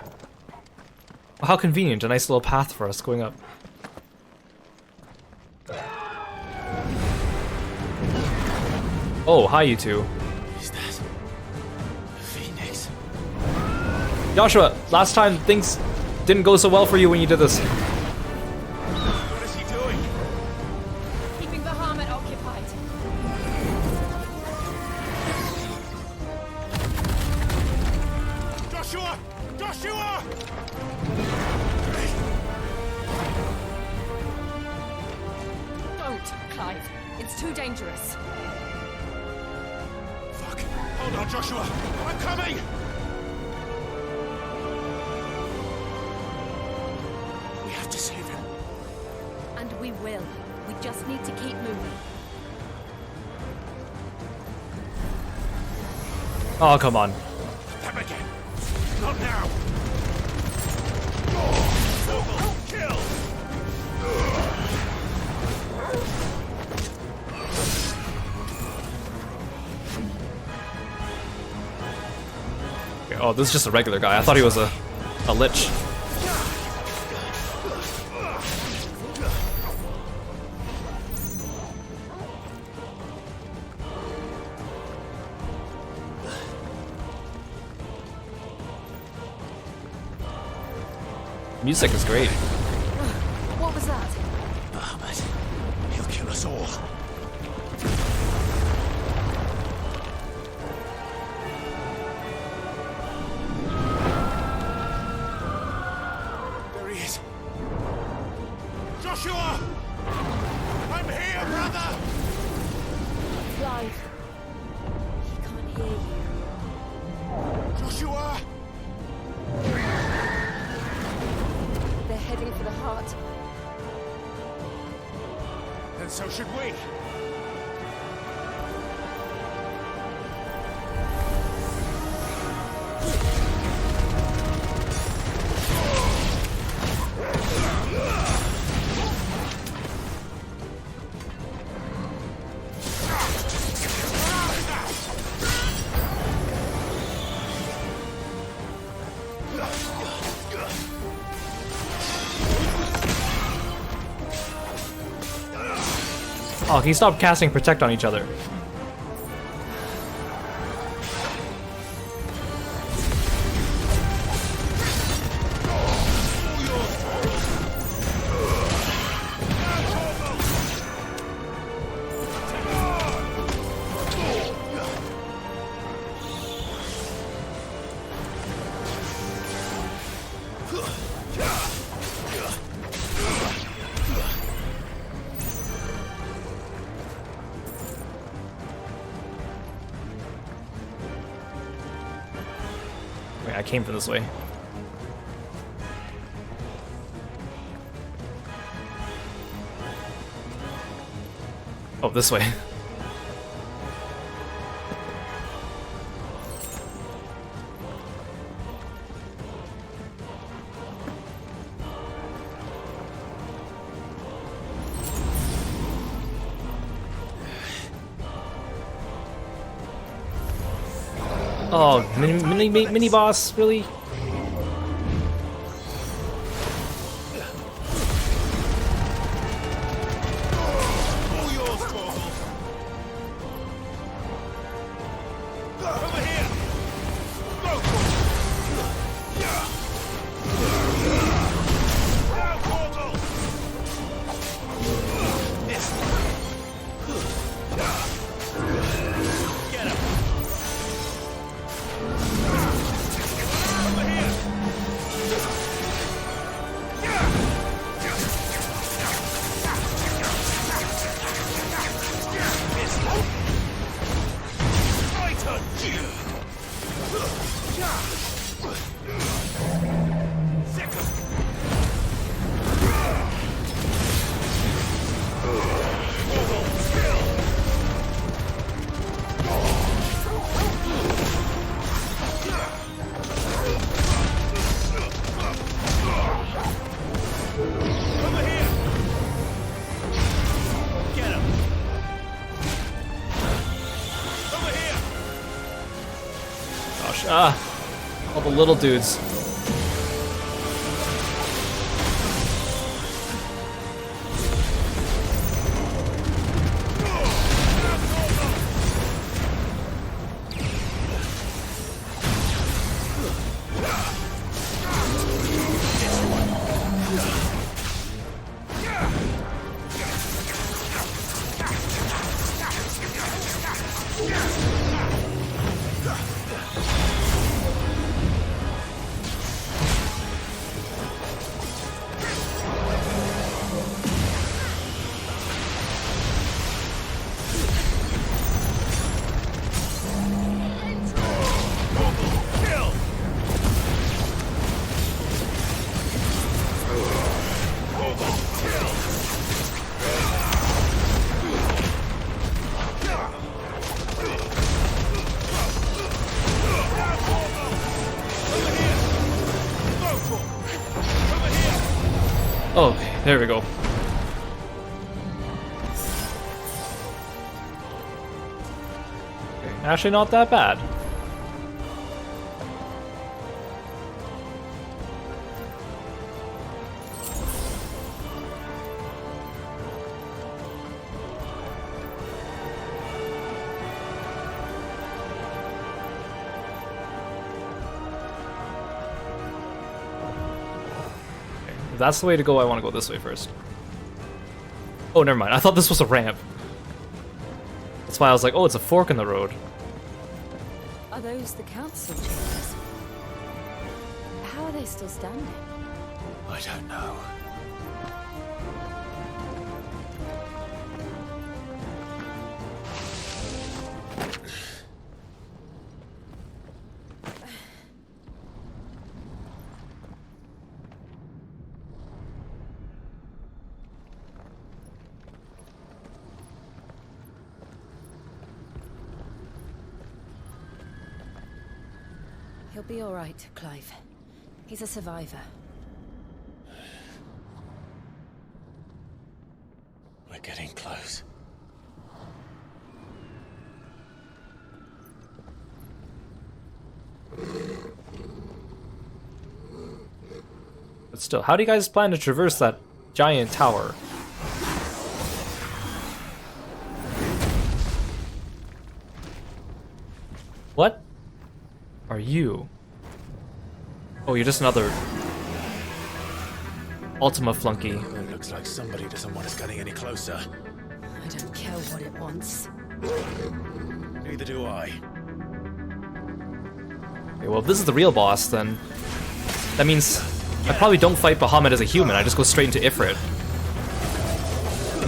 Oh, how convenient. A nice little path for us going up. Oh, hi, you two. Is that the Phoenix? Joshua, last time things didn't go so well for you when you did this. What is he doing? Keeping the Bahamut occupied. Joshua! Joshua! Don't, Clive. It's too dangerous. Fuck. Hold on, Joshua. I'm coming! We have to save him. And we will. We just need to keep moving. Oh, come on. Them again. Not now. Vogel, kill! Okay, oh, this is just a regular guy. I thought he was a lich. Music is great. What was that? Bahamut. He'll kill us all. There he is. Joshua! I'm here, brother! Clive. He can't hear you. Joshua! They're heading for the heart. Then so should we. Oh, can you stop casting Protect on each other? Wait, I came from this way. Oh, this way. Oh, mini boss, really? Gosh, all the little dudes. Oh, there we go. Okay, actually not that bad. If that's the way to go, I want to go this way first. Oh, never mind. I thought this was a ramp. That's why I was like, oh, it's a fork in the road. Are those the council chambers? How are they still standing? I don't know. He'll be all right, Clive. He's a survivor. We're getting close. But still, how do you guys plan to traverse that giant tower? What are you? Oh, you're just another Ultima flunky. It looks like somebody doesn't want us getting any closer. I don't care what it wants. Neither do I. Okay, well, if this is the real boss, then that means I probably don't fight Bahamut as a human. I just go straight into Ifrit.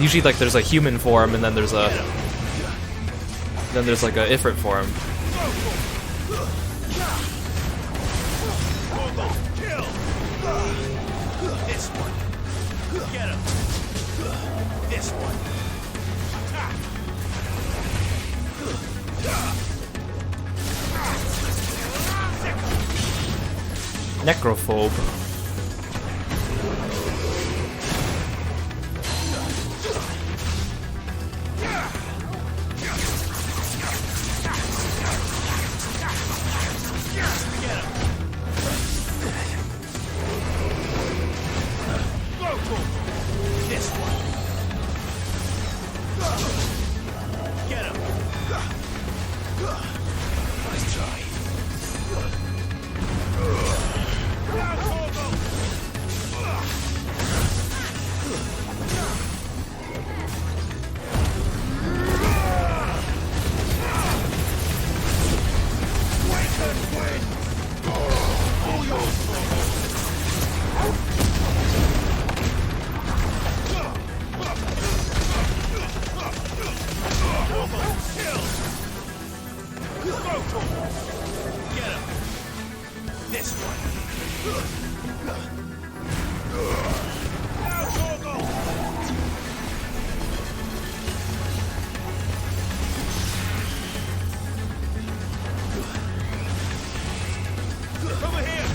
Usually, like, there's a human form, and then there's a like a Ifrit form. This one. Get him. This one. Necrophobe. This one. Get him. Nice try. This one. Over here!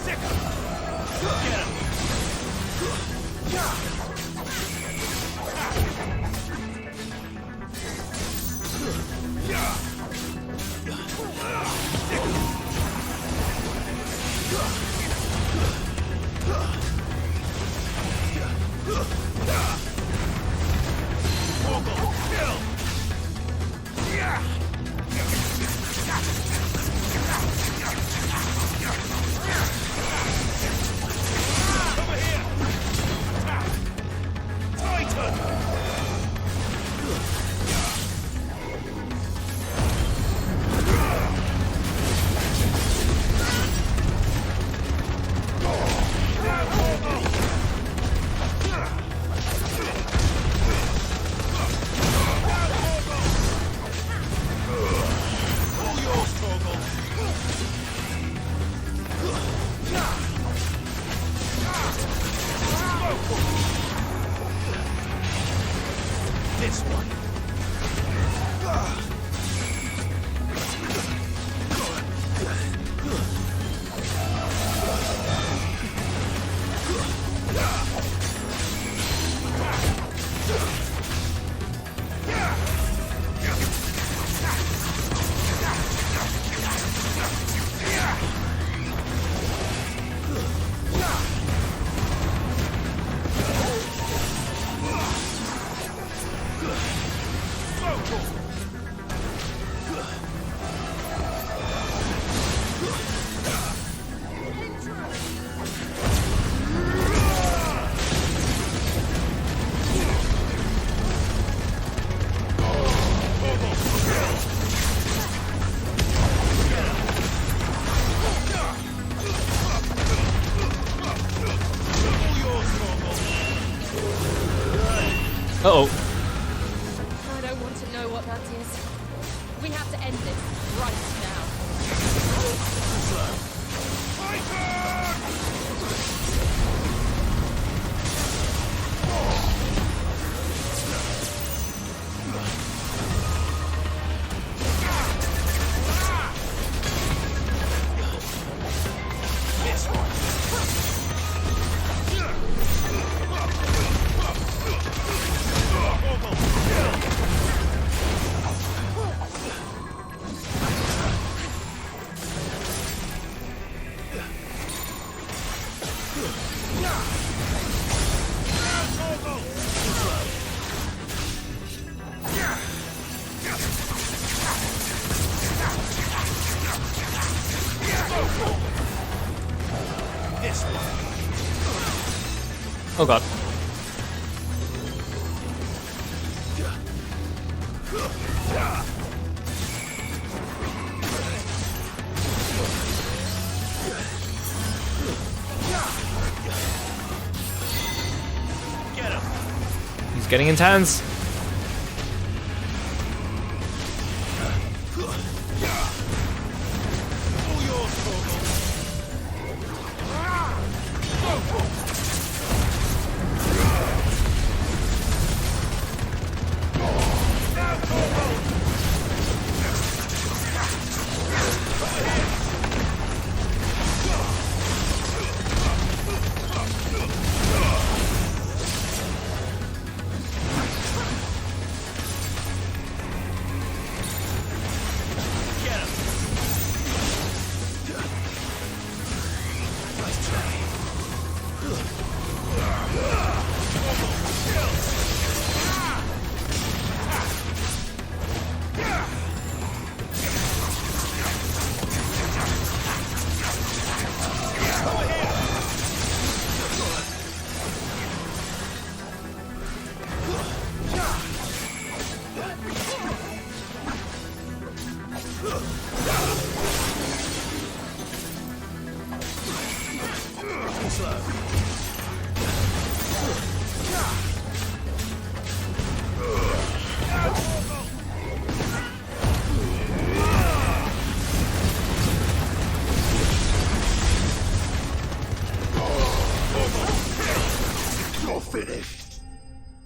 Sick him! Get him! This one. Uh-oh. I don't want to know what that is. We have to end this right now. This one. Oh god. Get him. He's getting intense.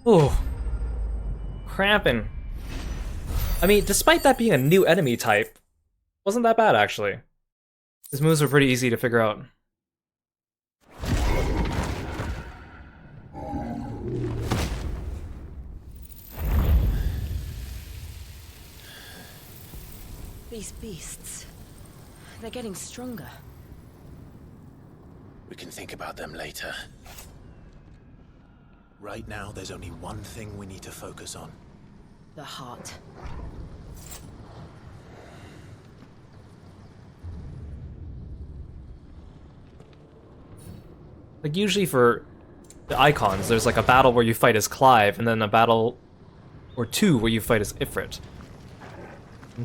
Ooh. Cramping. I mean, despite that being a new enemy type, wasn't that bad, actually. His moves were pretty easy to figure out. These beasts, they're getting stronger. We can think about them later. Right now, there's only one thing we need to focus on. The heart. Like, usually for the icons, there's like a battle where you fight as Clive, and then a battle or two where you fight as Ifrit.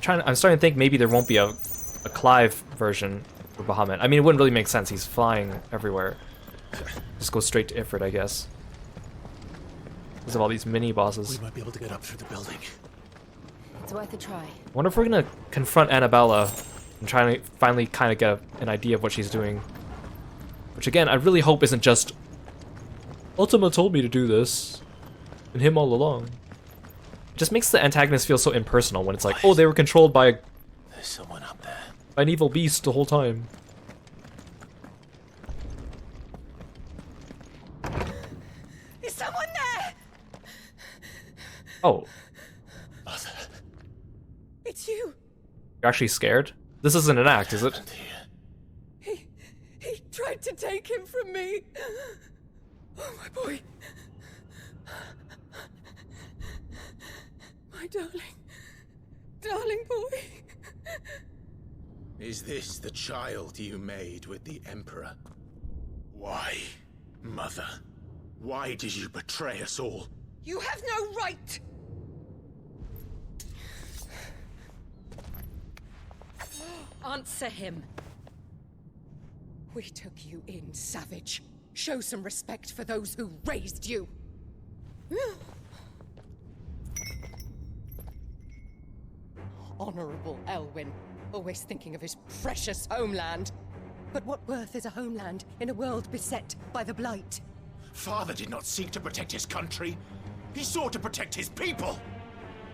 I'm starting to think maybe there won't be a Clive version for Bahamut. I mean, it wouldn't really make sense. He's flying everywhere. Just go straight to Ifrit, I guess. Because of all these mini bosses. We might be able to get up through the building. It's worth a try. I wonder if we're gonna confront Annabella and try to finally kind of get an idea of what she's doing. Which again, I really hope isn't just Ultima told me to do this, and him all along. It just makes the antagonist feel so impersonal when it's like, oh, they were controlled by There's someone up there. an evil beast the whole time. Is someone there? Oh, Mother. It's you. you're actually scared? This isn't an act, is it? He tried to take him from me. Oh, my boy. My darling boy. Is this the child you made with the Emperor? Why, Mother? Why did you betray us all? You have no right. Answer him. We took you in, savage. Show some respect for those who raised you. Honorable Elwyn, always thinking of his precious homeland. But what worth is a homeland in a world beset by the Blight? Father did not seek to protect his country. He sought to protect his people.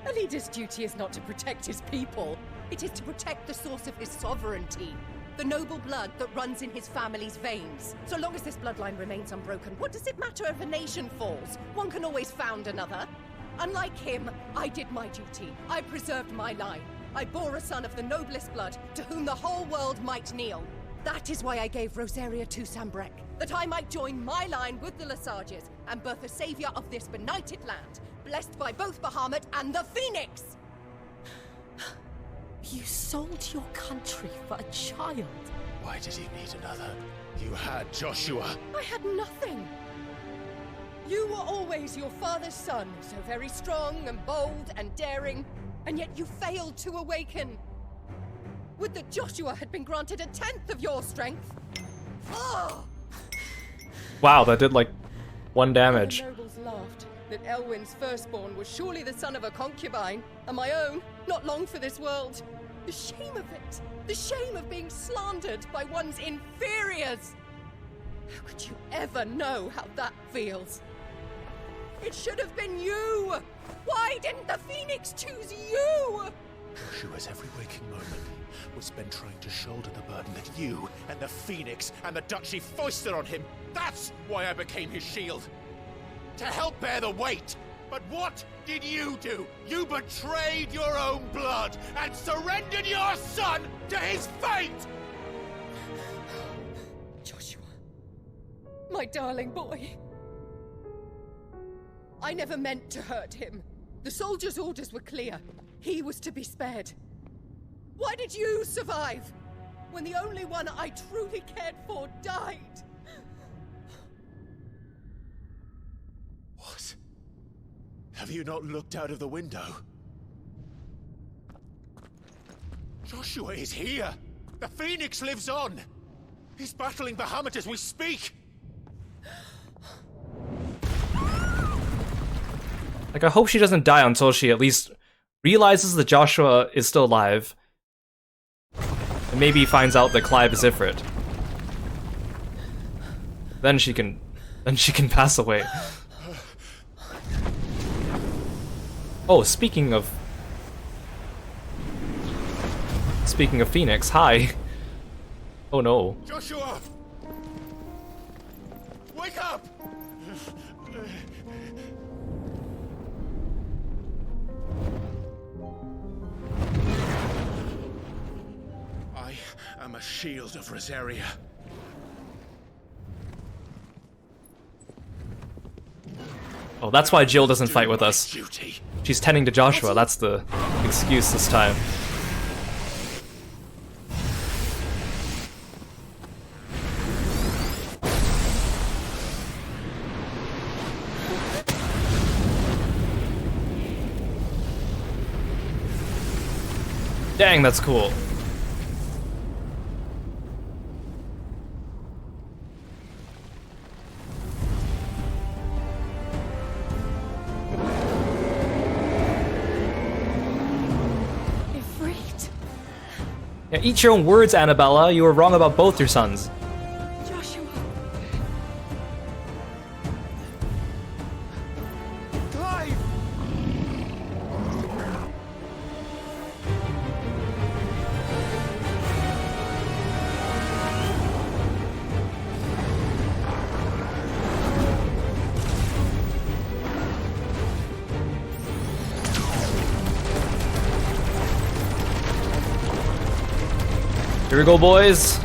A leader's duty is not to protect his people. It is to protect the source of his sovereignty. The noble blood that runs in his family's veins. So long as this bloodline remains unbroken, what does it matter if a nation falls? One can always found another. Unlike him, I did my duty. I preserved my line. I bore a son of the noblest blood, to whom the whole world might kneel. That is why I gave Rosaria to Sambrek, that I might join my line with the Lesages and birth a savior of this benighted land, blessed by both Bahamut and the Phoenix! You sold your country for a child. Why did he need another? You had Joshua. I had nothing. You were always your father's son, so very strong and bold and daring, and yet you failed to awaken. Would that Joshua had been granted 1/10 of your strength. Oh! Wow, that did like 1 damage. The nobles laughed that Elwyn's firstborn was surely the son of a concubine, and my own, not long for this world. The shame of it! The shame of being slandered by one's inferiors! How could you ever know how that feels? It should have been you! Why didn't the Phoenix choose you? Joshua's every waking moment was spent trying to shoulder the burden that you and the Phoenix and the Duchy foisted on him. That's why I became his shield. To help bear the weight. But what did you do? You betrayed your own blood and surrendered your son to his fate! Joshua. My darling boy. I never meant to hurt him. The soldiers' orders were clear. He was to be spared. Why did you survive? When the only one I truly cared for died? What? Have you not looked out of the window? Joshua is here! The Phoenix lives on! He's battling Bahamut as we speak! Like, I hope she doesn't die until she at least realizes that Joshua is still alive. And maybe finds out that Clive is Ifrit. Then she can pass away. Oh, speaking of Phoenix, hi. Oh no. Joshua! Wake up! I am a shield of Rosaria. Oh, that's why Jill doesn't fight with us. She's tending to Joshua, that's the excuse this time. Dang, that's cool. Yeah, eat your own words, Annabella. You were wrong about both your sons. Joshua. Clive! Here we go, boys.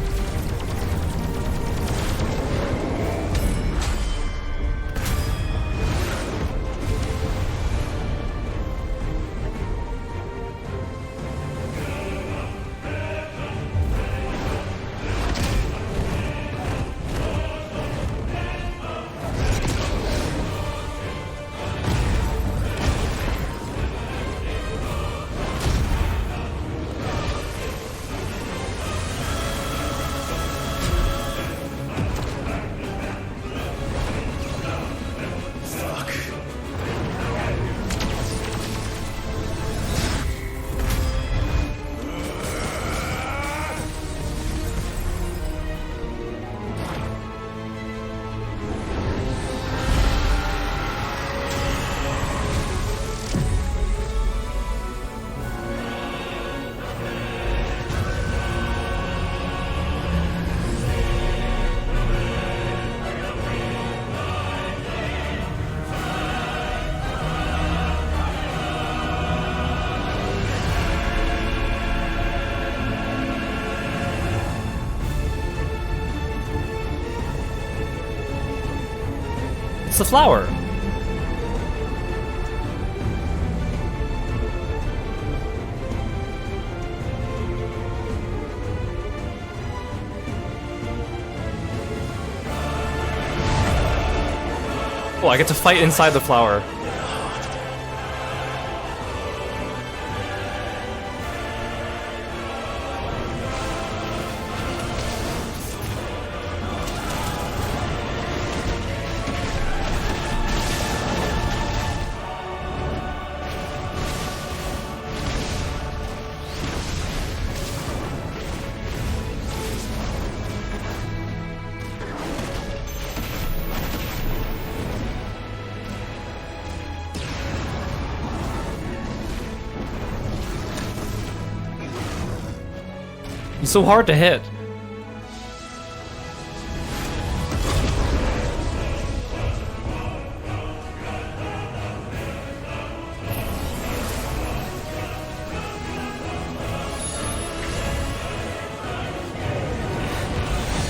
It's the flower. Oh, I get to fight inside the flower. He's so hard to hit.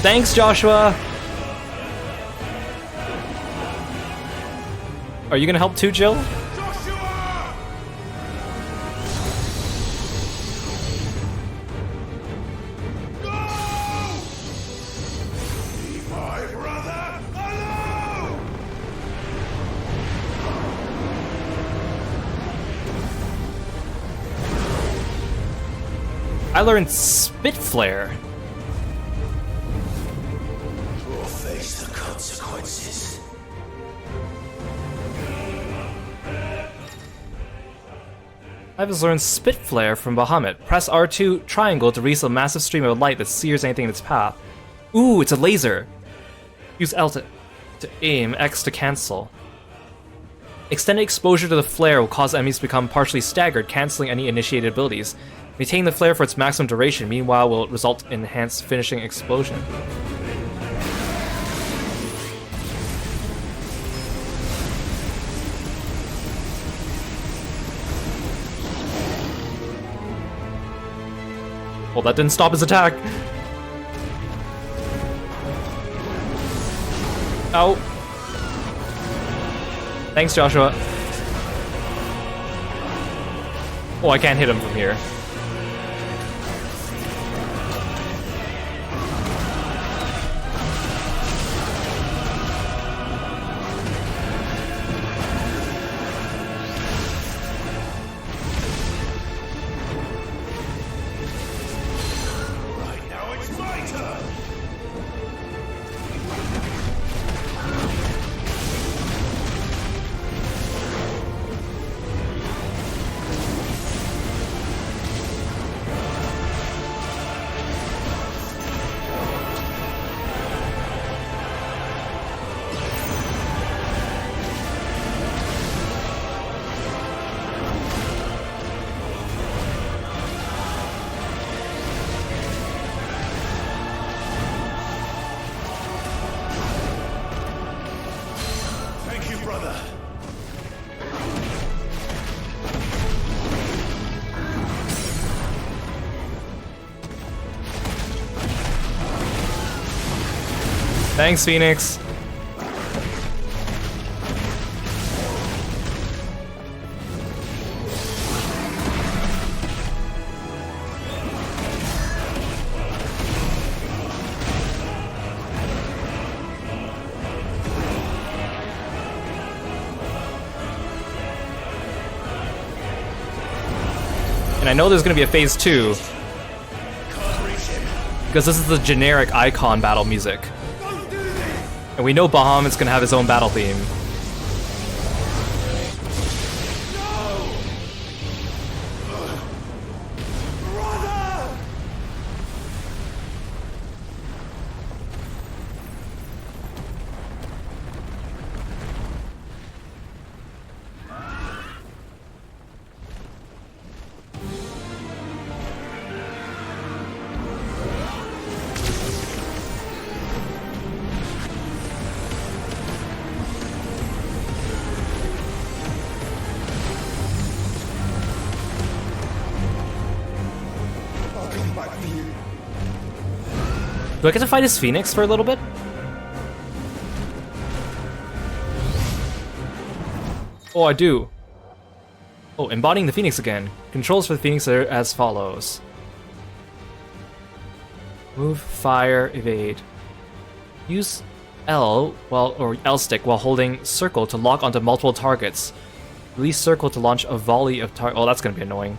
Thanks, Joshua. Are you gonna help too, Jill? I learned Spit Flare. We'll face the consequences. I've just learned Spit Flare from Bahamut. Press R2 triangle to release a massive stream of light that sears anything in its path. Ooh, it's a laser. Use L to aim, X to cancel. Extended exposure to the flare will cause enemies to become partially staggered, cancelling any initiated abilities. Maintaining the flare for its maximum duration, meanwhile, will result in enhanced finishing explosion. Well, that didn't stop his attack. Ow. Thanks, Joshua. Oh, I can't hit him from here. Thanks, Phoenix. And I know there's gonna be a phase 2. Because this is the generic icon battle music. And we know Bahamut's gonna have his own battle theme. Do I get to fight as Phoenix for a little bit? Oh, I do. Oh, embodying the Phoenix again. Controls for the Phoenix are as follows. Move, fire, evade. Use L or L stick while holding circle to lock onto multiple targets. Release circle to launch a volley of targets. Oh, that's gonna be annoying.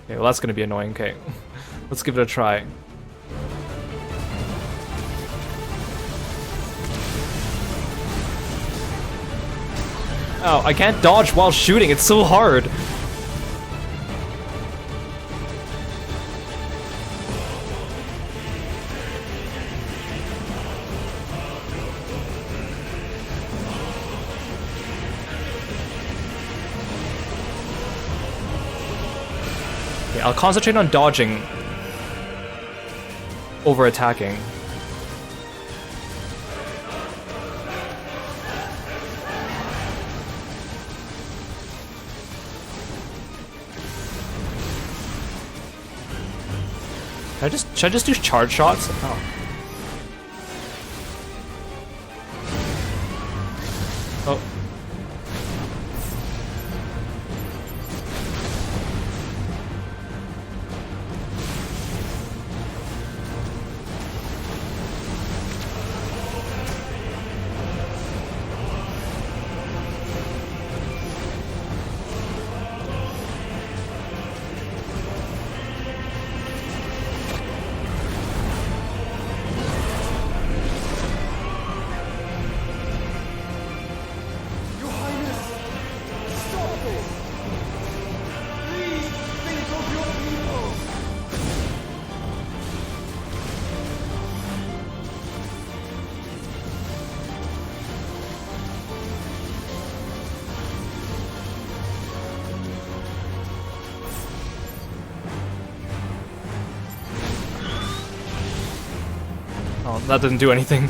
Okay, well that's gonna be annoying. Okay, let's give it a try. Oh, I can't dodge while shooting, it's so hard! Okay, I'll concentrate on dodging over attacking. Should I just do charge shots? Oh. Oh. Oh, that didn't do anything.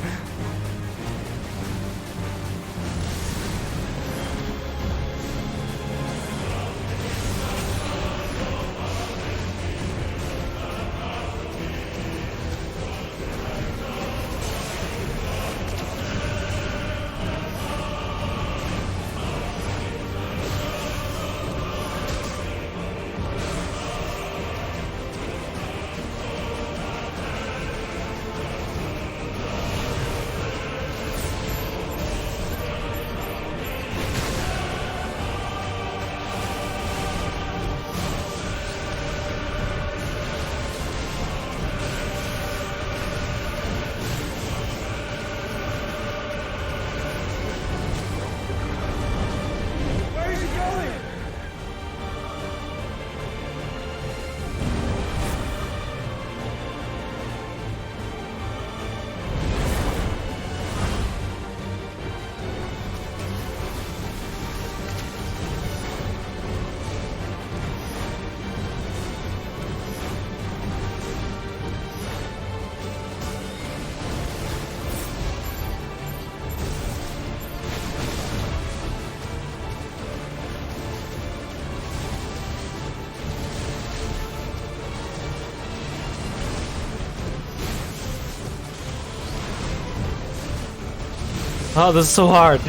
Oh, this is so hard.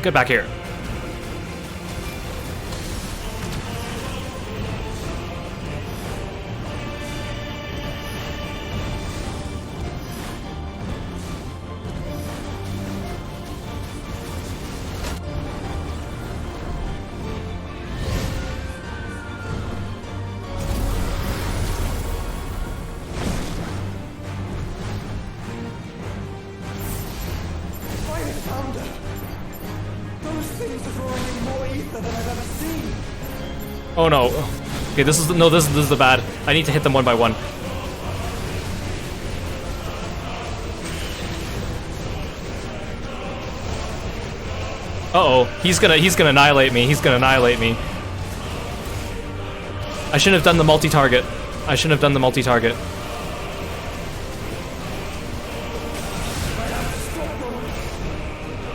Get back here. Oh no. Okay, this is the bad. I need to hit them one by one. Uh-oh. He's gonna annihilate me. He's gonna annihilate me. I shouldn't have done the multi-target. I shouldn't have done the multi-target.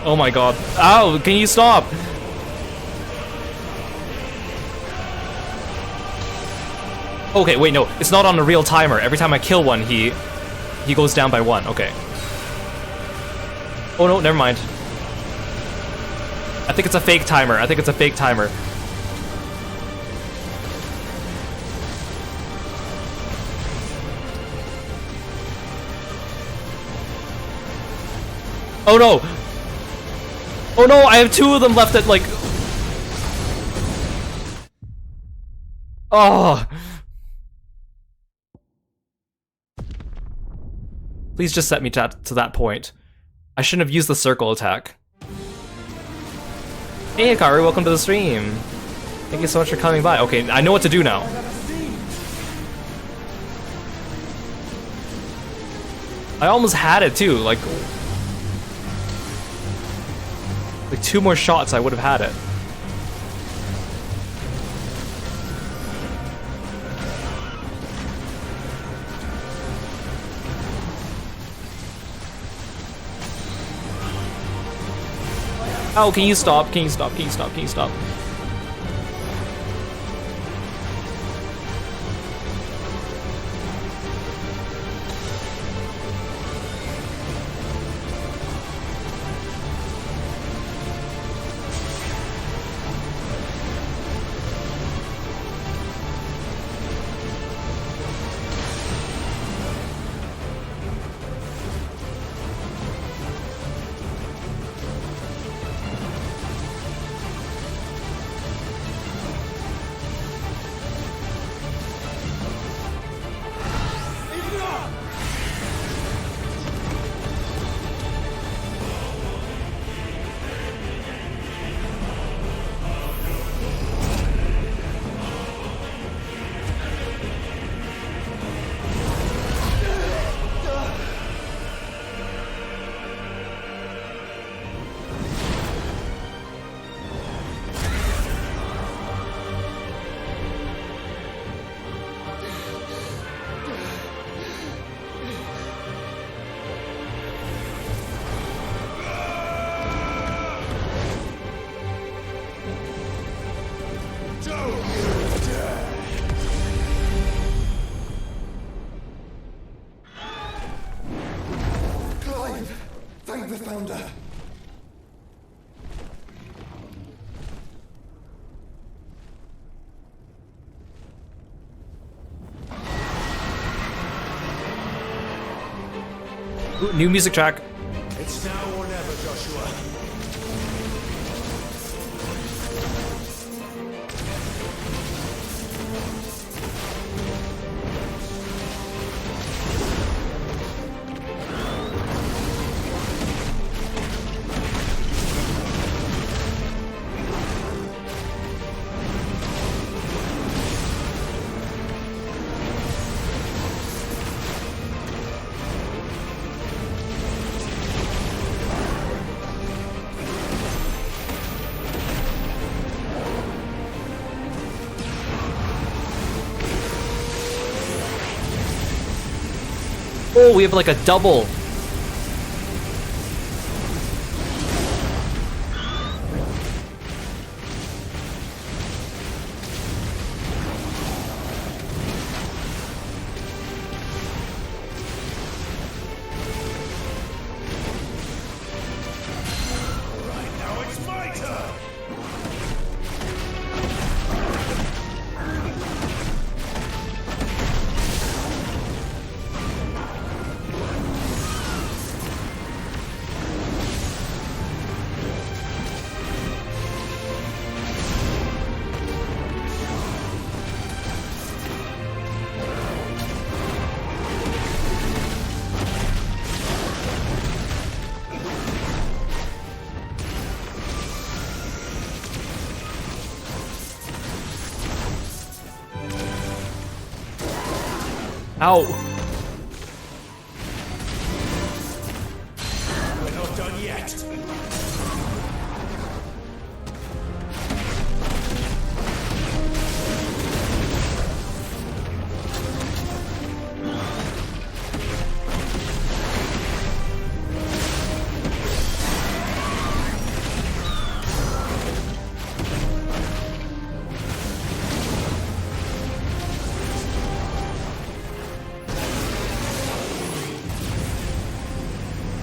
Oh my god. Ow, can you stop? Okay, wait, no, it's not on a real timer. Every time I kill one, he goes down by one. Okay. Oh no, never mind. I think it's a fake timer. I think it's a fake timer. Oh no! Oh no, I have two of them left at like... Oh! Please just set me to that point. I shouldn't have used the circle attack. Hey Akari, welcome to the stream. Thank you so much for coming by. Okay, I know what to do now. I almost had it too, like two more shots I would have had it. Oh, can you stop? Can you stop? Can you stop? Can you stop? found her. Ooh, new music track. It's now or never, Joshua. Oh, we have like a double. Now it's my turn! Ow. We're not done yet.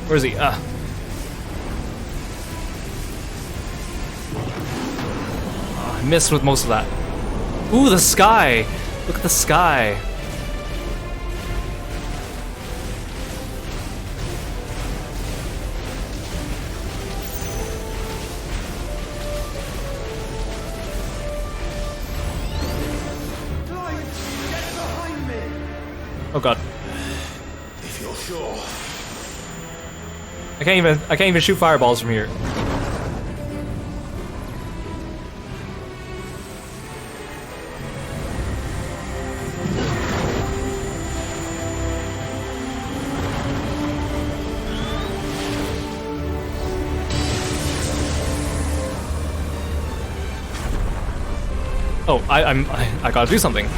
Where is he? Ah. Oh, I missed with most of that. Ooh, the sky! Look at the sky. Oh god. If you're sure. I can't even shoot fireballs from here. Oh, I gotta do something.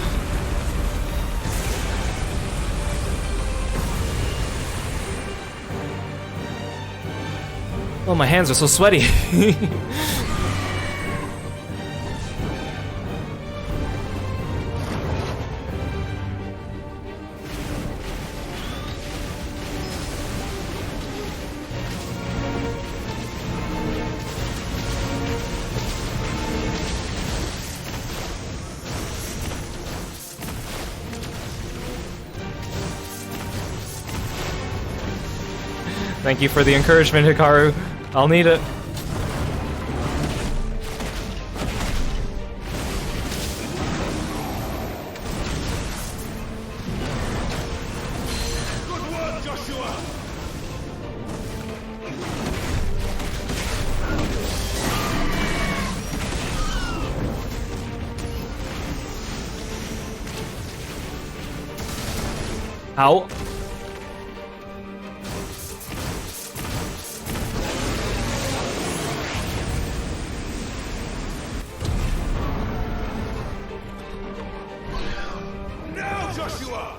Oh, my hands are so sweaty. Thank you for the encouragement, Hikaru. I'll need it. Good work, Joshua! Ow. Now, Joshua!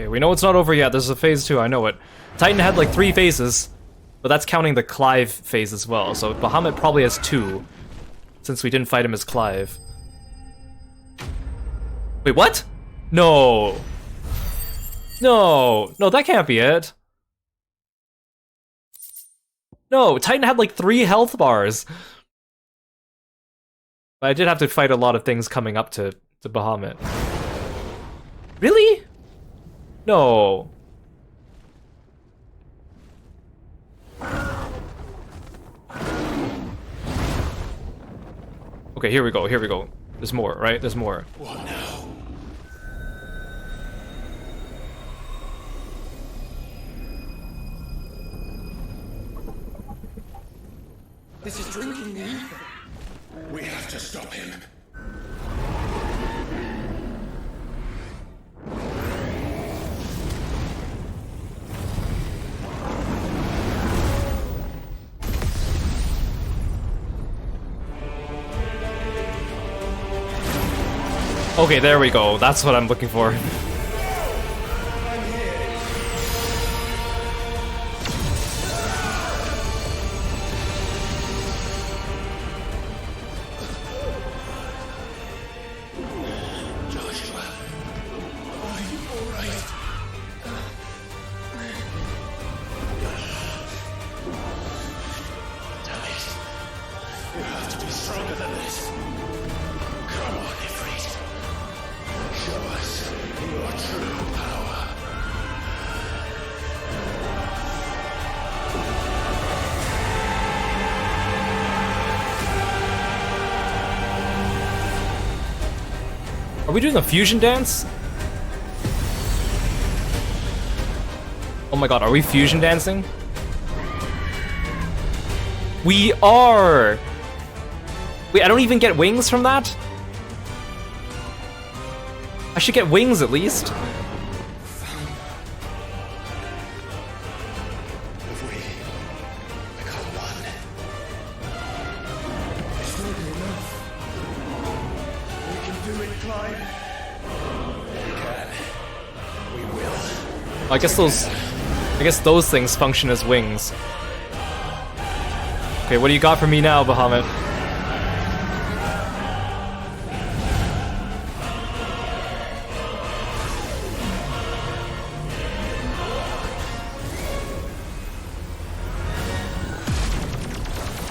Okay, we know it's not over yet. There's a phase 2, I know it. Titan had like 3 phases, but that's counting the Clive phase as well. So Bahamut probably has 2, since we didn't fight him as Clive. Wait, what? No. No, that can't be it. No, Titan had like 3 health bars. But I did have to fight a lot of things coming up to Bahamut. Really? No. Okay, here we go, There's more, right? There's more. What now? This is drinking the ether. We have to stop him. Okay, there we go. That's what I'm looking for. Are we doing a fusion dance? Oh my god, are we fusion dancing? We are! Wait, I don't even get wings from that? I should get wings at least. I guess those things function as wings. Okay, what do you got for me now, Bahamut?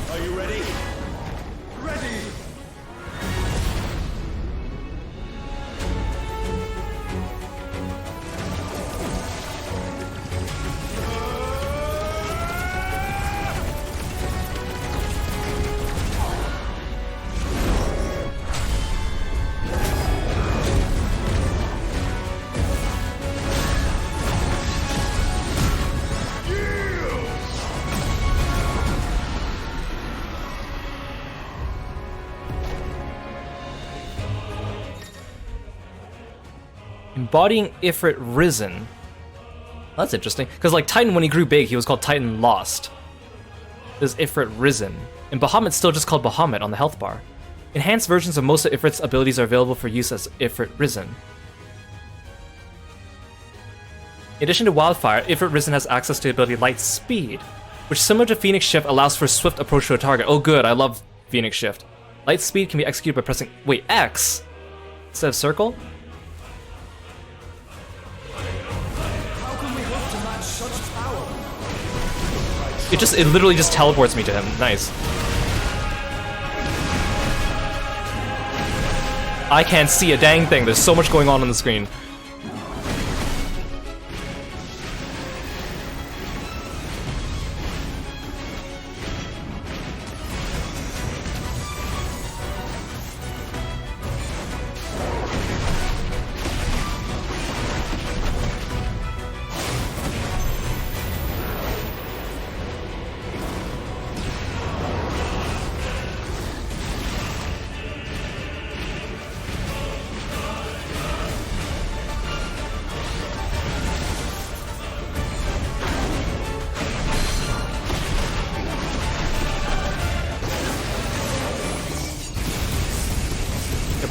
Are you ready? Ready! Embodying Ifrit Risen. That's interesting, because like Titan, when he grew big, he was called Titan Lost. There's Ifrit Risen. And Bahamut's still just called Bahamut on the health bar. Enhanced versions of most of Ifrit's abilities are available for use as Ifrit Risen. In addition to Wildfire, Ifrit Risen has access to the ability Light Speed, which, similar to Phoenix Shift, allows for swift approach to a target. Oh good, I love Phoenix Shift. Light Speed can be executed by pressing, wait, X? Instead of circle? It literally just teleports me to him. Nice. I can't see a dang thing. There's so much going on the screen.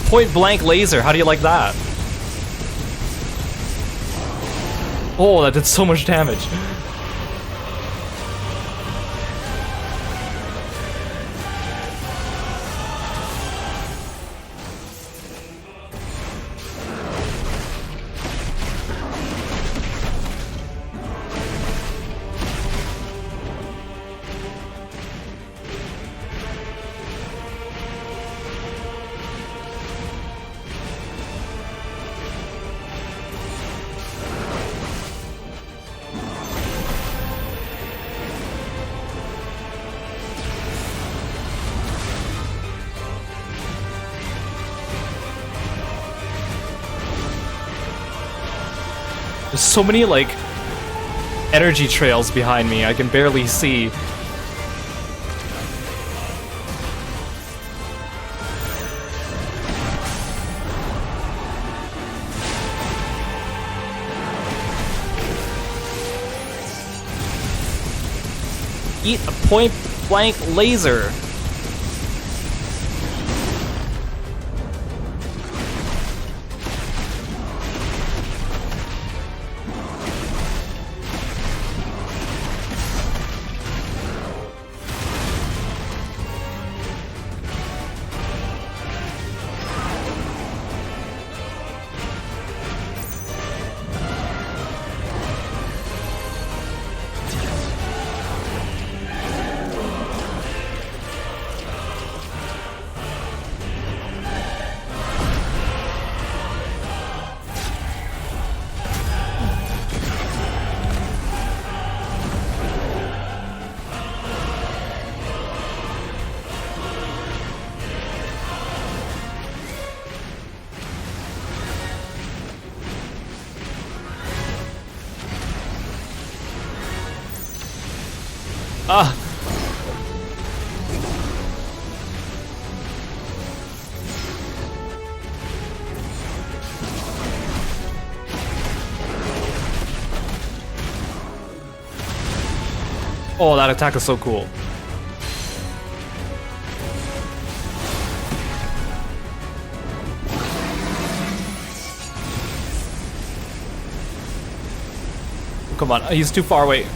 Point blank laser, how do you like that? Oh, that did so much damage. There's so many, like, energy trails behind me, I can barely see. Eat a point-blank laser. Ah! Oh, that attack is so cool. Come on, he's too far away.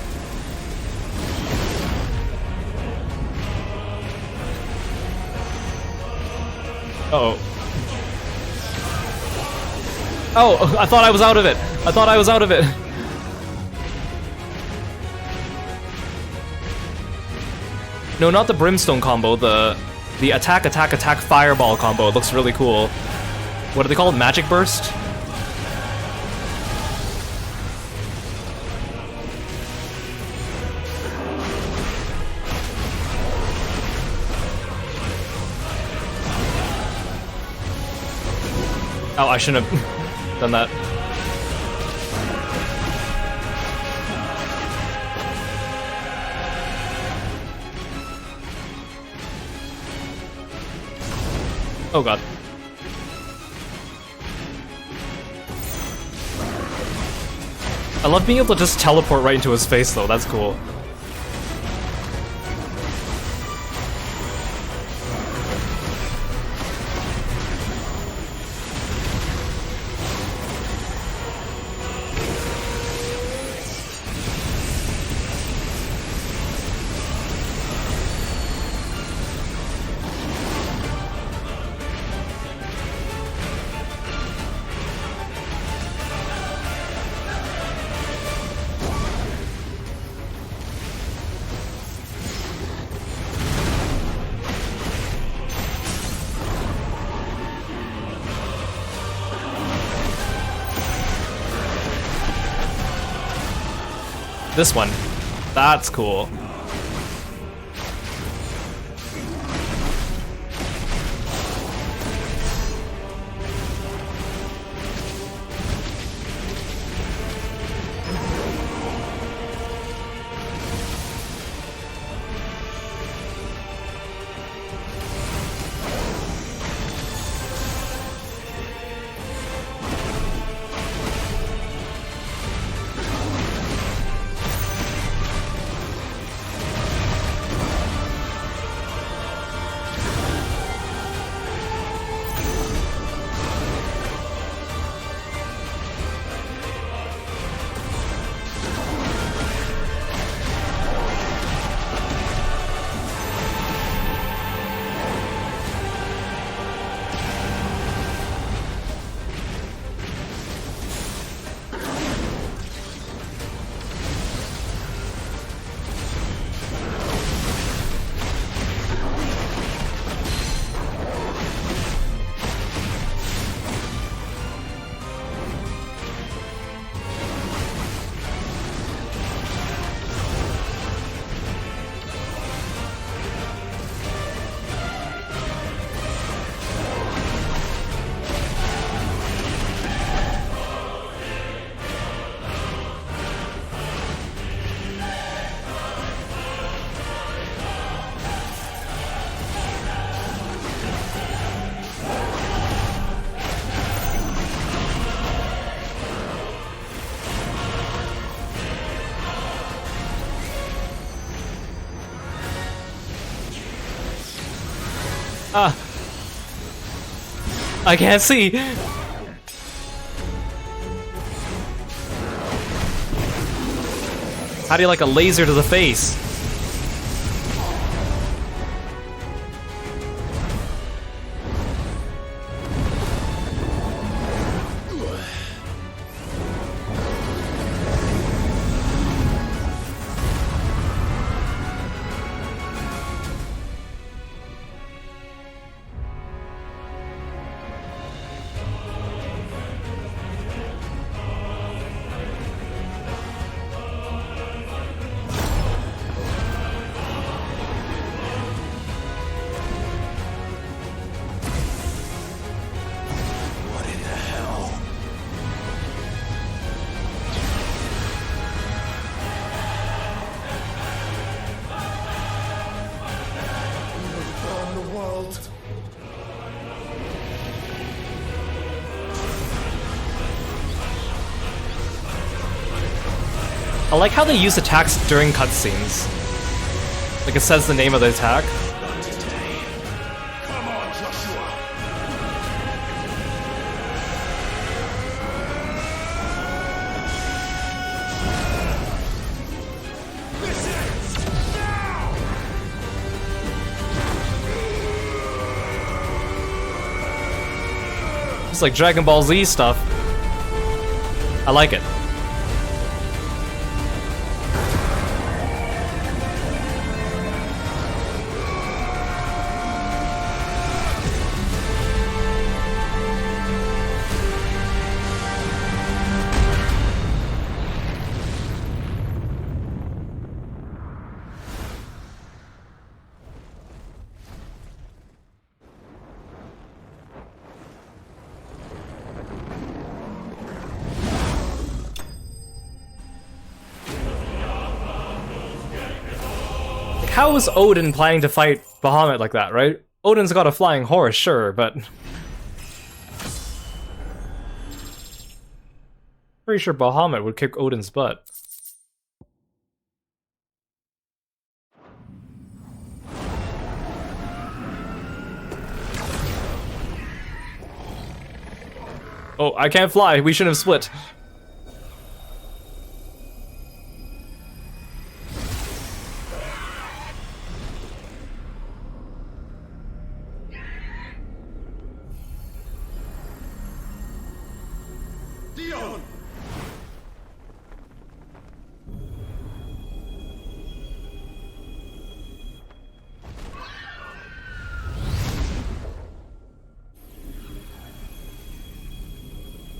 Uh-oh. Oh, I thought I was out of it. I thought I was out of it. No, not the brimstone combo, the attack, attack, attack, fireball combo. It looks really cool. What are they called? Magic burst? Oh, I shouldn't have done that. Oh god. I love being able to just teleport right into his face though, that's cool. This one. That's cool. Ah! I can't see! How do you like a laser to the face? I like how they use attacks during cutscenes. Like it says the name of the attack. Come on, Joshua. This ends now. It's like Dragon Ball Z stuff. I like it. How is Odin planning to fight Bahamut like that, right? Odin's got a flying horse, sure, but... Pretty sure Bahamut would kick Odin's butt. Oh, I can't fly. We shouldn't have split.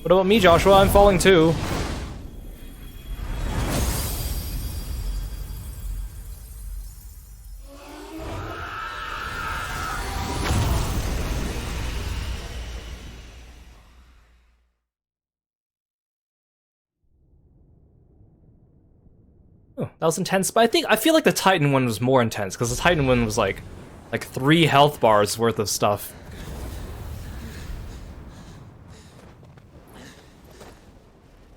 What about me, Joshua? I'm falling too. Oh, that was intense, but I feel like the Titan one was more intense, because the Titan one was like 3 health bars worth of stuff.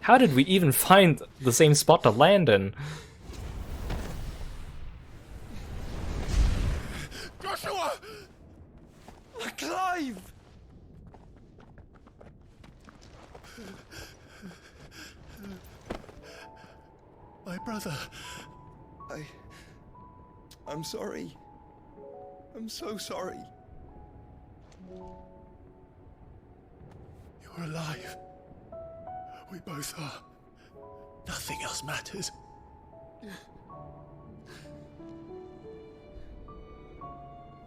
How did we even find the same spot to land in? Joshua! Clive! My brother. I'm sorry. I'm so sorry. You're alive. We both are. Nothing else matters.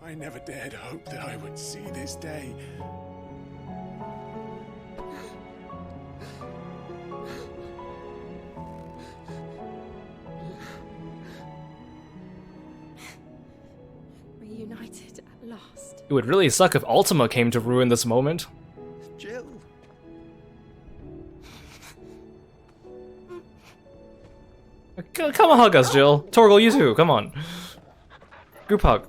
I never dared hope that I would see this day. Reunited at last. It would really suck if Ultima came to ruin this moment. Jill. Come on, hug us, Jill. Torgal, you too. Come on. Group hug.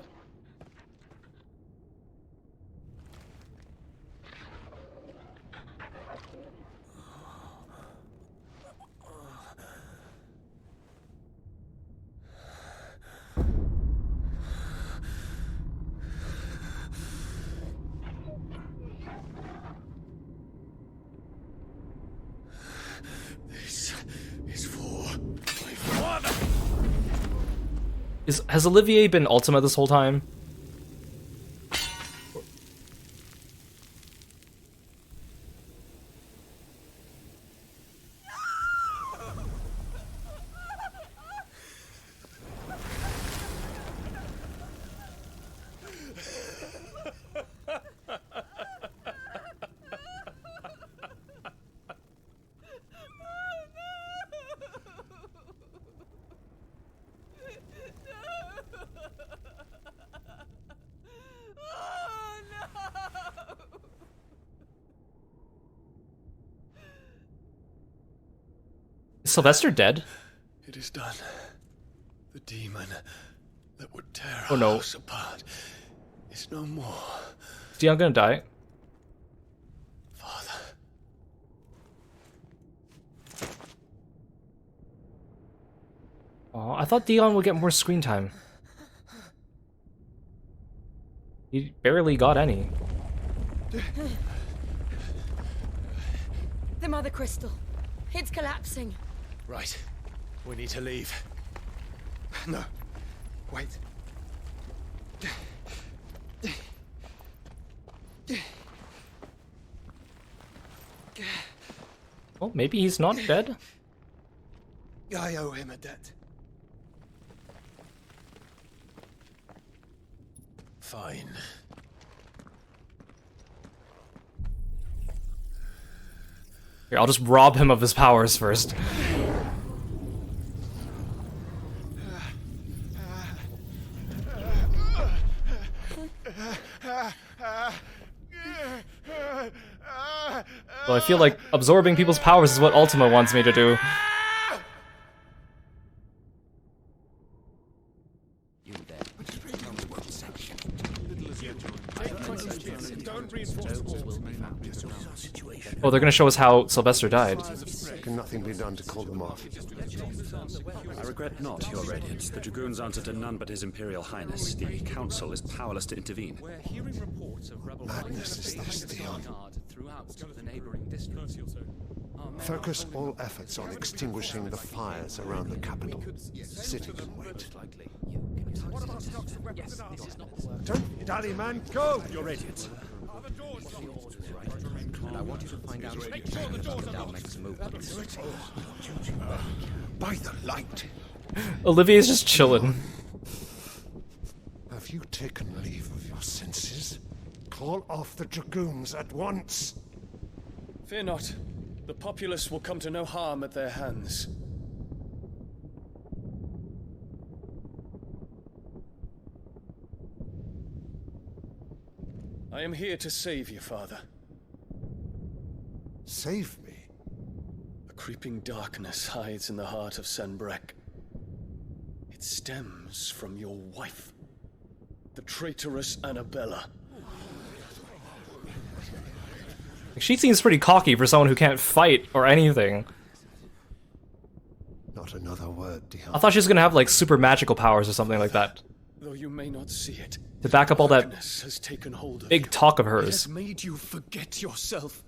Has Olivier been Ultima this whole time? Is Sylvester dead? It is done. The demon that would tear Oh no. us apart is no more. Is Dion gonna die? Father. Oh, I thought Dion would get more screen time. He barely got any. The Mother Crystal. It's collapsing. Right. We need to leave. No. Wait. Well, maybe he's not dead. I owe him a debt. Fine. Here, I'll just rob him of his powers first. So I feel like absorbing people's powers is what Ultima wants me to do. Oh, they're gonna show us how Sylvester died. Can nothing be done to call them off? I regret not, Your Radiance. The Dragoons answer to none but His Imperial Highness. The Council is powerless to intervene. We're hearing reports of rebel Madness is this, Dion. throughout the neighboring districts. Focus all efforts on extinguishing the fires around the capital. City can wait. Don't dally, man, go! Your Radiance. And I want you to find out if Dal makes a move. By the light! Olivier's just chilling. Have you taken leave of your senses? Call off the Dragoons at once! Fear not. The populace will come to no harm at their hands. I am here to save you, Father. Save me? A creeping darkness hides in the heart of Sanbreque. It stems from your wife, the traitorous Annabella. She seems pretty cocky for someone who can't fight or anything. Not another word, Dion. I thought she was gonna have like super magical powers or something like that. Though you may not see it, To back up all that darkness has taken hold of big you. talk of It hers. has made you forget yourself.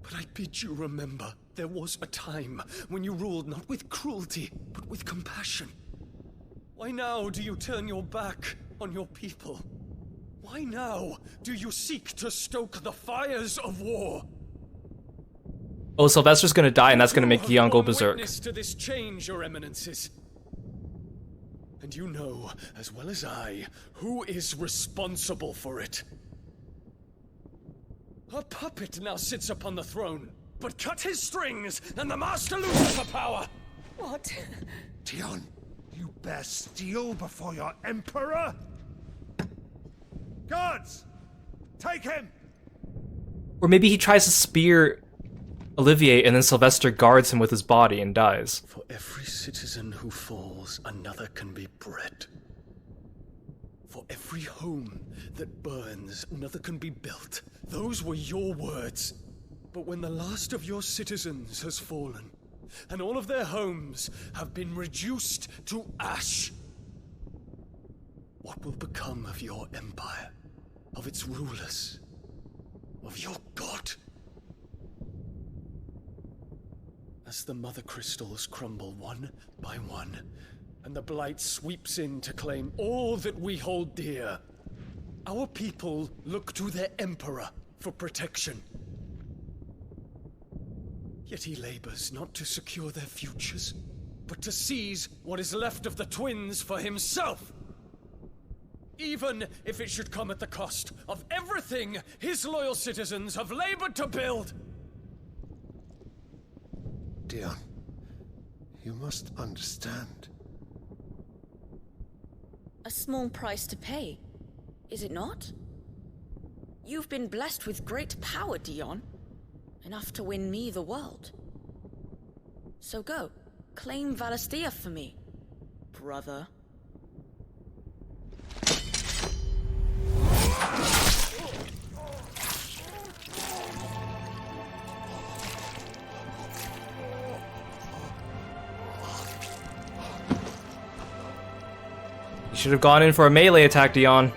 But I bid you remember, there was a time when you ruled not with cruelty, but with compassion. Why now do you turn your back on your people? Why now do you seek to stoke the fires of war? Oh, Sylvester's gonna die and that's gonna make Dion go berserk. Witness to this change, Your Eminences. And you know, as well as I, who is responsible for it. A puppet now sits upon the throne, but cut his strings, and the master loses the power! What? Dion, you bear steel before your emperor? Guards! Take him! Or maybe he tries to spear Olivier and then Sylvester guards him with his body and dies. For every citizen who falls, another can be bred. For every home that burns, another can be built. Those were your words. But when the last of your citizens has fallen, and all of their homes have been reduced to ash, what will become of your empire, of its rulers, of your god? As the Mother Crystals crumble one by one, and the Blight sweeps in to claim all that we hold dear. Our people look to their Emperor for protection. Yet he labors not to secure their futures, but to seize what is left of the twins for himself. Even if it should come at the cost of everything his loyal citizens have labored to build. Dion, you must understand. A small price to pay, is it not? You've been blessed with great power, Dion. Enough to win me the world. So go, claim Valisthea for me, brother. You should have gone in for a melee attack, Dion.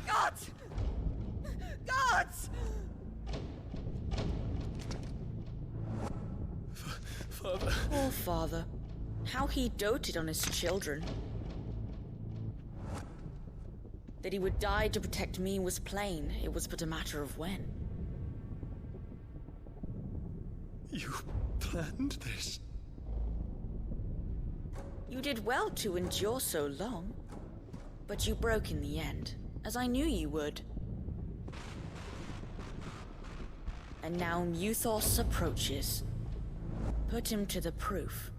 Gods! Gods! Father. Poor father. How he doted on his children. That he would die to protect me was plain. It was but a matter of when. You planned this? You did well to endure so long. But you broke in the end, as I knew you would. And now Muthos approaches. Put him to the proof.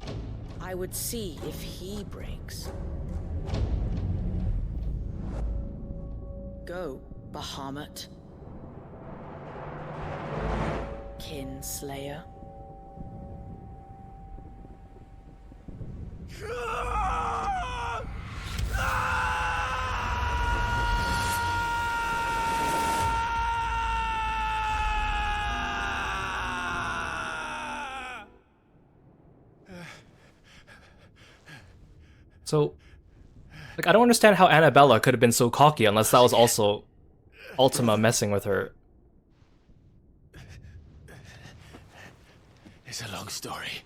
I would see if he breaks. Go, Bahamut. Kinslayer. So, like, I don't understand how Annabella could have been so cocky unless that was also Ultima messing with her. It's a long story.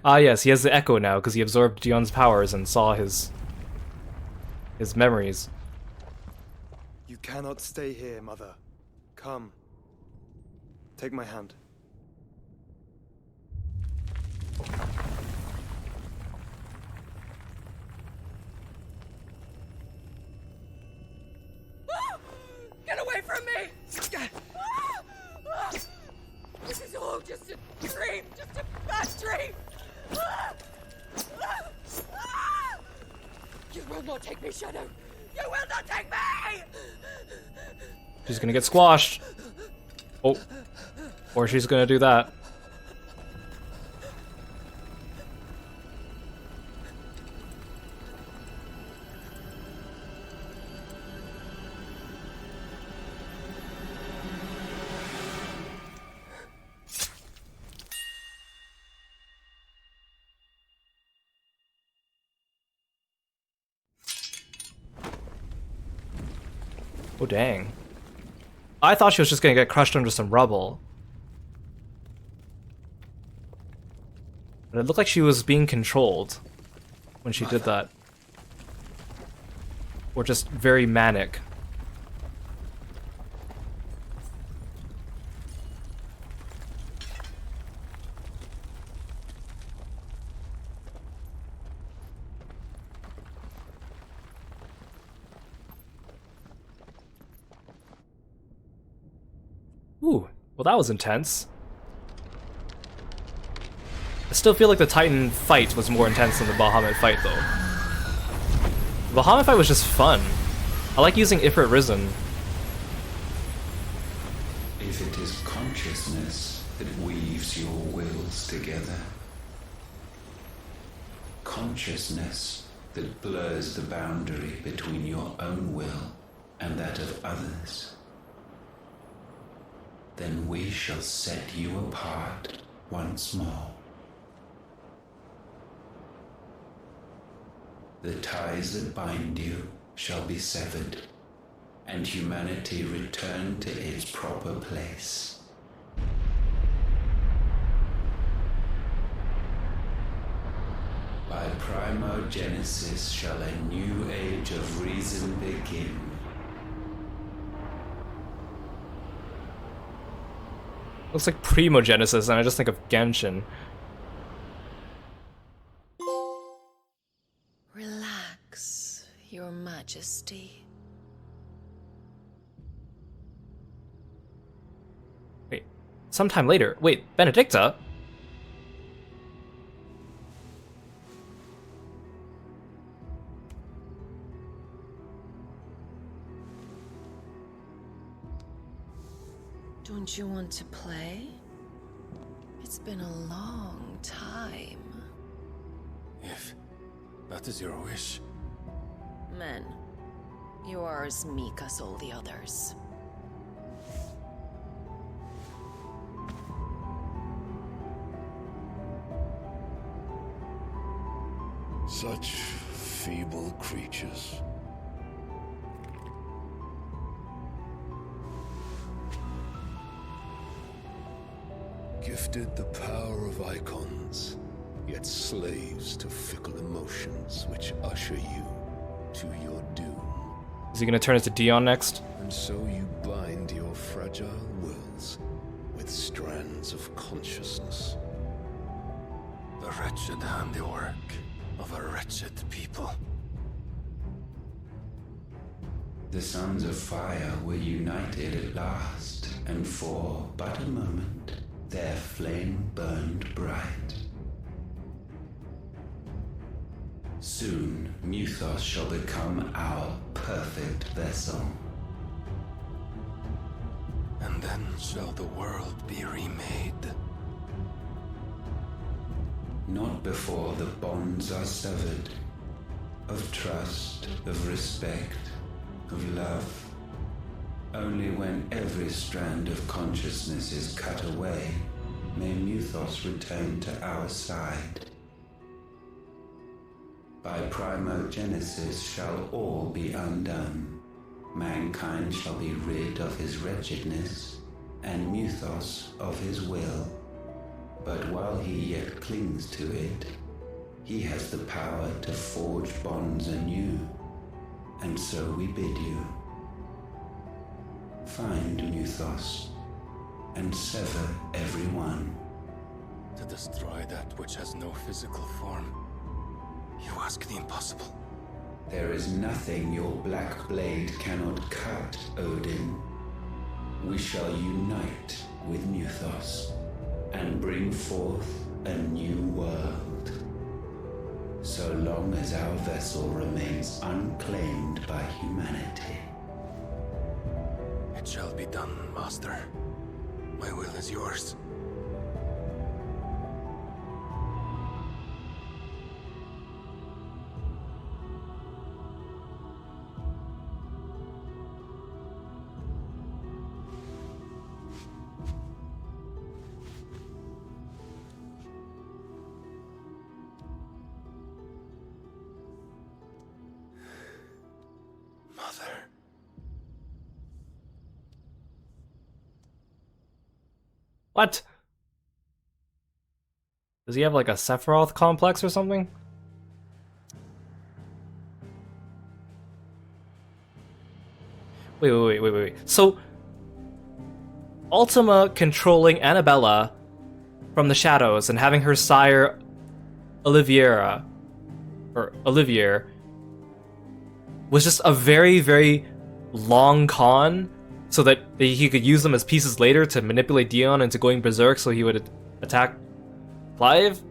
Ah yes, he has the echo now because he absorbed Dion's powers and saw his memories. You cannot stay here, Mother. Come. Take my hand. Get away from me! This is all just a dream, just a bad dream! You will not take me, Shadow! You will not take me! She's gonna get squashed. Oh. Or she's gonna do that. Oh dang. I thought she was just gonna get crushed under some rubble. But it looked like she was being controlled when she did that. Or just very manic. Ooh, well that was intense. I still feel like the Titan fight was more intense than the Bahamut fight though. The Bahamut fight was just fun. I like using Ifrit Risen. If it is consciousness that weaves your wills together, consciousness that blurs the boundary between your own will and that of others, then we shall set you apart once more. The ties that bind you shall be severed, and humanity return to its proper place. By primogenesis shall a new age of reason begin. Looks like Primogenesis, and I just think of Genshin. Relax, Your Majesty. Wait, sometime later. Wait, Benedicta? Don't you want to play? It's been a long time. If that is your wish. Men, you are as meek as all the others. Such feeble creatures. Gifted the power of icons, yet slaves to fickle emotions which usher you to your doom. Is he gonna turn into Dion next? And so you bind your fragile wills with strands of consciousness. The wretched handiwork of a wretched people. The Sons of Fire were united at last, and for but a moment, their flame burned bright. Soon, Muthos shall become our perfect vessel. And then shall the world be remade. Not before the bonds are severed, of trust, of respect, of love. Only when every strand of consciousness is cut away, may Muthos return to our side. By primogenesis shall all be undone. Mankind shall be rid of his wretchedness, and Muthos of his will. But while he yet clings to it, he has the power to forge bonds anew. And so we bid you, find Muthos, and sever everyone. To destroy that which has no physical form, you ask the impossible. There is nothing your black blade cannot cut, Odin. We shall unite with Muthos, and bring forth a new world. So long as our vessel remains unclaimed by humanity. It shall be done, Master. My will is yours. What? Does he have like a Sephiroth complex or something? Wait. So, Ultima controlling Annabella from the shadows and having her sire Olivier was just a very, very long con so that he could use them as pieces later to manipulate Dion into going berserk so he would attack Clive?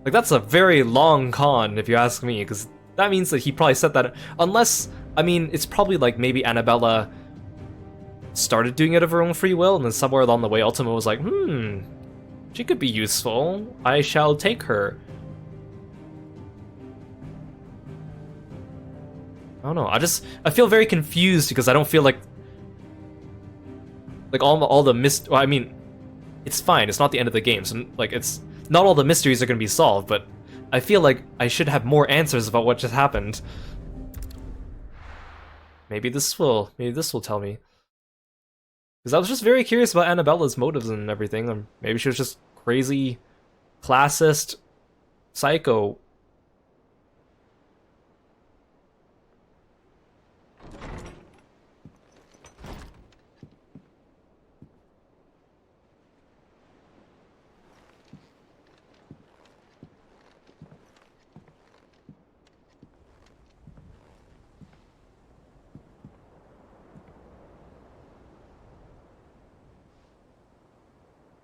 Like, that's a very long con, if you ask me, because that means that he probably set that... Unless, I mean, it's probably like maybe Annabella started doing it of her own free will, and then somewhere along the way Ultima was like, she could be useful. I shall take her. I don't know. I feel very confused because I don't feel like all the well, I mean, it's fine. It's not the end of the game, so like it's not all the mysteries are gonna be solved, but I feel like I should have more answers about what just happened. Maybe this will tell me. Because I was just very curious about Annabella's motives and everything. Maybe she was just crazy, classist, psycho.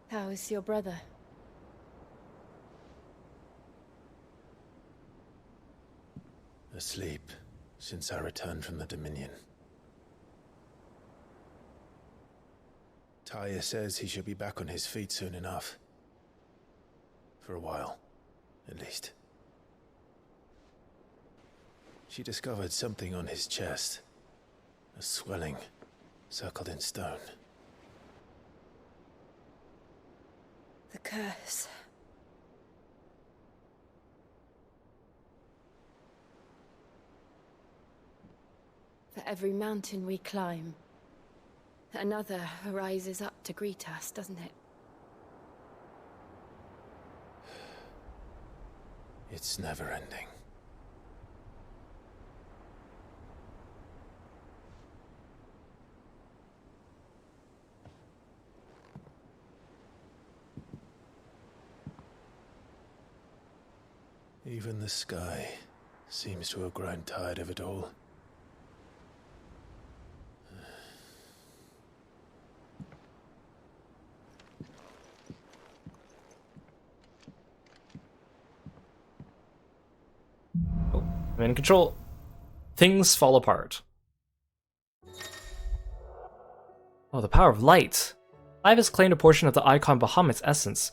How is your brother? Asleep since I returned from the Dominion. Taya says he should be back on his feet soon enough. For a while, at least. She discovered something on his chest. A swelling, circled in stone. The curse. For every mountain we climb, another rises up to greet us, doesn't it? It's never ending. Even the sky seems to have grown tired of it all. Oh, I'm in control. Things fall apart. Oh, the power of light. Clive has claimed a portion of the icon Bahamut's essence.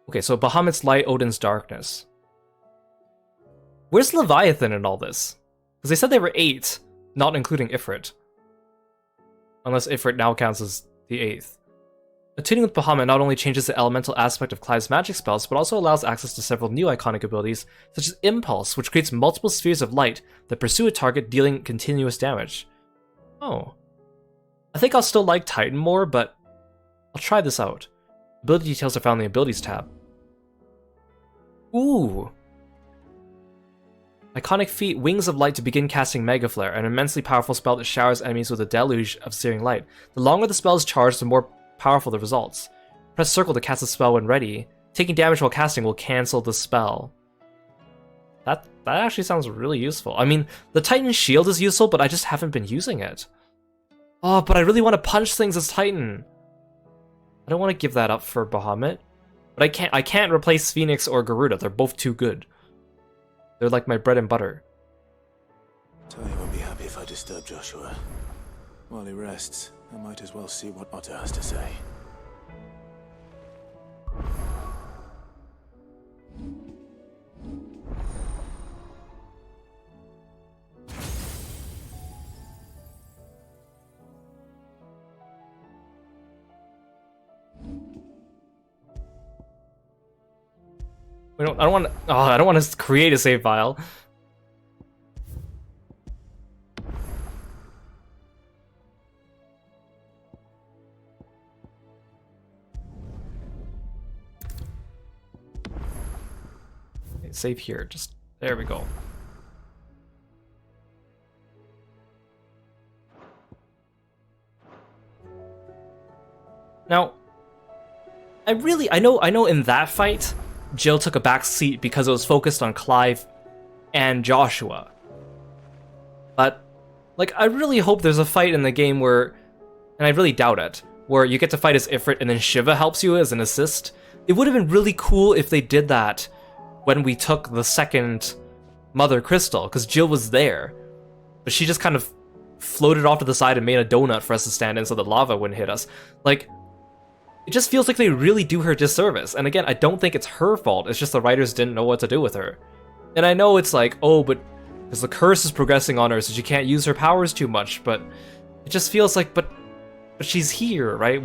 Okay, so Bahamut's light, Odin's darkness. Where's Leviathan in all this? Because they said they were 8, not including Ifrit. Unless Ifrit now counts as the 8th. Attuning with Bahamut not only changes the elemental aspect of Clive's magic spells, but also allows access to several new iconic abilities, such as Impulse, which creates multiple spheres of light that pursue a target, dealing continuous damage. Oh. I think I'll still like Titan more, but I'll try this out. Ability details are found in the Abilities tab. Ooh! Iconic feat, Wings of Light to begin casting Mega Flare, an immensely powerful spell that showers enemies with a deluge of searing light. The longer the spell is charged, the more powerful the results. Press circle to cast the spell when ready. Taking damage while casting will cancel the spell. That actually sounds really useful. I mean, the Titan Shield is useful, but I just haven't been using it. Oh, but I really want to punch things as Titan. I don't want to give that up for Bahamut. But I can't replace Phoenix or Garuda. They're both too good. They're like my bread and butter. Taya won't be happy if I disturb Joshua. While he rests, I might as well see what Otto has to say. I don't want to. Oh, I don't want to create a save file. Okay, save here. Just there we go. Now, I know in that fight, Jill took a back seat because it was focused on Clive and Joshua. But, like, I really hope there's a fight in the game where, and I really doubt it, where you get to fight as Ifrit and then Shiva helps you as an assist. It would have been really cool if they did that when we took the second Mother Crystal, because Jill was there. But she just kind of floated off to the side and made a donut for us to stand in so the lava wouldn't hit us. Like, it just feels like they really do her disservice. And again, I don't think it's her fault. It's just the writers didn't know what to do with her. And I know it's like, oh, but because the curse is progressing on her, so she can't use her powers too much. But it just feels like, but she's here, right?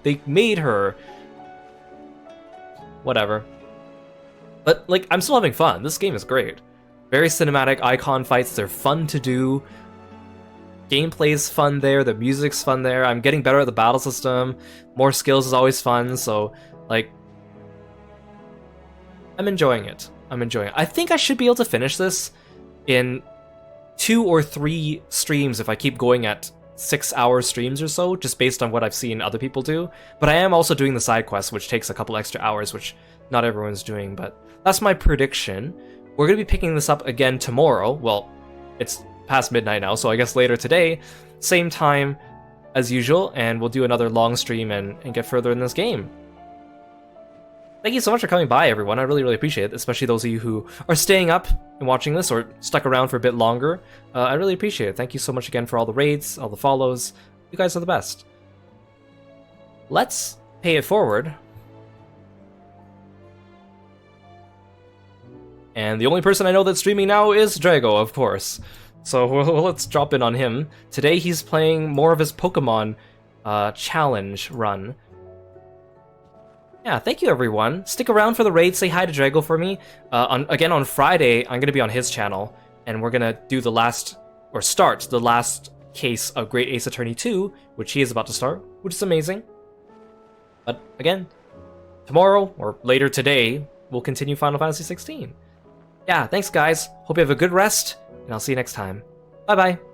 They made her. Whatever. But like, I'm still having fun. This game is great. Very cinematic icon fights. They're fun to do. Gameplay's fun there. The music's fun there. I'm getting better at the battle system. More skills is always fun. So like, I'm enjoying it. I'm enjoying it. I think I should be able to finish this in 2 or 3 streams if I keep going at 6-hour streams or so, just based on what I've seen other people do. But I am also doing the side quest, which takes a couple extra hours, which not everyone's doing, but that's my prediction. We're going to be picking this up again tomorrow. Well, it's past midnight now, so I guess later today, same time as usual, and we'll do another long stream and get further in this game. Thank you so much for coming by, everyone. I really, really appreciate it, especially those of you who are staying up and watching this or stuck around for a bit longer. I really appreciate it. Thank you so much again for all the raids, all the follows. You guys are the best. Let's pay it forward. And the only person I know that's streaming now is Drago, of course. So let's drop in on him. Today he's playing more of his Pokemon challenge run. Yeah, thank you everyone. Stick around for the raid, say hi to Drago for me. Again, on Friday, I'm going to be on his channel, and we're going to do start the last case of Great Ace Attorney 2, which he is about to start, which is amazing. But again, tomorrow, or later today, we'll continue Final Fantasy XVI. Yeah, thanks guys. Hope you have a good rest, and I'll see you next time. Bye-bye.